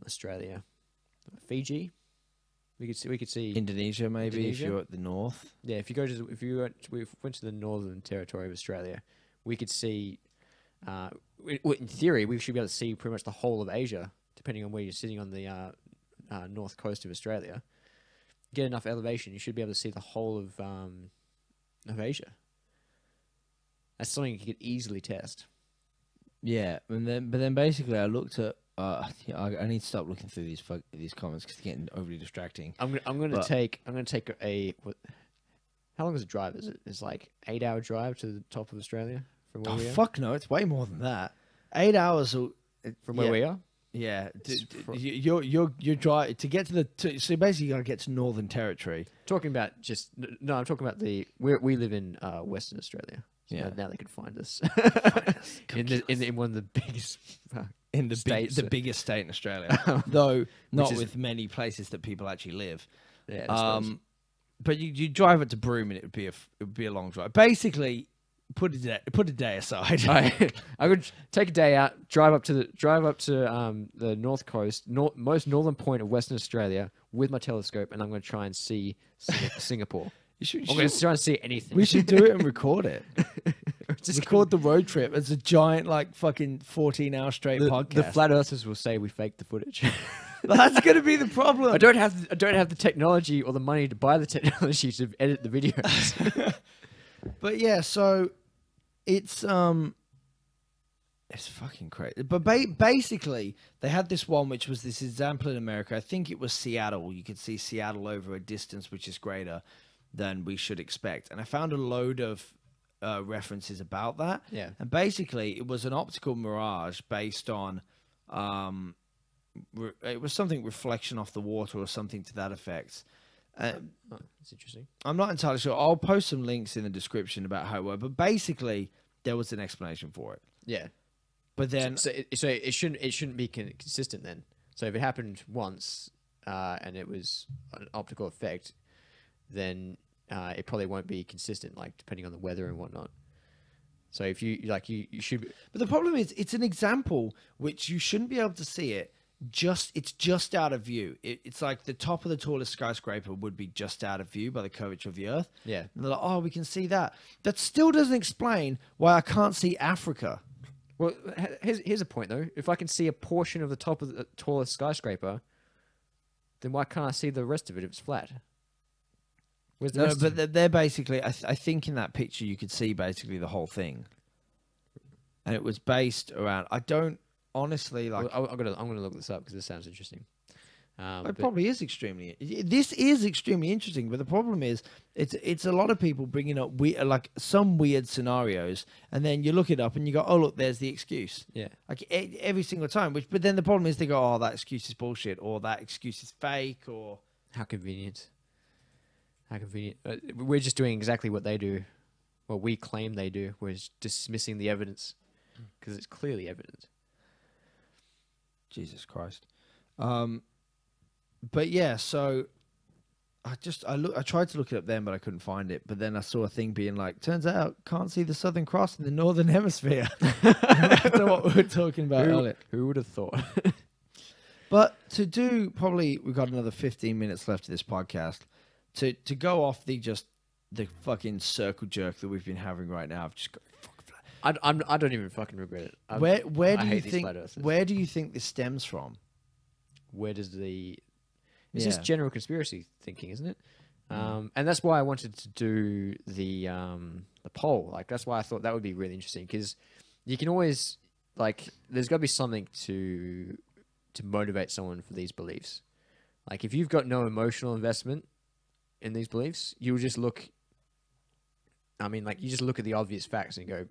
Australia? Fiji. We could see Indonesia, maybe, Indonesia? if you're at the north. Yeah, if you went to the northern territory of Australia, we could see. In theory, we should be able to see pretty much the whole of Asia, depending on where you're sitting on the north coast of Australia. Get enough elevation, you should be able to see the whole of Asia. That's something you could easily test. Yeah, but then basically I looked at. I need to stop looking through these comments because they're getting overly distracting. I'm gonna take a. How long is a drive? It's like 8-hour drive to the top of Australia from where we are. Fuck no, it's way more than that. 8 hours From where we are. Yeah, you're drive to get to so basically you got to get to Northern Territory. Talking about I'm talking about we live in Western Australia. So Yeah. now they could find us in one of the biggest In the states, the biggest state in Australia, though not is- with many places that people actually live. Yeah, I suppose. But you drive it to Broome and it would be a long drive. Basically, put a day aside. I would take a day out, drive up to the north coast, most northern point of Western Australia with my telescope, and I'm going to try and see Singapore. I'm going to try and see anything. We should do it and record it. Just Record the road trip. It's a giant, like, fucking 14-hour straight podcast. The flat earthers will say we faked the footage. That's going to be the problem. I don't have the technology or the money to buy the technology to edit the videos. But yeah, so it's fucking crazy. But basically, they had this one which was this example in America. I think it was Seattle. You could see Seattle over a distance which is greater than we should expect. And I found a load of references about that. Yeah. And basically, it was an optical mirage based on it was something reflection off the water or something to that effect. That's interesting. I'm not entirely sure. I'll post some links in the description about how it worked. But basically, there was an explanation for it. Yeah. But then, So it shouldn't be consistent then. So if it happened once and it was an optical effect, then it probably won't be consistent, like depending on the weather and whatnot. So if you should. but the problem is, it's an example which you shouldn't be able to see it. It's just out of view. It's like the top of the tallest skyscraper would be just out of view by the curvature of the Earth. Yeah. And they're like, oh, we can see that. That still doesn't explain why I can't see Africa. Well, here's a point though. If I can see a portion of the top of the tallest skyscraper, then why can't I see the rest of it if it's flat? Where's the No, rest? but they're basically. I think in that picture you could see basically the whole thing, and it was based around. I don't honestly like. I'm gonna look this up because this sounds interesting. It probably is extremely. This is extremely interesting, but the problem is, it's a lot of people bringing up like some weird scenarios, and then you look it up and you go, oh look, there's the excuse. Yeah. Like every single time. But then the problem is they go, oh, that excuse is bullshit, or that excuse is fake, or How convenient. How convenient. We're just doing exactly what they do, what we claim they do. We're just dismissing the evidence because it's clearly evident. Jesus Christ. But yeah, so I tried to look it up then, but I couldn't find it. But then I saw a thing being like, turns out can't see the Southern Cross in the Northern Hemisphere. After what we were talking about earlier. Who would have thought? But to do, probably we've got another 15 minutes left of this podcast. To go off the fucking circle jerk that we've been having right now, I've just got I don't even fucking regret it. where I do you hate these think flat earthers. where do you think this stems from? Where does it's Yeah. just general conspiracy thinking, isn't it? And that's why I wanted to do the poll. Like that's why I thought that would be really interesting because you can always there's got to be something to motivate someone for these beliefs. Like if you've got no emotional investment in these beliefs, you'll just look. I mean, like you just look at the obvious facts and go,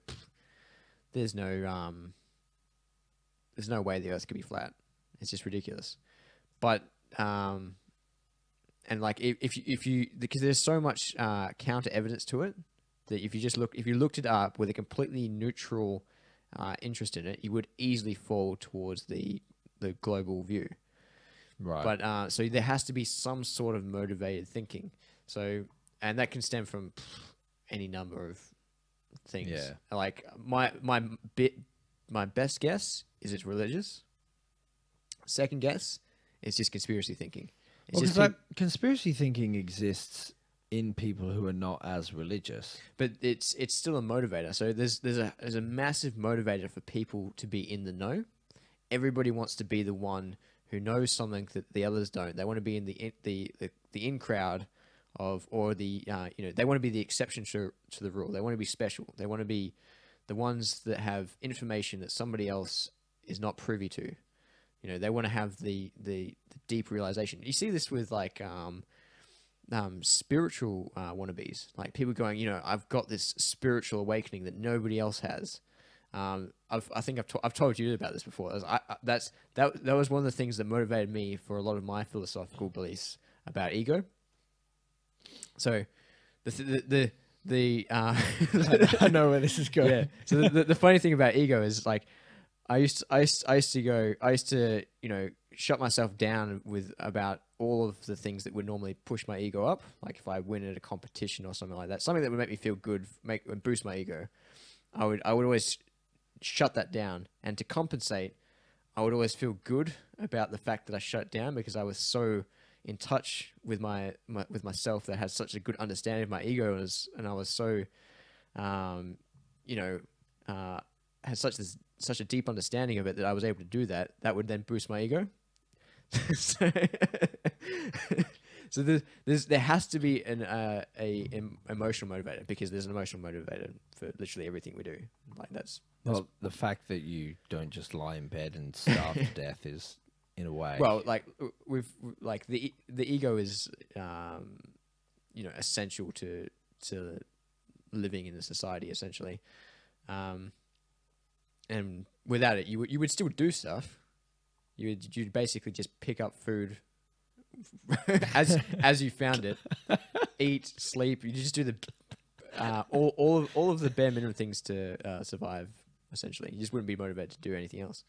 "There's no way the Earth could be flat. It's just ridiculous." But and like if you because there's so much counter evidence to it that if you looked it up with a completely neutral interest in it, you would easily fall towards the global view. Right. But so there has to be some sort of motivated thinking. So and that can stem from any number of things. Yeah. Like my best guess is it's religious. Second guess is just conspiracy thinking. It's Well, just because like conspiracy thinking exists in people who are not as religious. but it's still a motivator. So there's a massive motivator for people to be in the know. Everybody wants to be the one who knows something that the others don't. They want to be in the in crowd of, or the they want to be the exception to the rule. They want to be special. They want to be the ones that have information that somebody else is not privy to. They want to have the deep realization. You see this with like spiritual wannabes, like people going, I've got this spiritual awakening that nobody else has. I think I've told you about this before. That was one of the things that motivated me for a lot of my philosophical beliefs about ego. So the I know where this is going. yeah. So the funny thing about ego is like I used to shut myself down with about all of the things that would normally push my ego up. Like if I win at a competition or something like that, something that would make me feel good, and boost my ego, I would always shut that down. And to compensate, I would always feel good about the fact that I shut it down, because I was so in touch with with myself, that had such a good understanding of my ego, and I was so had such a deep understanding of it that I was able to do that. That would then boost my ego. So there has to be an emotional motivator, because there's an emotional motivator for literally everything we do. Like that's Well, the fact that you don't just lie in bed and starve to death is, in a way. well, like like the ego is essential to living in a society, essentially. And without it, you would still do stuff. You'd basically just pick up food as you found it, eat, sleep. You just do the all of the bare minimum things to survive. Essentially, you just wouldn't be motivated to do anything else.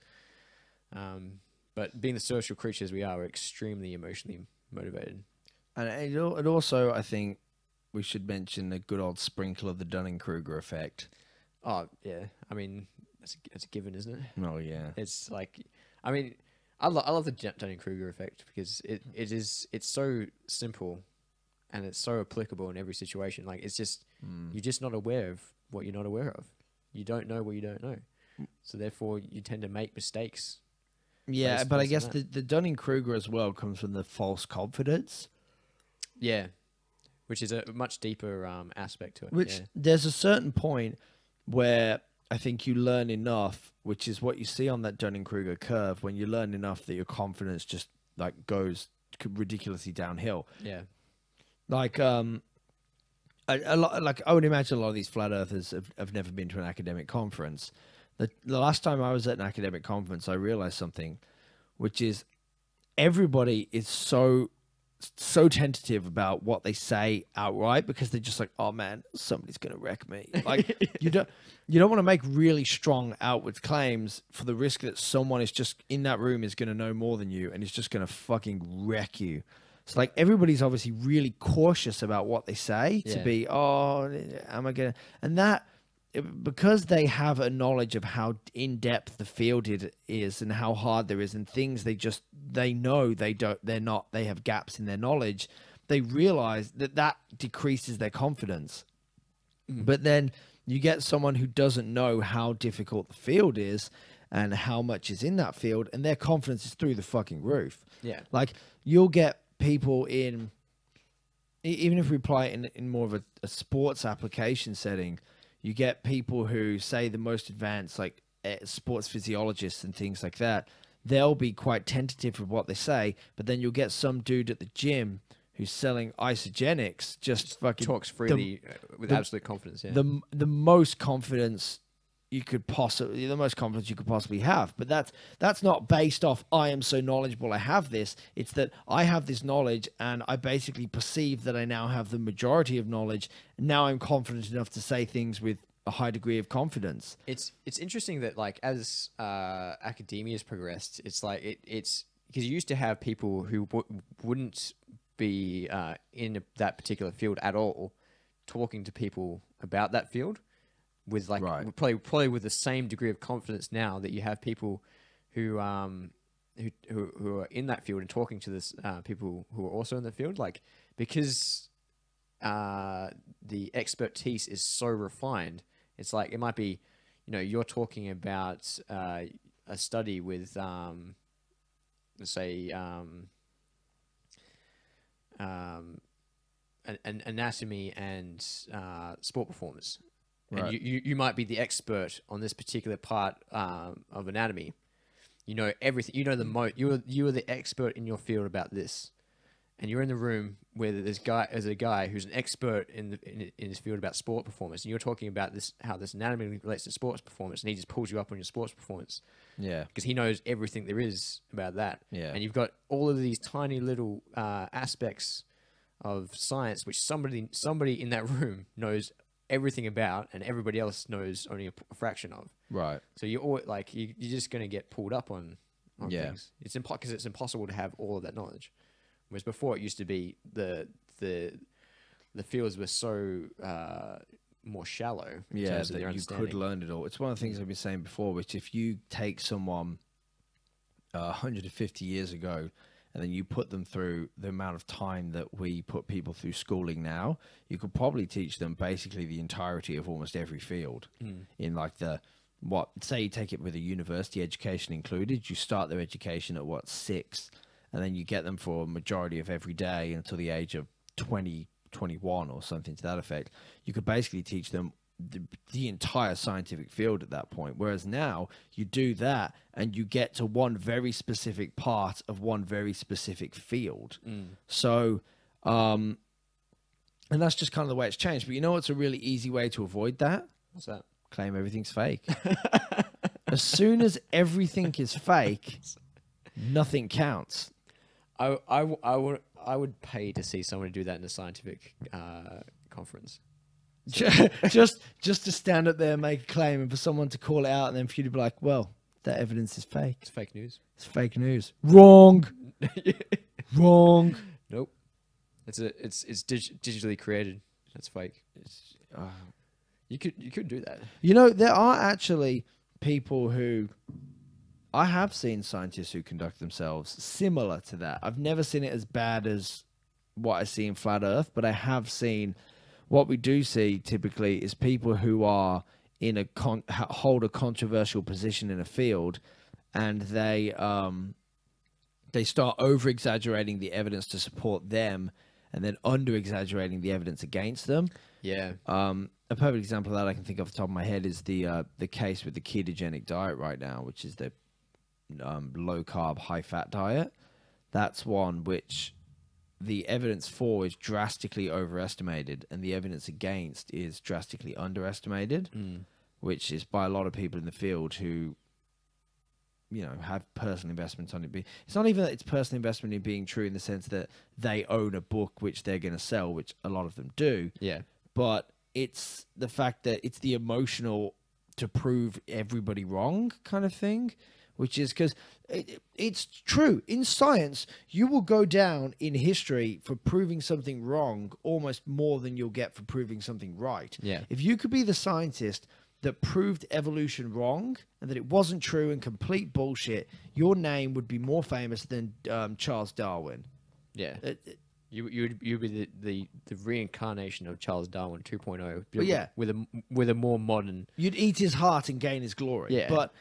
But being the social creatures we are, we're extremely emotionally motivated. And it also, I think, we should mention the good old sprinkle of the Dunning-Kruger effect. Oh yeah, I mean it's a given, isn't it? Oh yeah, it's like, I mean, I love the Dunning-Kruger effect, because it's so simple, and it's so applicable in every situation. Like it's just you're just not aware of what you're not aware of. You don't know what you don't know, so therefore you tend to make mistakes. Yeah, but I guess the Dunning-Kruger as well comes from the false confidence. Yeah, which is a much deeper aspect to it. Which there's a certain point where I think you learn enough, which is what you see on that Dunning-Kruger curve, when you learn enough that your confidence just like goes ridiculously downhill. Yeah. Like I would imagine a lot of these flat earthers have never been to an academic conference. The last time I was at an academic conference, I realized something, which is everybody is so tentative about what they say outright, because they're just like, oh man, somebody's gonna wreck me. Like you don't want to make really strong outward claims for the risk that someone is just in that room is gonna know more than you and is just gonna fucking wreck you. So like everybody's obviously really cautious about what they say to be, oh, am I gonna, and that because they have a knowledge of how in depth the field is and how hard there is, and things they know they have gaps in their knowledge. They realize that decreases their confidence. But then you get someone who doesn't know how difficult the field is and how much is in that field, and their confidence is through the fucking roof. Yeah. Like you'll get people in, even if we apply it in more of a sports application setting, you get people who say the most advanced, like sports physiologists and things like that. They'll be quite tentative with what they say, but then you'll get some dude at the gym who's selling isogenics, just fucking talks freely with absolute confidence. Yeah. The most confidence you could possibly have. But that's not based off I am so knowledgeable I have this. It's that I have this knowledge and I basically perceive that I now have the majority of knowledge. And now I'm confident enough to say things with a high degree of confidence. It's interesting that like as academia has progressed, it's like it's because you used to have people who wouldn't be in that particular field at all talking to people about that field with like Right. probably with the same degree of confidence now that you have people who are in that field and talking to this people who are also in the field, like because the expertise is so refined. It's like it might be, you're talking about a study with let's say an anatomy and sport performance, and Right. you might be the expert on this particular part of anatomy. You know everything. You know you are the expert in your field about this, and you're in the room where there's a guy who's an expert in his field about sport performance, and you're talking about how this anatomy relates to sports performance, and he just pulls you up on your sports performance. Yeah. Because he knows everything there is about that. Yeah. And you've got all of these tiny little aspects of science which somebody in that room knows everything about, and everybody else knows only a fraction of. Right. So you're always, like you're just going to get pulled up on things. It's because it's impossible to have all of that knowledge. Whereas before it used to be the fields were so more shallow. In Yeah, terms of their that you understanding. could learn it all. It's one of the things I've been saying before, which if you take someone 150 years ago and then you put them through the amount of time that we put people through schooling now, you could probably teach them basically the entirety of almost every field in like say you take it with a university education included, you start their education at 6, and then you get them for a majority of every day until the age of 20, 21 or something to that effect. You could basically teach them the entire scientific field at that point. Whereas now you do that and you get to one very specific part of one very specific field. So, and that's just kind of the way it's changed. But you know what's a really easy way to avoid that? What's that? Claim everything's fake. As soon as everything is fake, nothing counts. I would pay to see someone do that in a scientific conference. Just to stand up there and make a claim, and for someone to call it out, and then for you to be like, "Well, that evidence is fake. It's fake news. It's fake news. Wrong. Wrong. Nope. It's digitally created. That's fake. You could do that. You know, there are actually people who I have seen scientists who conduct themselves similar to that. I've never seen it as bad as what I see in Flat Earth, but I have seen what we do see typically is people who are in hold a controversial position in a field, and they start over exaggerating the evidence to support them, and then under exaggerating the evidence against them. Yeah. A perfect example of that I can think of off the top of my head is the case with the ketogenic diet right now, which is the low carb, high fat diet. That's one which the evidence for is drastically overestimated, and the evidence against is drastically underestimated, which is by a lot of people in the field who, have personal investment on it. It's not even that it's personal investment in being true in the sense that they own a book which they're going to sell, which a lot of them do. Yeah. But it's the fact that it's the emotional to prove everybody wrong kind of thing, which is because it's true. In science, you will go down in history for proving something wrong almost more than you'll get for proving something right. Yeah. If you could be the scientist that proved evolution wrong and that it wasn't true and complete bullshit, your name would be more famous than Charles Darwin. Yeah. You'd be the reincarnation of Charles Darwin 2.0. But yeah, with a more modern. You'd eat his heart and gain his glory. Yeah. But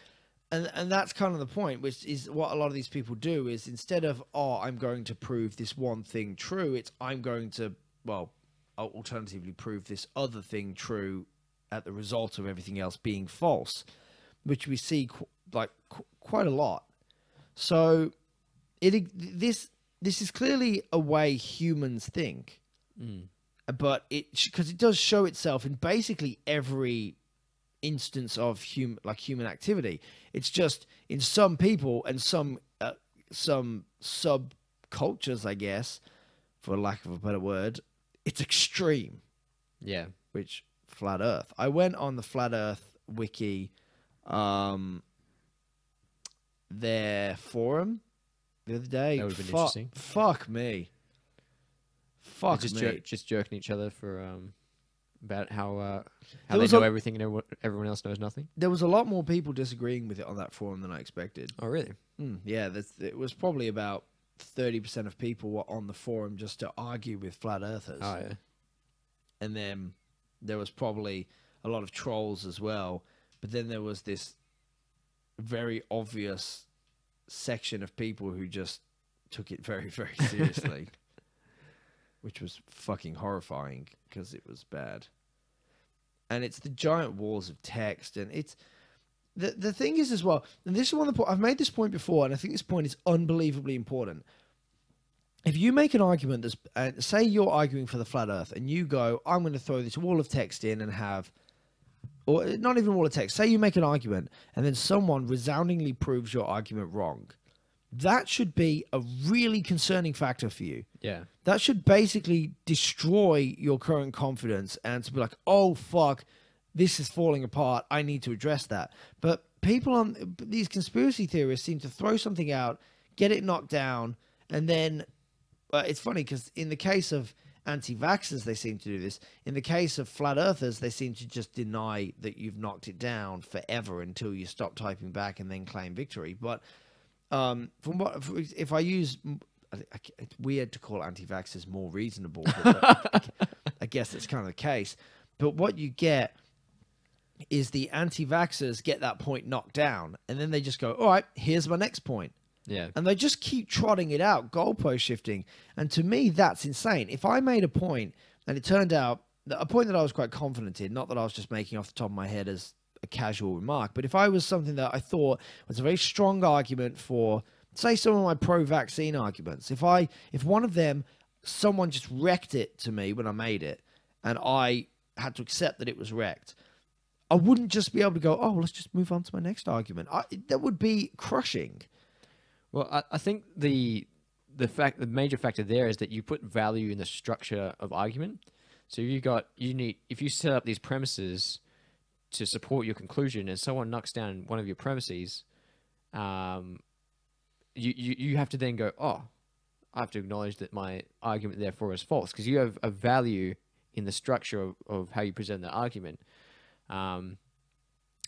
and that's kind of the point, which is what a lot of these people do is instead of I'm going to prove this one thing true, it's I'm going to alternatively prove this other thing true at the result of everything else being false, which we see quite a lot. So this is clearly a way humans think, but because it does show itself in basically every instance of human activity. It's just in some people and some subcultures, I guess, for lack of a better word, it's extreme. Yeah. Which Flat Earth. I went on the Flat Earth wiki, their forum the other day. That would have been interesting. Fuck me. Fuck just me. Just jerking each other for about how There they was know a- everything and everyone else knows nothing. There was a lot more people disagreeing with it on that forum than I expected. Oh, really? Yeah, it was probably about 30% of people were on the forum just to argue with flat earthers. Oh, yeah. And then there was probably a lot of trolls as well. But then there was this very obvious section of people who just took it very, very seriously, which was fucking horrifying because it was bad. And it's the giant walls of text, and it's the thing is as well. And this is one of the I've made this point before, and I think this point is unbelievably important. If you make an argument that's, say you're arguing for the flat Earth, and you go, I'm going to throw this wall of text in and have, or not even wall of text. Say you make an argument, and then someone resoundingly proves your argument wrong. That should be a really concerning factor for you. Yeah. That should basically destroy your current confidence and to be like, oh, fuck, this is falling apart. I need to address that. But these conspiracy theorists seem to throw something out, get it knocked down, and then it's funny because in the case of anti-vaxxers, they seem to do this. In the case of flat earthers, they seem to just deny that you've knocked it down forever until you stop typing back and then claim victory. But if I use, it's weird to call anti-vaxxers more reasonable, but I guess that's kind of the case. But what you get is the anti-vaxxers get that point knocked down, and then they just go, all right, here's my next point. Yeah. And they just keep trotting it out, goalpost shifting. And to me, that's insane. If I made a point, and it turned out, a point that I was quite confident in, not that I was just making off the top of my head as a casual remark, but if I was something that I thought was a very strong argument for, say, some of my pro-vaccine arguments, if one of them, someone just wrecked it to me when I made it, and I had to accept that it was wrecked, I wouldn't just be able to go, oh, let's just move on to my next argument. That would be crushing. Well, I think the major factor there is that you put value in the structure of argument. So if you set up these premises to support your conclusion, and someone knocks down one of your premises, you have to then go, oh, I have to acknowledge that my argument therefore is false, because you have a value in the structure of how you present the argument.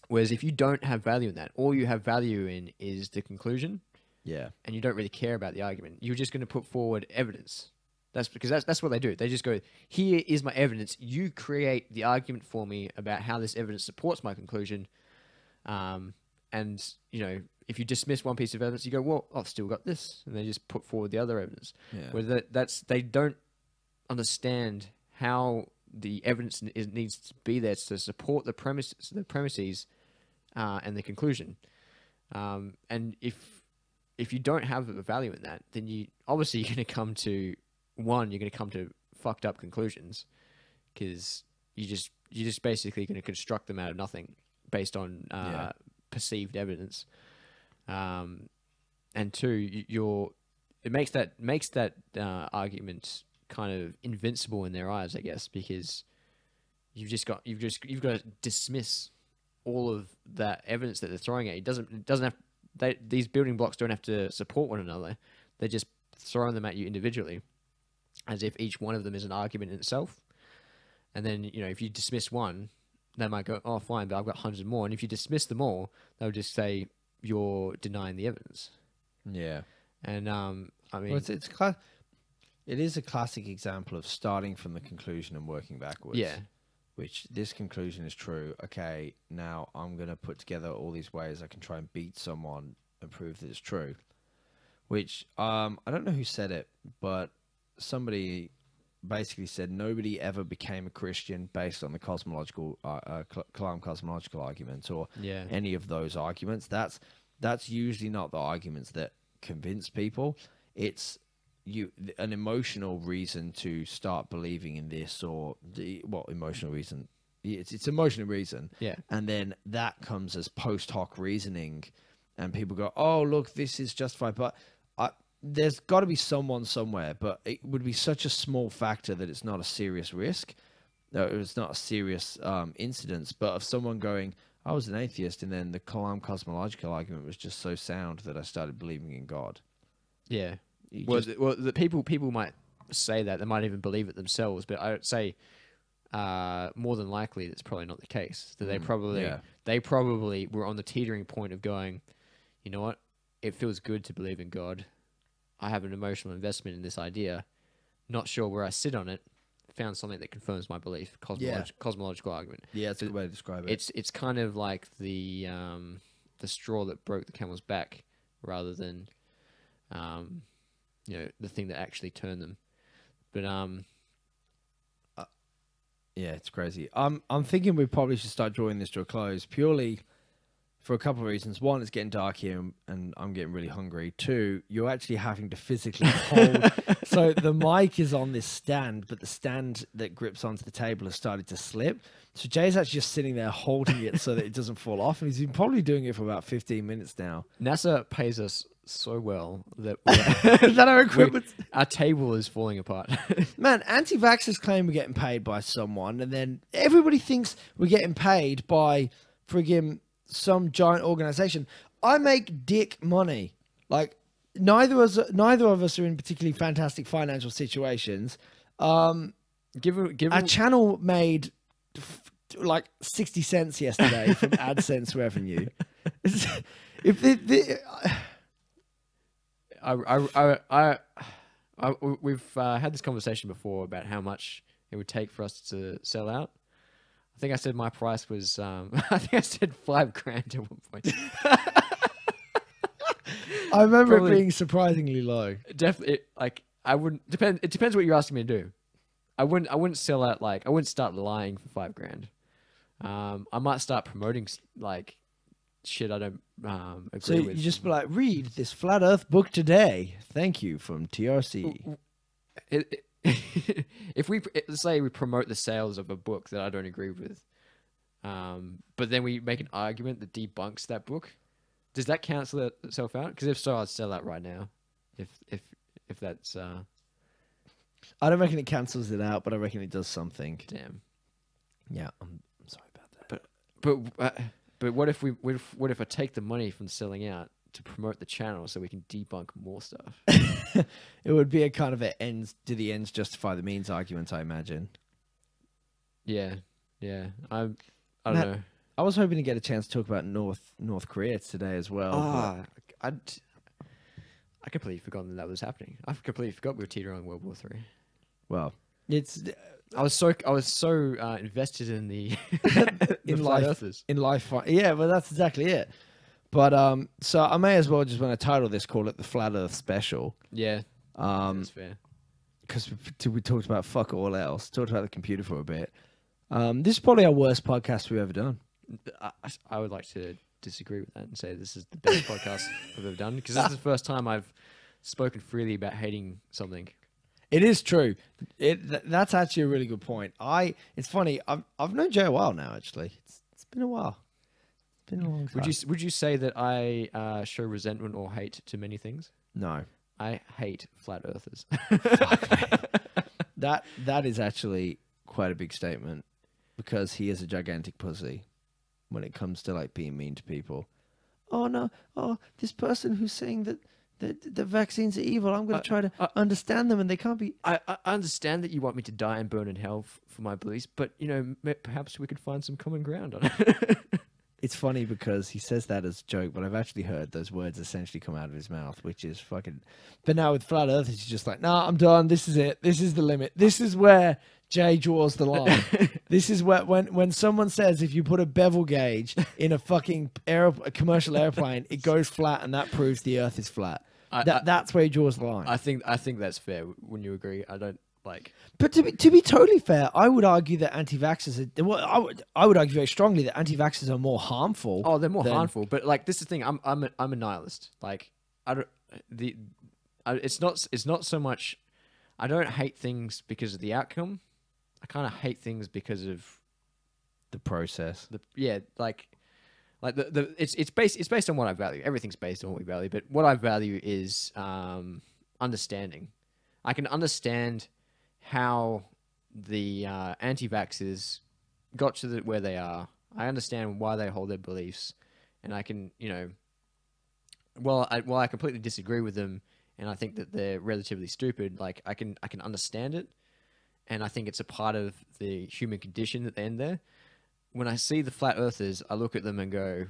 Whereas if you don't have value in that, all you have value in is the conclusion. Yeah. And you don't really care about the argument. You're just going to put forward evidence. That's what they do. They just go, here is my evidence. You create the argument for me about how this evidence supports my conclusion. And, if you dismiss one piece of evidence, you go, well, I've still got this. And they just put forward the other evidence. Yeah. Where they don't understand how the evidence needs to be there to support the premises and the conclusion. And if you don't have a value in that, then you're going to come to fucked up conclusions, because you're just basically going to construct them out of nothing based on perceived evidence. And two, it makes that argument kind of invincible in their eyes, I guess, because you've got to dismiss all of that evidence that they're throwing at you. It doesn't have. These building blocks don't have to support one another. They're just throwing them at you individually, as if each one of them is an argument in itself. And then, if you dismiss one, they might go, oh, fine, but I've got hundreds more. And if you dismiss them all, they'll just say you're denying the evidence. Yeah. And, Well, it is a classic example of starting from the conclusion and working backwards. Yeah. Which this conclusion is true. Okay, now I'm going to put together all these ways I can try and beat someone and prove that it's true. Which, I don't know who said it, but somebody basically said nobody ever became a Christian based on the cosmological, Kalam cosmological argument or any of those arguments. That's usually not the arguments that convince people. It's an emotional reason to start believing in this, or emotional reason. It's emotional reason. Yeah. And then that comes as post hoc reasoning, and people go, "Oh, look, this is justified." But there's got to be someone somewhere. But it would be such a small factor that it's not a serious risk. No, it's not a serious incidence. But of someone going, "I was an atheist," and then the Kalam cosmological argument was just so sound that I started believing in God. Yeah. The people might say that, they might even believe it themselves, but I would say more than likely that's probably not the case. That yeah. they probably were on the teetering point of going, you know what, it feels good to believe in God. I have an emotional investment in this idea. Not sure where I sit on it. Found something that confirms my belief. Cosmological argument. Yeah, it's a good way to describe it. It's kind of like the straw that broke the camel's back, rather than the thing that actually turned them. But yeah, it's crazy. I'm thinking we probably should start drawing this to a close, purely for a couple of reasons. One, it's getting dark here, and I'm getting really hungry. Two, you're actually having to physically hold. So the mic is on this stand, but the stand that grips onto the table has started to slip. So Jay's actually just sitting there holding it so that it doesn't fall off, and he's been probably doing it for about 15 minutes now. NASA pays us so well that that our equipment, our table is falling apart. Man, anti-vaxxers claim we're getting paid by someone, and then everybody thinks we're getting paid by friggin' some giant organization. I make dick money. Like, neither of us are in particularly fantastic financial situations. Given our channel made like 60 cents yesterday from AdSense revenue. We've had this conversation before about how much it would take for us to sell out. I think I said my price was, I think I said $5,000 at one point. I remember it being surprisingly low. Definitely, I wouldn't depend. It depends what you're asking me to do. I wouldn't sell out, I wouldn't start lying for $5,000. I might start promoting shit I don't agree with. So you just be like, read this flat Earth book today. Thank you from TRC. If let's say we promote the sales of a book that I don't agree with, but then we make an argument that debunks that book, does that cancel itself out? Because if so, I'd sell that right now. If that's I don't reckon it cancels it out, but I reckon it does something. Damn. Yeah, I'm sorry about that. But what if I take the money from selling out to promote the channel so we can debunk more stuff? It would be a kind of do the ends justify the means argument, I imagine. Yeah. I don't know. I was hoping to get a chance to talk about North Korea today as well. I completely forgotten that was happening. I completely forgot we were teetering on World War III. Well, it's I was so invested in the in flat life earthers. In life. Yeah, well, that's exactly it. But so I may as well just, when I title this, call it the Flat Earth Special. Yeah, that's fair. Because we talked about fuck all else. Talked about the computer for a bit. This is probably our worst podcast we've ever done. I would like to disagree with that and say this is the best podcast I've ever done, because this is the first time I've spoken freely about hating something. It is true. That's actually a really good point. It's funny. I've known Jay a while now. Actually, it's been a while. It's been a long time. Would you say that I show resentment or hate to many things? No, I hate flat earthers. That is actually quite a big statement, because he is a gigantic pussy when it comes to being mean to people. Oh no! Oh, this person who's saying that the vaccines are evil. I'm going to try to understand them, and they can't be. I understand that you want me to die and burn in hell for my beliefs, but perhaps we could find some common ground on it. It's funny because he says that as a joke, but I've actually heard those words essentially come out of his mouth, which is fucking. But now with flat Earth, he's just like, nah, I'm done. This is it. This is the limit. This is where Jay draws the line. This is where when someone says if you put a bevel gauge in a fucking a commercial airplane, it goes flat, and that proves the Earth is flat. That's where he draws the line. I think that's fair. When you agree, I don't like. But to be totally fair, I would argue that anti-vaxxers are. Well, I would argue very strongly that anti-vaxxers are more harmful. Oh, they're more harmful. But this is the thing. I'm a nihilist. It's not so much. I don't hate things because of the outcome. I kind of hate things because of the process. It's based on what I value. Everything's based on what we value, but what I value is understanding. I can understand how the anti-vaxxers got to where they are. I understand why they hold their beliefs, and I can, while I completely disagree with them, and I think that they're relatively stupid. I can understand it, and I think it's a part of the human condition that they end there. When I see the flat earthers, I look at them and go,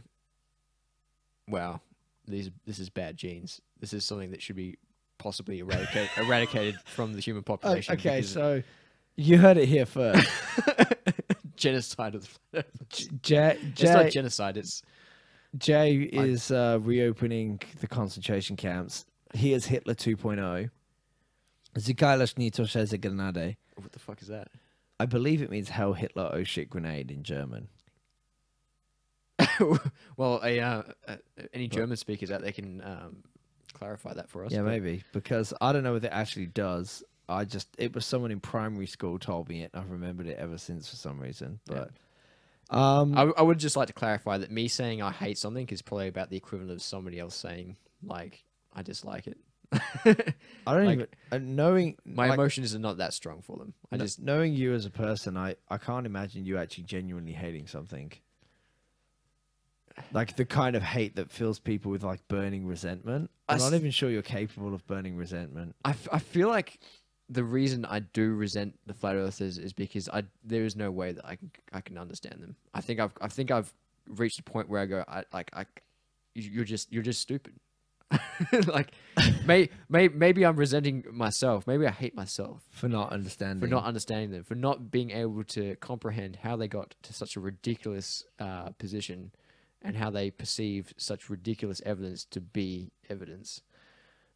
wow, this is bad genes. This is something that should be possibly eradicated from the human population. Okay, so you heard it here first. Genocide of the flat Jay, It's not genocide, it's... Jay is reopening the concentration camps. He is Hitler 2.0. Zikailash Nitosheze Grenade. What the fuck is that? I believe it means Hell Hitler Oh Shit Grenade in German. Well, any German speakers out there can clarify that for us. Yeah, maybe, because I don't know what it actually does. It was someone in primary school told me it, and I've remembered it ever since for some reason. But I would just like to clarify that me saying I hate something is probably about the equivalent of somebody else saying, like, I dislike it. I don't like, even knowing my emotions are not that strong for them. Knowing you as a person, I can't imagine you actually genuinely hating something. Like the kind of hate that fills people with like burning resentment. I'm not even sure you're capable of burning resentment. I feel like the reason I do resent the flat earthers is because there is no way that I can understand them. I think I've reached a point where I go, you're just stupid. Like, maybe I'm resenting myself. Maybe I hate myself for not understanding them, for not being able to comprehend how they got to such a ridiculous position, and how they perceive such ridiculous evidence to be evidence.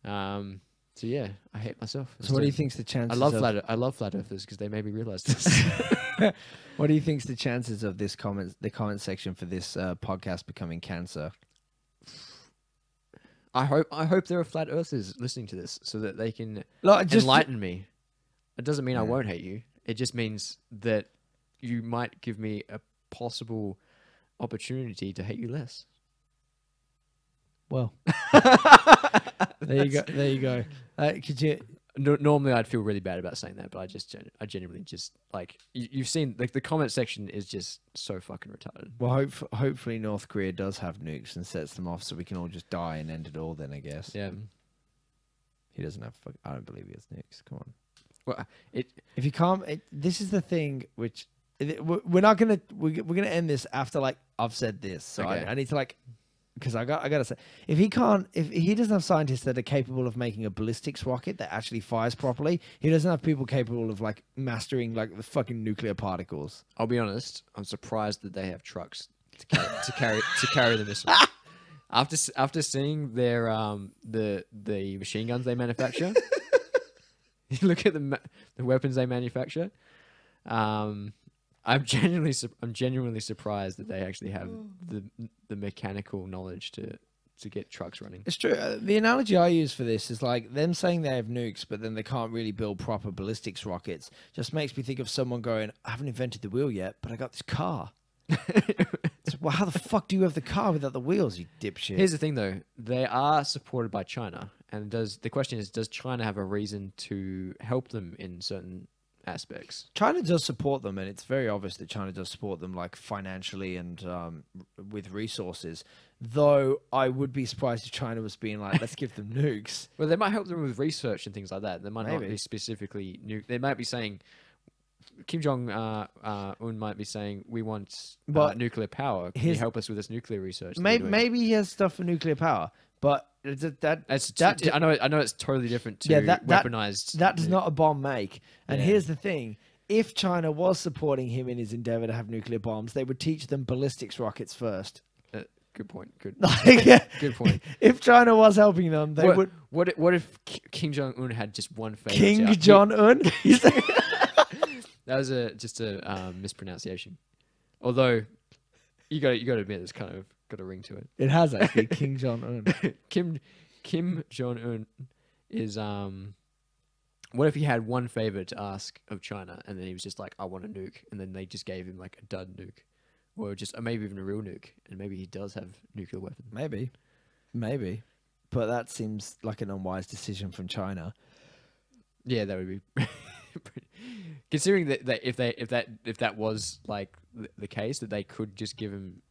So yeah, I hate myself. So what do you think's the chances? I love flat earthers because they made me realize this. What do you think's the chances of the comment section for this podcast becoming cancer? I hope there are flat earthers listening to this so that they can enlighten me. It doesn't mean I won't hate you. It just means that you might give me a possible opportunity to hate you less. Well, there you go. Could you? Normally, I'd feel really bad about saying that, but I genuinely just like you've seen like the comment section is just so fucking retarded. Well, hopefully North Korea does have nukes and sets them off, so we can all just die and end it all. Then I guess. Yeah. He doesn't have. I don't believe he has nukes. Come on. Well, if you can't, this is the thing which we're not gonna we're gonna end this after like I've said this, so okay. I need to like. Because I gotta say, if he doesn't have scientists that are capable of making a ballistics rocket that actually fires properly, he doesn't have people capable of like mastering like the fucking nuclear particles. I'll be honest, I'm surprised that they have trucks to carry the missile. After seeing their the machine guns they manufacture, you look at the weapons they manufacture. I'm genuinely surprised that they actually have the mechanical knowledge to get trucks running. It's true. The analogy I use for this is like them saying they have nukes, but then they can't really build proper ballistics rockets. Just makes me think of someone going, "I haven't invented the wheel yet, but I got this car." Well, how the fuck do you have the car without the wheels, you dipshit? Here's the thing, though: they are supported by China, and the question is, does China have a reason to help them in certain aspects? China does support them, and it's very obvious that China does support them, like financially and with resources. Though I would be surprised if China was being like, "Let's give them nukes." Well, they might help them with research and things like that. They might not be specifically They might be saying, Kim Jong Un might be saying, "We want nuclear power. Can you help us with this nuclear research?" Maybe he has stuff for nuclear power, but I know it's totally different to weaponized. That does not a bomb make. And here's the thing: if China was supporting him in his endeavor to have nuclear bombs, they would teach them ballistics rockets first. Good point. Good. Good point. If China was helping them, they would. What if Kim Jong Un had just one favorite? King Jong Un. That was just a mispronunciation. Although you got to admit, it's kind of got a ring to it. It has actually. King Jong Un. Kim Jong Un is What if he had one favor to ask of China, and then he was just like, "I want a nuke," and then they just gave him like a dud nuke, or maybe even a real nuke, and maybe he does have nuclear weapons. Maybe, but that seems like an unwise decision from China. Yeah, that would be. Considering that if that was like the case, that they could just give him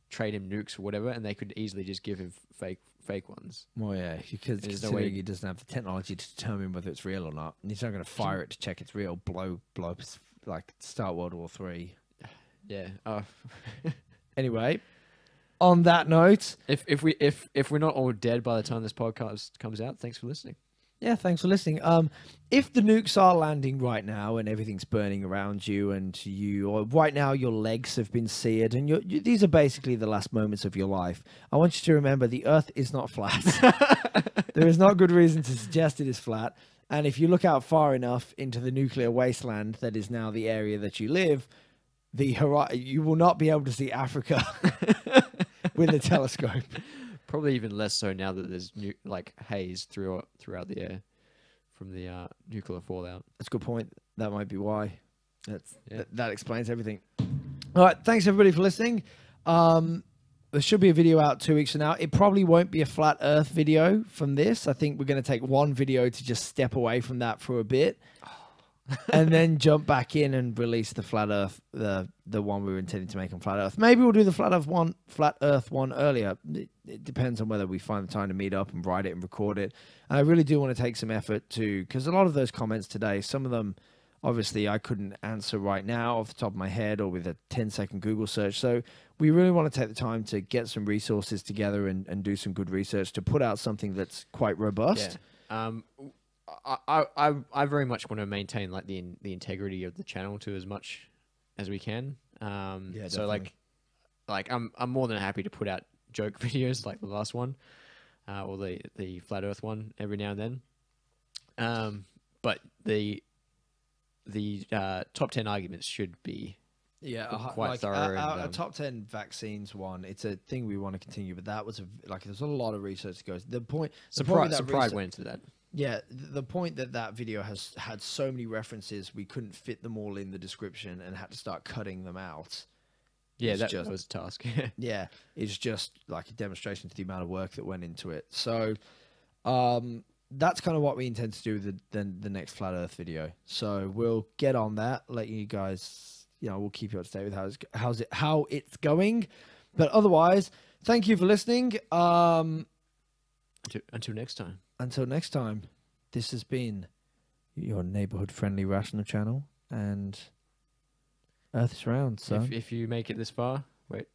trade him nukes or whatever, and they could easily just give him fake ones. Well, yeah, because There's no considering way- he doesn't have the technology to determine whether it's real or not, and he's not going to fire it to check it's real. Blow, like start World War III. Yeah. Oh. Anyway, on that note, If we're not all dead by the time this podcast comes out, thanks for listening. yeah, thanks for listening. If the nukes are landing right now and everything's burning around you, or right now your legs have been seared, and these are basically the last moments of your life, I want you to remember the Earth is not flat. There is not good reason to suggest it is flat. And if you look out far enough into the nuclear wasteland that is now the area that you live, you will not be able to see Africa with a telescope. Probably even less so now that there's haze throughout the air from the nuclear fallout. That's a good point. That might be why. Yeah. That explains everything. All right. Thanks, everybody, for listening. There should be a video out 2 weeks from now. It probably won't be a flat Earth video from this. I think we're going to take one video to just step away from that for a bit. And then jump back in and release the flat Earth, the one we were intending to make on flat Earth. Maybe we'll do the flat Earth one earlier. It depends on whether we find the time to meet up and write it and record it. And I really do want to take some effort to, because a lot of those comments today, some of them, obviously, I couldn't answer right now off the top of my head or with a 10-second Google search. So we really want to take the time to get some resources together and do some good research to put out something that's quite robust. Yeah. I very much want to maintain like the integrity of the channel to as much as we can. Yeah, so definitely. like I'm more than happy to put out joke videos like the last one, or the flat Earth one every now and then. But the top 10 arguments should be quite thorough. Our top 10 vaccines one, it's a thing we want to continue, but that was there's a lot of research that goes. The point some pride went into that. Yeah, the point that video has had so many references, we couldn't fit them all in the description and had to start cutting them out. Yeah, that was a task. Yeah, it's just like a demonstration to the amount of work that went into it. So that's kind of what we intend to do with the next Flat Earth video. So we'll get on that, let you guys, we'll keep you up to date with how it's going. But otherwise, thank you for listening. Until next time. Until next time, this has been your neighborhood-friendly rational channel, and Earth is round. So if you make it this far, the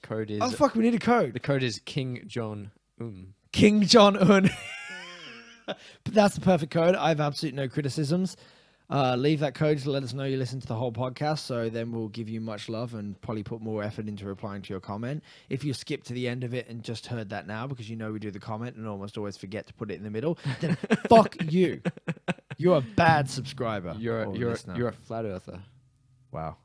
code is. Oh fuck! We need a code. The code is King John King John Un. But that's the perfect code. I have absolutely no criticisms. Leave that code to let us know you listen to the whole podcast, so then we'll give you much love and probably put more effort into replying to your comment. If you skip to the end of it and just heard that now because we do the comment and almost always forget to put it in the middle, then fuck you. You're a bad subscriber. You're a flat earther. Wow.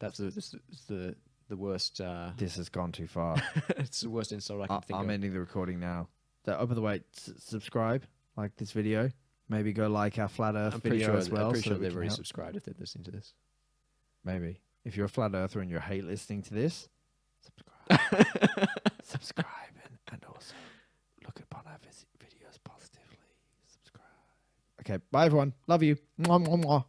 That's the worst. This has gone too far. It's the worst insult I can think of. I'm ending the recording now. Oh, by the way, subscribe, like this video. Maybe go like our Flat Earth video as well. I'm pretty sure they've already subscribed if they're listening to this. Maybe. If you're a Flat Earther and you hate listening to this, subscribe. Subscribe and also look upon our videos positively. Subscribe. Okay, bye everyone. Love you. Mwah, mwah, mwah.